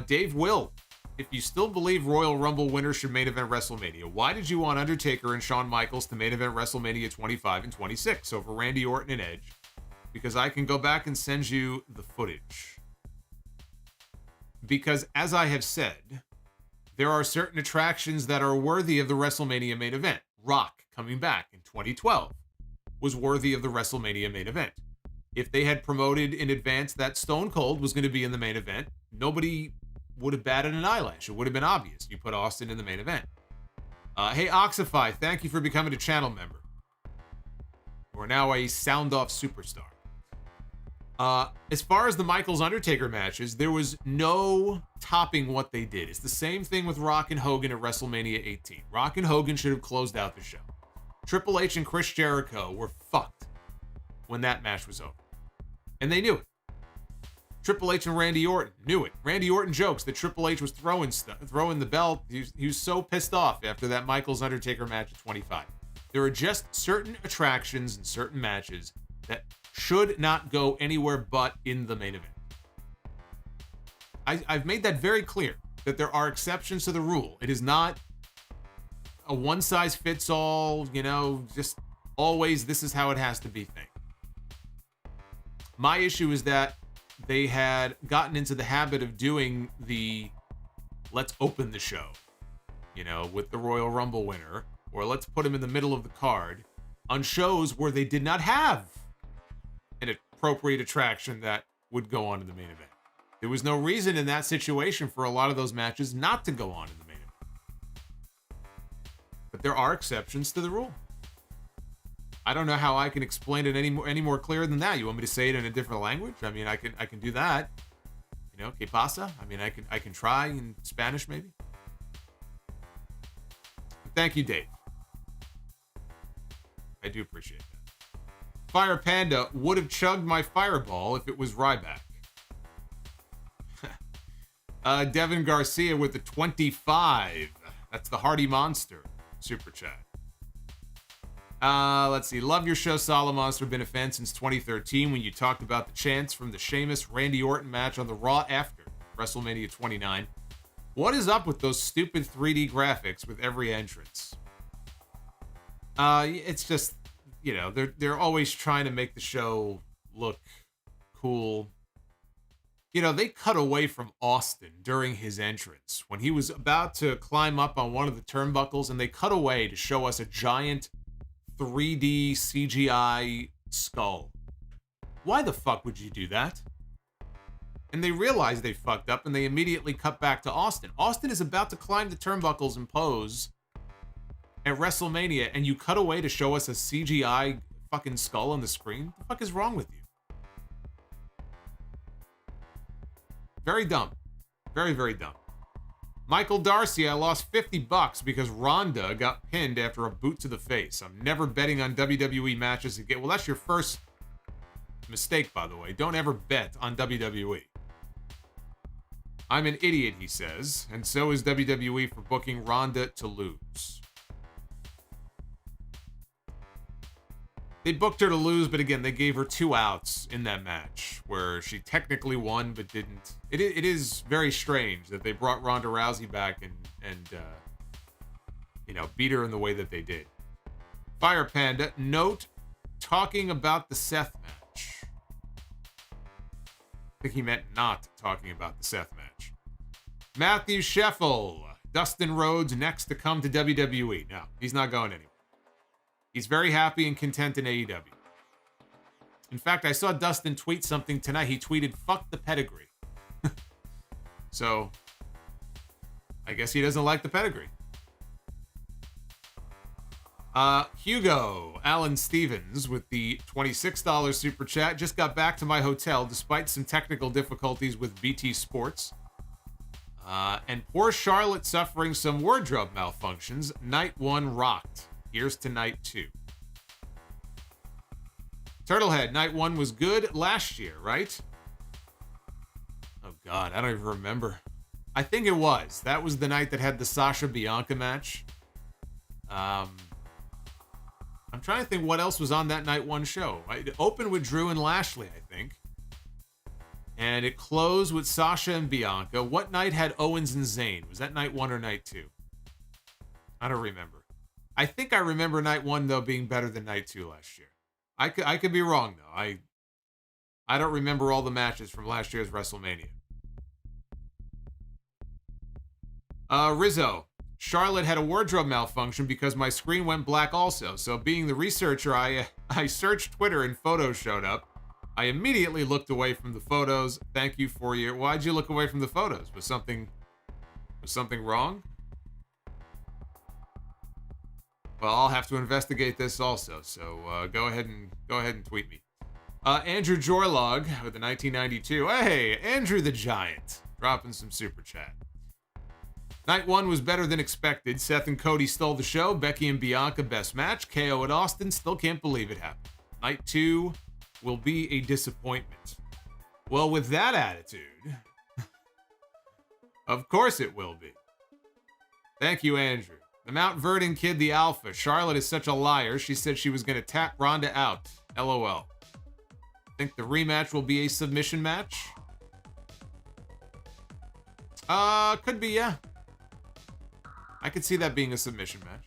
Dave Will, if you still believe Royal Rumble winners should main event WrestleMania, why did you want Undertaker and Shawn Michaels to main event WrestleMania 25 and 26 over Randy Orton and Edge? Because I can go back and send you the footage. Because as I have said, there are certain attractions that are worthy of the WrestleMania main event. Rock coming back in 2012 was worthy of the WrestleMania main event. If they had promoted in advance that Stone Cold was going to be in the main event, nobody would have batted an eyelash. It would have been obvious. You put Austin in the main event. Hey, Oxify, thank you for becoming a channel member. We're now a sound-off superstar. As far as the Michaels-Undertaker matches, there was no topping what they did. It's the same thing with Rock and Hogan at WrestleMania 18. Rock and Hogan should have closed out the show. Triple H and Chris Jericho were fucked when that match was over. And they knew it. Triple H and Randy Orton knew it. Randy Orton jokes that Triple H was throwing the belt. He was so pissed off after that Michaels-Undertaker match at 25. There are just certain attractions and certain matches that should not go anywhere but in the main event. I've made that very clear, that there are exceptions to the rule. It is not a one-size-fits-all, just always this is how it has to be thing. My issue is that they had gotten into the habit of doing the let's open the show, with the Royal Rumble winner, or let's put him in the middle of the card on shows where they did not have an appropriate attraction that would go on in the main event. There was no reason in that situation for a lot of those matches not to go on in the main event. But there are exceptions to the rule. I don't know how I can explain it any more clear than that. You want me to say it in a different language? I mean, I can do that. Que pasa? I mean, I can try in Spanish maybe. But thank you, Dave. I do appreciate that. Fire Panda would have chugged my fireball if it was Ryback. Devin Garcia with the 25. That's the Hardy Monster super chat. Let's see. Love your show, Solomonster. Been a fan since 2013 when you talked about the chants from the Sheamus Randy Orton match on the Raw after WrestleMania 29. What is up with those stupid 3D graphics with every entrance? It's just, they're always trying to make the show look cool. They cut away from Austin during his entrance when he was about to climb up on one of the turnbuckles, and they cut away to show us a giant 3D CGI skull. Why the fuck would you do that? And they realized they fucked up, and they immediately cut back to Austin. Austin is about to climb the turnbuckles and pose at WrestleMania, and you cut away to show us a CGI fucking skull on the screen? What the fuck is wrong with you? Very dumb. Very, very dumb. Michael Darcy, I lost $50 because Ronda got pinned after a boot to the face. I'm never betting on WWE matches again. Well, that's your first mistake, by the way. Don't ever bet on WWE. I'm an idiot, he says, and so is WWE for booking Ronda to lose. They booked her to lose, but again, they gave her 2 outs in that match where she technically won but didn't. It is very strange that they brought Ronda Rousey back and beat her in the way that they did. Fire Panda, note talking about the Seth match. I think he meant not talking about the Seth match. Matthew Scheffel, Dustin Rhodes next to come to WWE. No, he's not going anywhere. He's very happy and content in AEW. In fact, I saw Dustin tweet something tonight. He tweeted, "Fuck the pedigree." So, I guess he doesn't like the pedigree. Hugo Alan Stevens with the $26 super chat. Just got back to my hotel despite some technical difficulties with BT Sports. And poor Charlotte suffering some wardrobe malfunctions. Night 1 rocked. Here's to night 2. Turtlehead, night 1 was good last year, right? Oh God, I don't even remember. I think it was. That was the night that had the Sasha Bianca match. I'm trying to think what else was on that night 1 show. It opened with Drew and Lashley, I think. And it closed with Sasha and Bianca. What night had Owens and Zayn? Was that night 1 or night 2? I don't remember. I think I remember night 1 though being better than night 2 last year. I could be wrong though. I don't remember all the matches from last year's WrestleMania. Rizzo, Charlotte had a wardrobe malfunction because my screen went black also. So being the researcher I searched Twitter and photos showed up. I immediately looked away from the photos. Thank you for your... Why'd you look away from the photos? Was something wrong? Well, I'll have to investigate this also. So go ahead and tweet me. Andrew Jorlog with the 1992. Hey, Andrew the Giant, dropping some super chat. Night 1 was better than expected. Seth and Cody stole the show. Becky and Bianca, best match. KO at Austin, still can't believe it happened. Night 2 will be a disappointment. Well, with that attitude, of course it will be. Thank you, Andrew. The Mount Vernon kid, the alpha. Charlotte is such a liar. She said she was going to tap Ronda out. LOL. Think the rematch will be a submission match? Could be, yeah. I could see that being a submission match.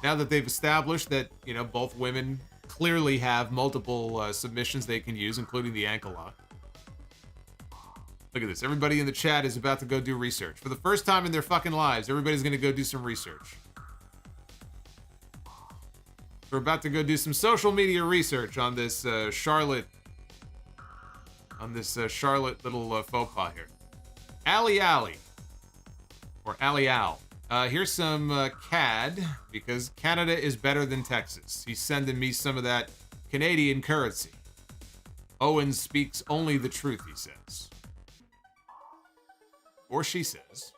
Now that they've established that, you know, both women clearly have multiple submissions they can use, including the ankle lock. Look at this. Everybody in the chat is about to go do research. For the first time in their fucking lives, everybody's going to go do some research. We're about to go do some social media research on this Charlotte little faux pas here. Ali Ali. Or Ali Al. Here's some CAD, because Canada is better than Texas. He's sending me some of that Canadian currency. Owens speaks only the truth, he says. Or she says.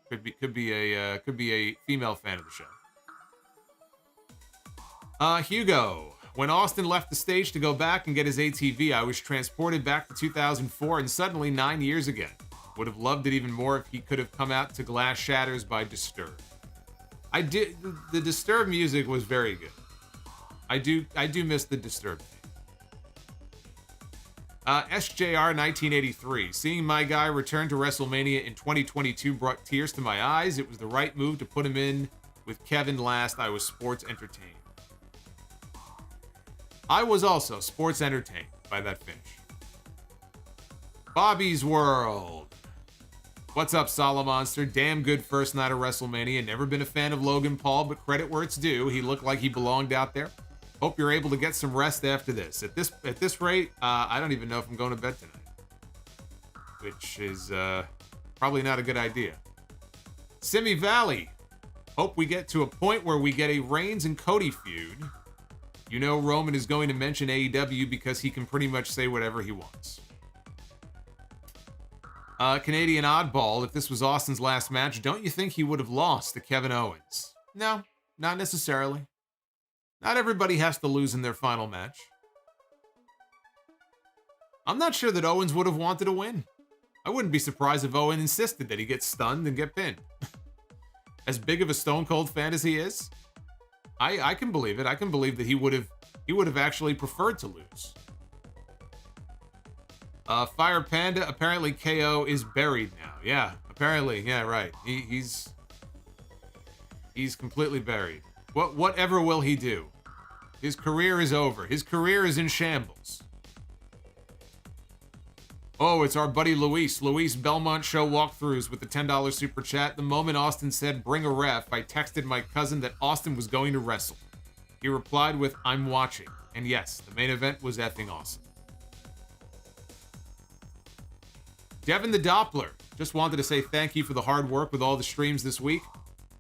Could be a female fan of the show. Hugo. When Austin left the stage to go back and get his ATV, I was transported back to 2004 and suddenly 9 years again. Would have loved it even more if he could have come out to Glass Shatters by Disturbed. I did. The Disturbed music was very good. I do miss the Disturbed theme. SJR 1983. Seeing my guy return to WrestleMania in 2022 brought tears to my eyes. It was the right move to put him in with Kevin last. I was sports entertained. I was also sports entertained by that finish. Bobby's World. What's up, Solomonster? Damn good first night of WrestleMania. Never been a fan of Logan Paul, but credit where it's due. He looked like he belonged out there. Hope you're able to get some rest after this. At this rate, I don't even know if I'm going to bed tonight. Which is probably not a good idea. Simi Valley. Hope we get to a point where we get a Reigns and Cody feud. You know Roman is going to mention AEW because he can pretty much say whatever he wants. Canadian Oddball, if this was Austin's last match, don't you think he would have lost to Kevin Owens? No, not necessarily. Not everybody has to lose in their final match. I'm not sure that Owens would have wanted to win. I wouldn't be surprised if Owens insisted that he get stunned and get pinned. As big of a Stone Cold fan as he is, I can believe it. I can believe that he would have actually preferred to lose. Fire Panda, apparently KO is buried now. Yeah, apparently. Yeah, right. He's completely buried. Whatever will he do? His career is over. His career is in shambles. Oh, it's our buddy Luis. Luis Belmont Show walkthroughs with the $10 super chat. The moment Austin said, bring a ref, I texted my cousin that Austin was going to wrestle. He replied with, I'm watching. And yes, the main event was effing awesome. Devin the Doppler. Just wanted to say thank you for the hard work with all the streams this week.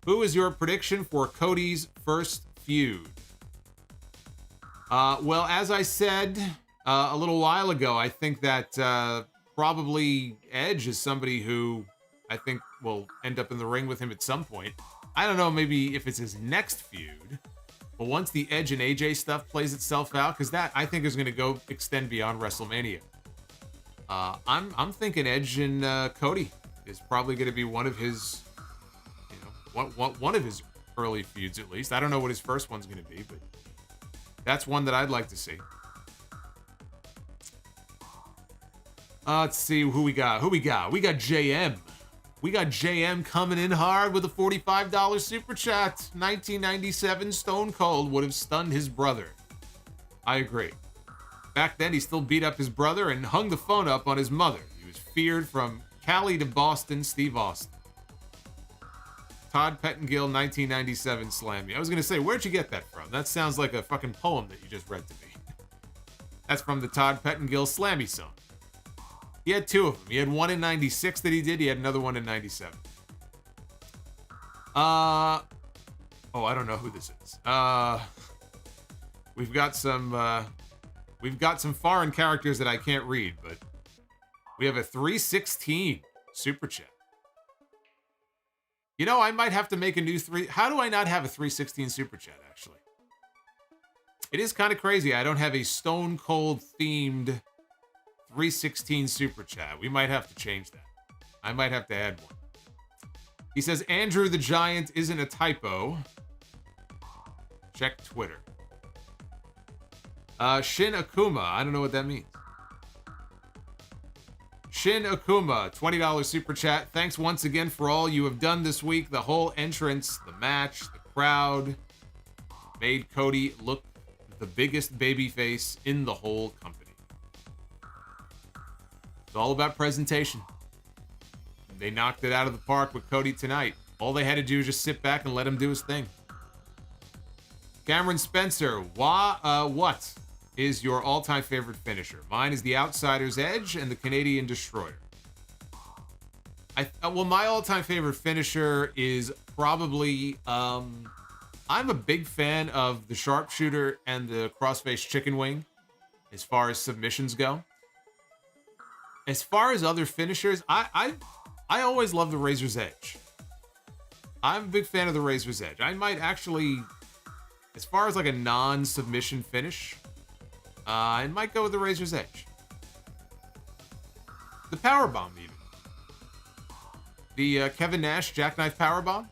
Who is your prediction for Cody's first feud? Well, as I said a little while ago, I think that probably Edge is somebody who I think will end up in the ring with him at some point. I don't know, maybe if it's his next feud, but once the Edge and AJ stuff plays itself out, because that I think is going to go extend beyond WrestleMania. I'm thinking Edge and Cody is probably going to be one of his, one of his early feuds at least. I don't know what his first one's going to be, but that's one that I'd like to see. Let's see who we got. We got JM. We got JM coming in hard with a $45 super chat. 1997 Stone Cold would have stunned his brother. I agree. Back then, he still beat up his brother and hung the phone up on his mother. He was feared from Cali to Boston, Steve Austin. Todd Pettengill, 1997 Slammy. I was going to say, where'd you get that from? That sounds like a fucking poem that you just read to me. That's from the Todd Pettengill Slammy song. He had two of them. He had one in 96 that he did. He had another one in 97. Oh, I don't know who this is. We've got some foreign characters that I can't read, but we have a 316 super chat. You know, I might have to make a new How do I not have a 316 super chat, actually? It is kind of crazy. I don't have a Stone Cold themed 316 super chat. We might have to change that. I might have to add one. He says, Andrew the Giant isn't a typo. Check Twitter. Shin Akuma. I don't know what that means. Shin Akuma, $20 super chat. Thanks once again for all you have done this week. The whole entrance, the match, the crowd made Cody look the biggest babyface in the whole company. It's all about presentation. They knocked it out of the park with Cody tonight. All they had to do was just sit back and let him do his thing. Cameron Spencer, what is your all-time favorite finisher? Mine is the Outsider's Edge and the Canadian Destroyer. Well, my all-time favorite finisher is probably, I'm a big fan of the Sharpshooter and the Crossface Chicken Wing as far as submissions go. As far as other finishers, I always love the Razor's Edge. I'm a big fan of the Razor's Edge. I might actually, as far as like a non-submission finish, I might go with the Razor's Edge. The Powerbomb, even. The Kevin Nash Jackknife Powerbomb.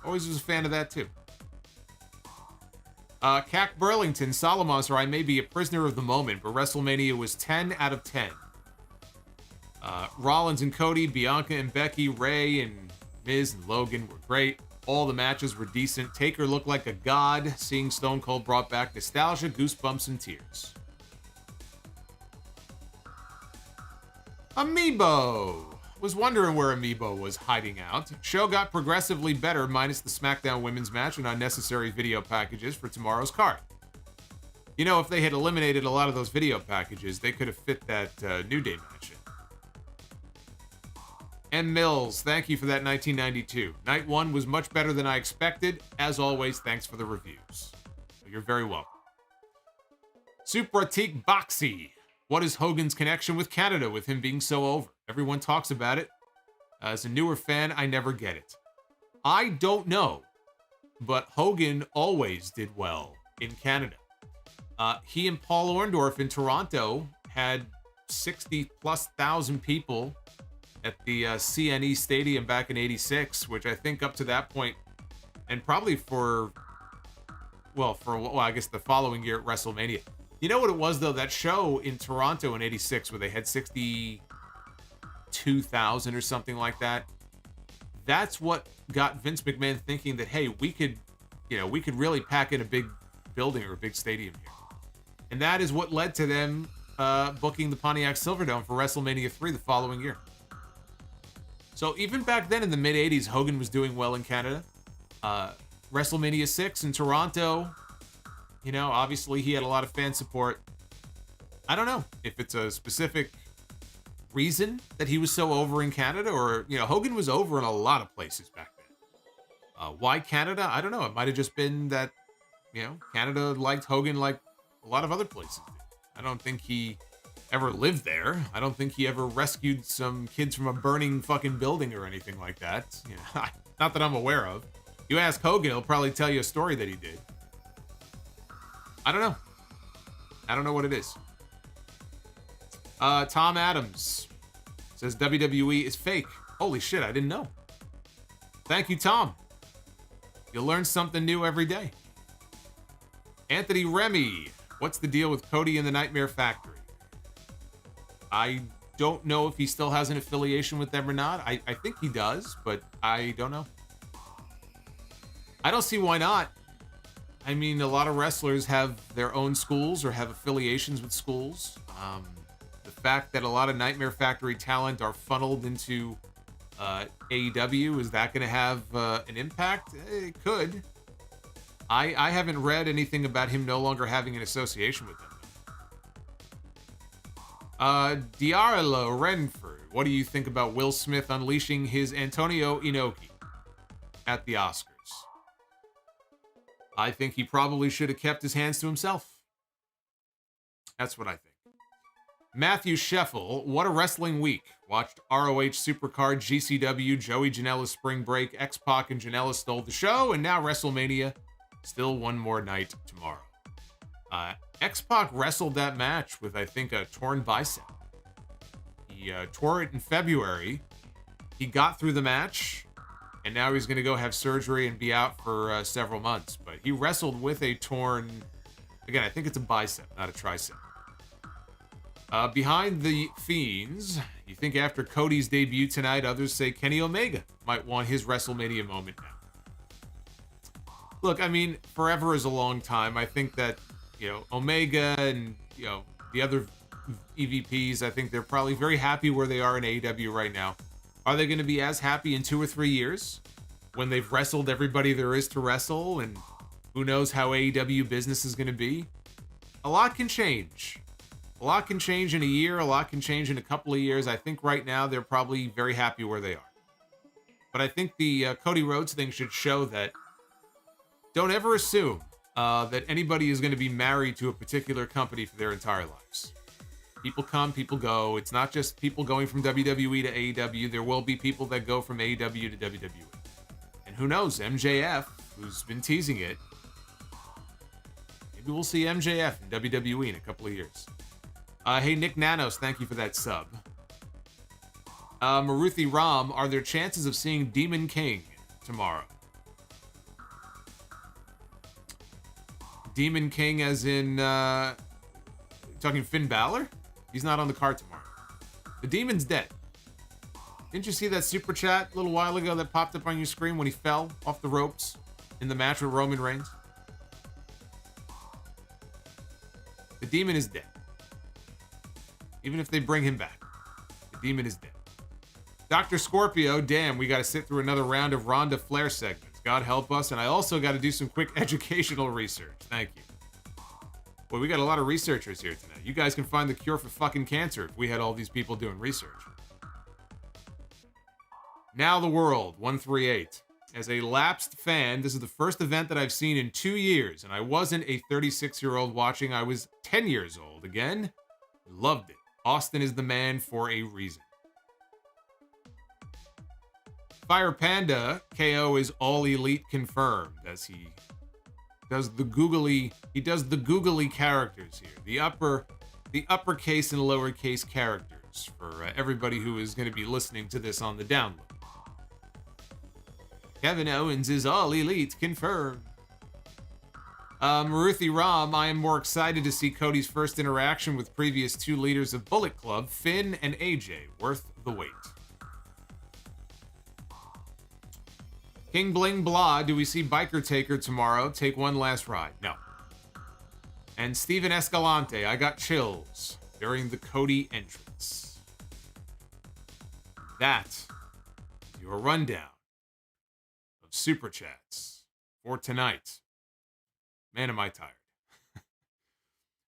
Always was a fan of that, too. Cac Burlington, Solomonster, I may be a prisoner of the moment, but WrestleMania was 10 out of 10. Rollins and Cody, Bianca and Becky, Ray and Miz and Logan were great. All the matches were decent. Taker looked like a god. Seeing Stone Cold brought back nostalgia, goosebumps, and tears. Amiibo. Was wondering where Amiibo was hiding out. Show got progressively better minus the SmackDown women's match and unnecessary video packages for tomorrow's card. You know, if they had eliminated a lot of those video packages, they could have fit that New Day match in. M. Mills, thank you for that 1992. Night 1 was much better than I expected. As always, thanks for the reviews. You're very welcome. Supratik Boxy. What is Hogan's connection with Canada with him being so over? Everyone talks about it. As a newer fan, I never get it. I don't know, but Hogan always did well in Canada. He and Paul Orndorff in Toronto had 60+ thousand people at the CNE Stadium back in '86, which I think up to that point, and probably I guess the following year at WrestleMania. You know what it was, though? That show in Toronto in '86 where they had 62,000 or something like that. That's what got Vince McMahon thinking that, hey, we could really pack in a big building or a big stadium here. And that is what led to them booking the Pontiac Silverdome for WrestleMania 3 the following year. So even back then in the mid-'80s, Hogan was doing well in Canada. WrestleMania 6 in Toronto, you know, obviously he had a lot of fan support. I don't know if it's a specific reason that he was so over in Canada, or, you know, Hogan was over in a lot of places back then. Why Canada? I don't know. It might have just been that, you know, Canada liked Hogan like a lot of other places did. I don't think he ever lived there. I don't think he ever rescued some kids from a burning fucking building or anything like that. You know, not that I'm aware of. You ask Hogan, he'll probably tell you a story that he did. I don't know. I don't know what it is. Tom Adams says WWE is fake. Holy shit, I didn't know. Thank you, Tom. You learn something new every day. Anthony Remy, what's the deal with Cody and the Nightmare Factory? I don't know if he still has an affiliation with them or not. I think he does, but I don't know. I don't see why not. I mean, a lot of wrestlers have their own schools or have affiliations with schools. The fact that a lot of Nightmare Factory talent are funneled into AEW, is that going to have an impact? It could. I haven't read anything about him no longer having an association with them. Diarlo Renfrew, what do you think about Will Smith unleashing his Antonio Inoki at the Oscars? I think he probably should have kept his hands to himself. That's what I think. Matthew Scheffel, what a wrestling week. Watched ROH Supercard, GCW, Joey Janela's Spring Break, X-Pac and Janela stole the show, and now WrestleMania. Still one more night tomorrow. X-Pac wrestled that match with, I think, a torn bicep. He tore it in February. He got through the match, and now he's going to go have surgery and be out for several months. But he wrestled with a torn, again, I think it's a bicep, not a tricep. Behind the Fiends, you think after Cody's debut tonight, others say Kenny Omega might want his WrestleMania moment now. Look, I mean, forever is a long time. I think that, Omega and, the other EVPs, I think they're probably very happy where they are in AEW right now. Are they going to be as happy in 2 or 3 years when they've wrestled everybody there is to wrestle, and who knows how AEW business is going to be? A lot can change. A lot can change in a year. A lot can change in a couple of years. I think right now they're probably very happy where they are. But I think the Cody Rhodes thing should show that don't ever assume that anybody is going to be married to a particular company for their entire lives. People come, people go. It's not just people going from WWE to AEW. There will be people that go from AEW to WWE. And who knows, MJF, who's been teasing it, maybe we'll see MJF in WWE in a couple of years. Hey, Nick Nanos, thank you for that sub. Maruthi Ram, are there chances of seeing Demon King tomorrow? Demon King as in, talking Finn Balor? He's not on the card tomorrow. The Demon's dead. Didn't you see that super chat a little while ago that popped up on your screen when he fell off the ropes in the match with Roman Reigns? The Demon is dead. Even if they bring him back, the Demon is dead. Dr. Scorpio, damn, we got to sit through another round of Ronda Flair segments. God help us. And I also got to do some quick educational research. Thank you. Boy, we got a lot of researchers here tonight. You guys can find the cure for fucking cancer if we had all these people doing research. Now the World, 138. As a lapsed fan, this is the first event that I've seen in 2 years, and I wasn't a 36-year-old watching. I was 10 years old. Again, loved it. Austin is the man for a reason. Fire Panda, KO is all elite confirmed, as he does the googly characters here. The uppercase and lowercase characters for everybody who is going to be listening to this on the download. Kevin Owens is all elite confirmed. Maruthi Ram, I am more excited to see Cody's first interaction with previous 2 leaders of Bullet Club, Finn and AJ. Worth the wait. King Bling Blah, do we see Biker Taker tomorrow? Take one last ride. No. And Steven Escalante, I got chills during the Cody entrance. That is your rundown of Super Chats for tonight. Man, am I tired.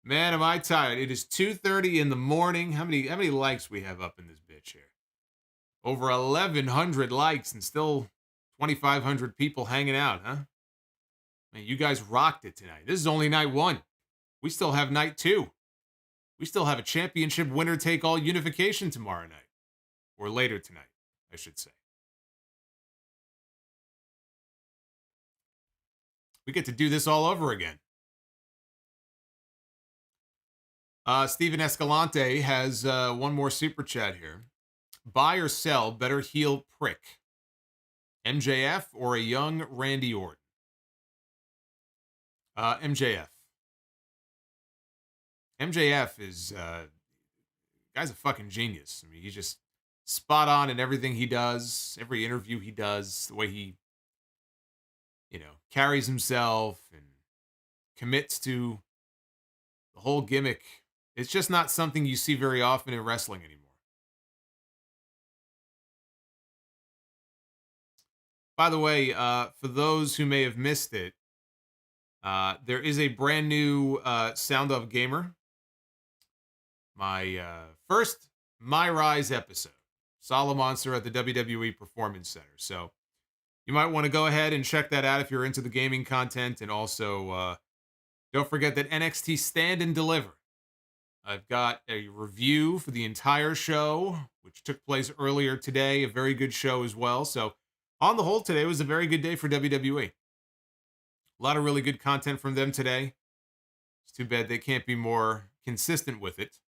Man, am I tired. It is 2:30 in the morning. How many likes we have up in this bitch here? Over 1,100 likes and still 2,500 people hanging out, huh? Man, you guys rocked it tonight. This is only night 1. We still have night 2. We still have a championship winner-take-all unification tomorrow night. Or later tonight, I should say. We get to do this all over again. Steven Escalante has one more super chat here. Buy or sell better heel prick? MJF or a young Randy Orton? MJF. MJF is, guy's a fucking genius. I mean, he's just spot on in everything he does, every interview he does, the way he, carries himself and commits to the whole gimmick. It's just not something you see very often in wrestling anymore. By the way, for those who may have missed it, There is a brand new Sound of Gamer. My first My Rise episode. Solomonster at the WWE Performance Center. So you might want to go ahead and check that out if you're into the gaming content. And also, don't forget that NXT Stand and Deliver. I've got a review for the entire show, which took place earlier today. A very good show as well. So on the whole, today was a very good day for WWE. A lot of really good content from them today. It's too bad they can't be more consistent with it.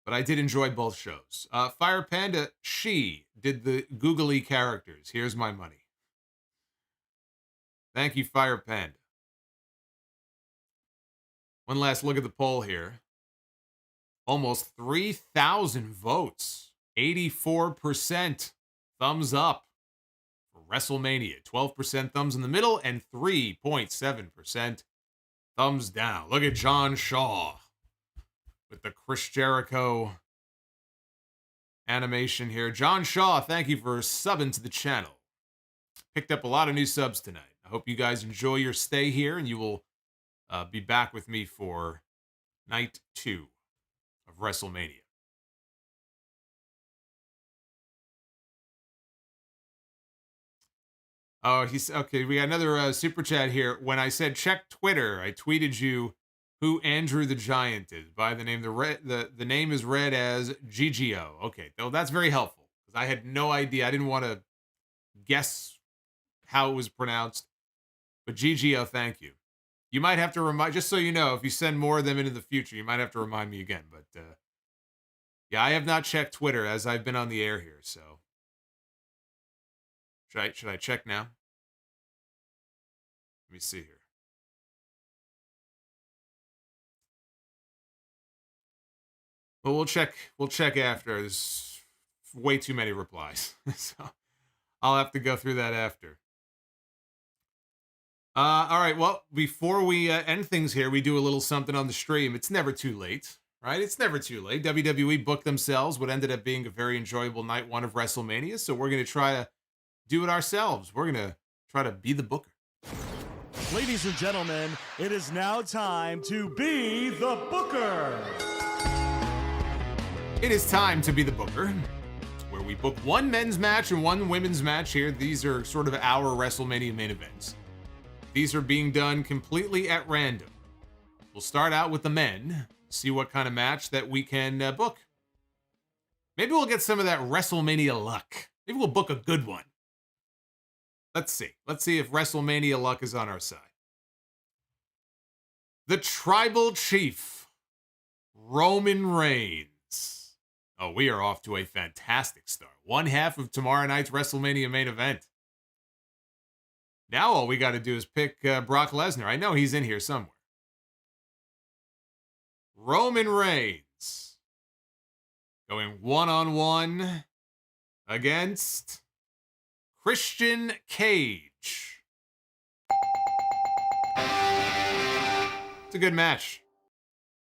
But I did enjoy both shows. Fire Panda, she did the googly characters. Here's my money. Thank you, Fire Panda. One last look at the poll here. Almost 3,000 votes. 84% thumbs up for WrestleMania. 12% thumbs in the middle and 3.7% thumbs down. Look at John Shaw with the Chris Jericho animation here. John Shaw, thank you for subbing to the channel. Picked up a lot of new subs tonight. I hope you guys enjoy your stay here, and you will be back with me for night 2 of WrestleMania. Oh, he's okay. We got another super chat here. When I said check Twitter, I tweeted you who Andrew the Giant is by the name. The name is read as GGO. Okay, though that's very helpful because I had no idea. I didn't want to guess how it was pronounced, but GGO, thank you. You might have to remind, just so you know, if you send more of them into the future, you might have to remind me again. But yeah, I have not checked Twitter as I've been on the air here. So should I check now? Let me see here. Well, we'll check after. There's way too many replies, so I'll have to go through that after. All right, well, before we end things here, we do a little something on the stream. It's never too late, right? It's never too late. WWE booked themselves what ended up being a very enjoyable night 1 of WrestleMania, so we're going to try to do it ourselves. We're going to try to be the booker. Ladies and gentlemen, it is now time to be the booker. It is time to be the booker, where we book one men's match and one women's match here. These are sort of our WrestleMania main events. These are being done completely at random. We'll start out with the men, see what kind of match that we can book. Maybe we'll get some of that WrestleMania luck. Maybe we'll book a good one. Let's see. Let's see if WrestleMania luck is on our side. The Tribal Chief, Roman Reigns. Oh, we are off to a fantastic start. One half of tomorrow night's WrestleMania main event. Now all we got to do is pick Brock Lesnar. I know he's in here somewhere. Roman Reigns going one-on-one against Christian Cage. It's a good match.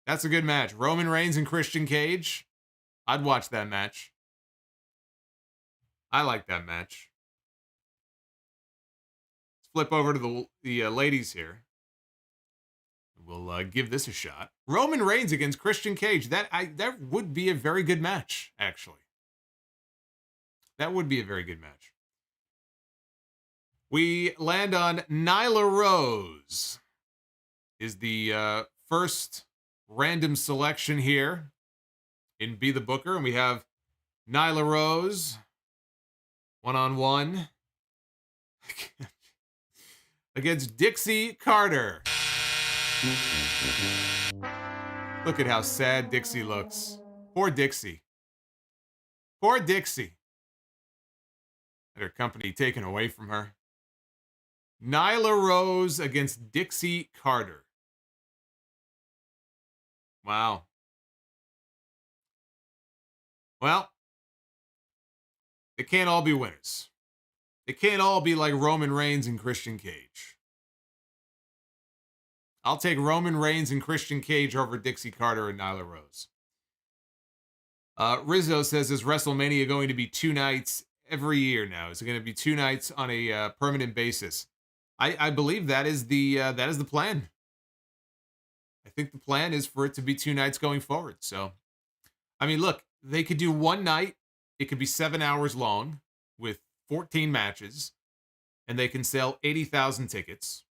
That's a good match. Roman Reigns and Christian Cage. I'd watch that match. I like that match. Flip over to the ladies here. We'll give this a shot. Roman Reigns against Christian Cage. That would be a very good match, actually. That would be a very good match. We land on Nyla Rose. Is the first random selection here in Be the Booker. And we have Nyla Rose one-on-one against Dixie Carter. Look at how sad Dixie looks. Poor Dixie. Poor Dixie. Had her company taken away from her. Nyla Rose against Dixie Carter. Wow. Well, they can't all be winners. They can't all be like Roman Reigns and Christian Cage. I'll take Roman Reigns and Christian Cage over Dixie Carter and Nyla Rose. Rizzo says, is WrestleMania going to be 2 nights every year now? Is it going to be 2 nights on a permanent basis? I believe that is the plan. I think the plan is for it to be 2 nights going forward. So, I mean, look, they could do one night. It could be 7 hours long with 14 matches, and they can sell 80,000 tickets.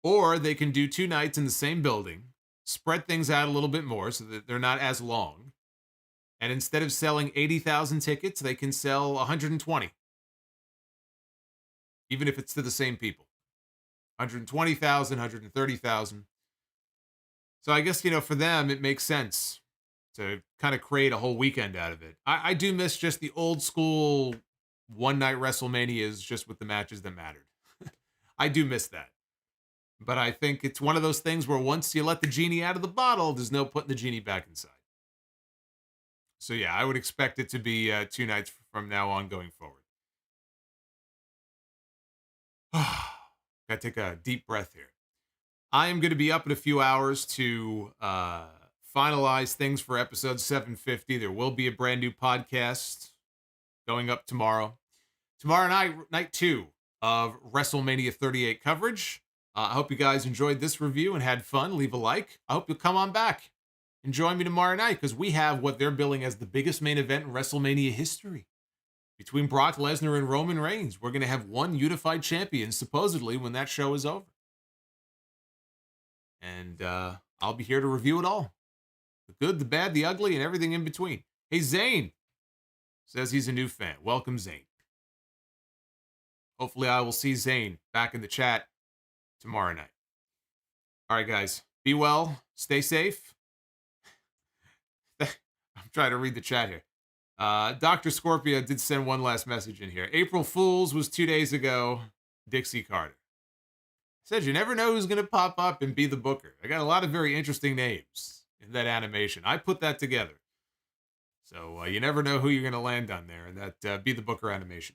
Or they can do 2 nights in the same building, spread things out a little bit more so that they're not as long. And instead of selling 80,000 tickets, they can sell 120. Even if it's to the same people. 120,000, 130,000. So I guess, for them, it makes sense to kind of create a whole weekend out of it. I do miss just the old school one-night WrestleManias just with the matches that mattered. I do miss that. But I think it's one of those things where once you let the genie out of the bottle, there's no putting the genie back inside. So yeah, I would expect it to be 2 nights from now on going forward. Gotta take a deep breath here. I am going to be up in a few hours to finalize things for episode 750. There will be a brand new podcast going up tomorrow. Tomorrow night 2 of WrestleMania 38 coverage. I hope you guys enjoyed this review and had fun. Leave a like. I hope you'll come on back and join me tomorrow night because we have what they're billing as the biggest main event in WrestleMania history. Between Brock Lesnar and Roman Reigns, we're going to have one unified champion, supposedly, when that show is over. And I'll be here to review it all. The good, the bad, the ugly, and everything in between. Hey, Zane says he's a new fan. Welcome, Zane. Hopefully I will see Zane back in the chat tomorrow night. All right, guys. Be well. Stay safe. I'm trying to read the chat here. Dr. Scorpio did send one last message in here. April Fool's was 2 days ago. Dixie Carter. Says you never know who's going to pop up and be the booker. I got a lot of very interesting names in that animation. I put that together. So you never know who you're going to land on there in that be the booker animation.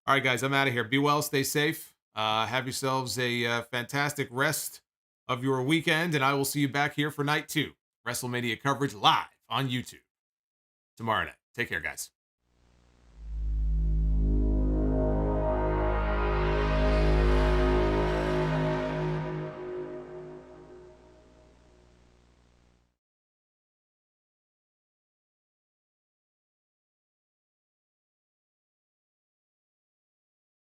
All right, guys, I'm out of here. Be well, stay safe. Have yourselves a fantastic rest of your weekend, and I will see you back here for night 2. WrestleMania coverage live on YouTube tomorrow night. Take care, guys.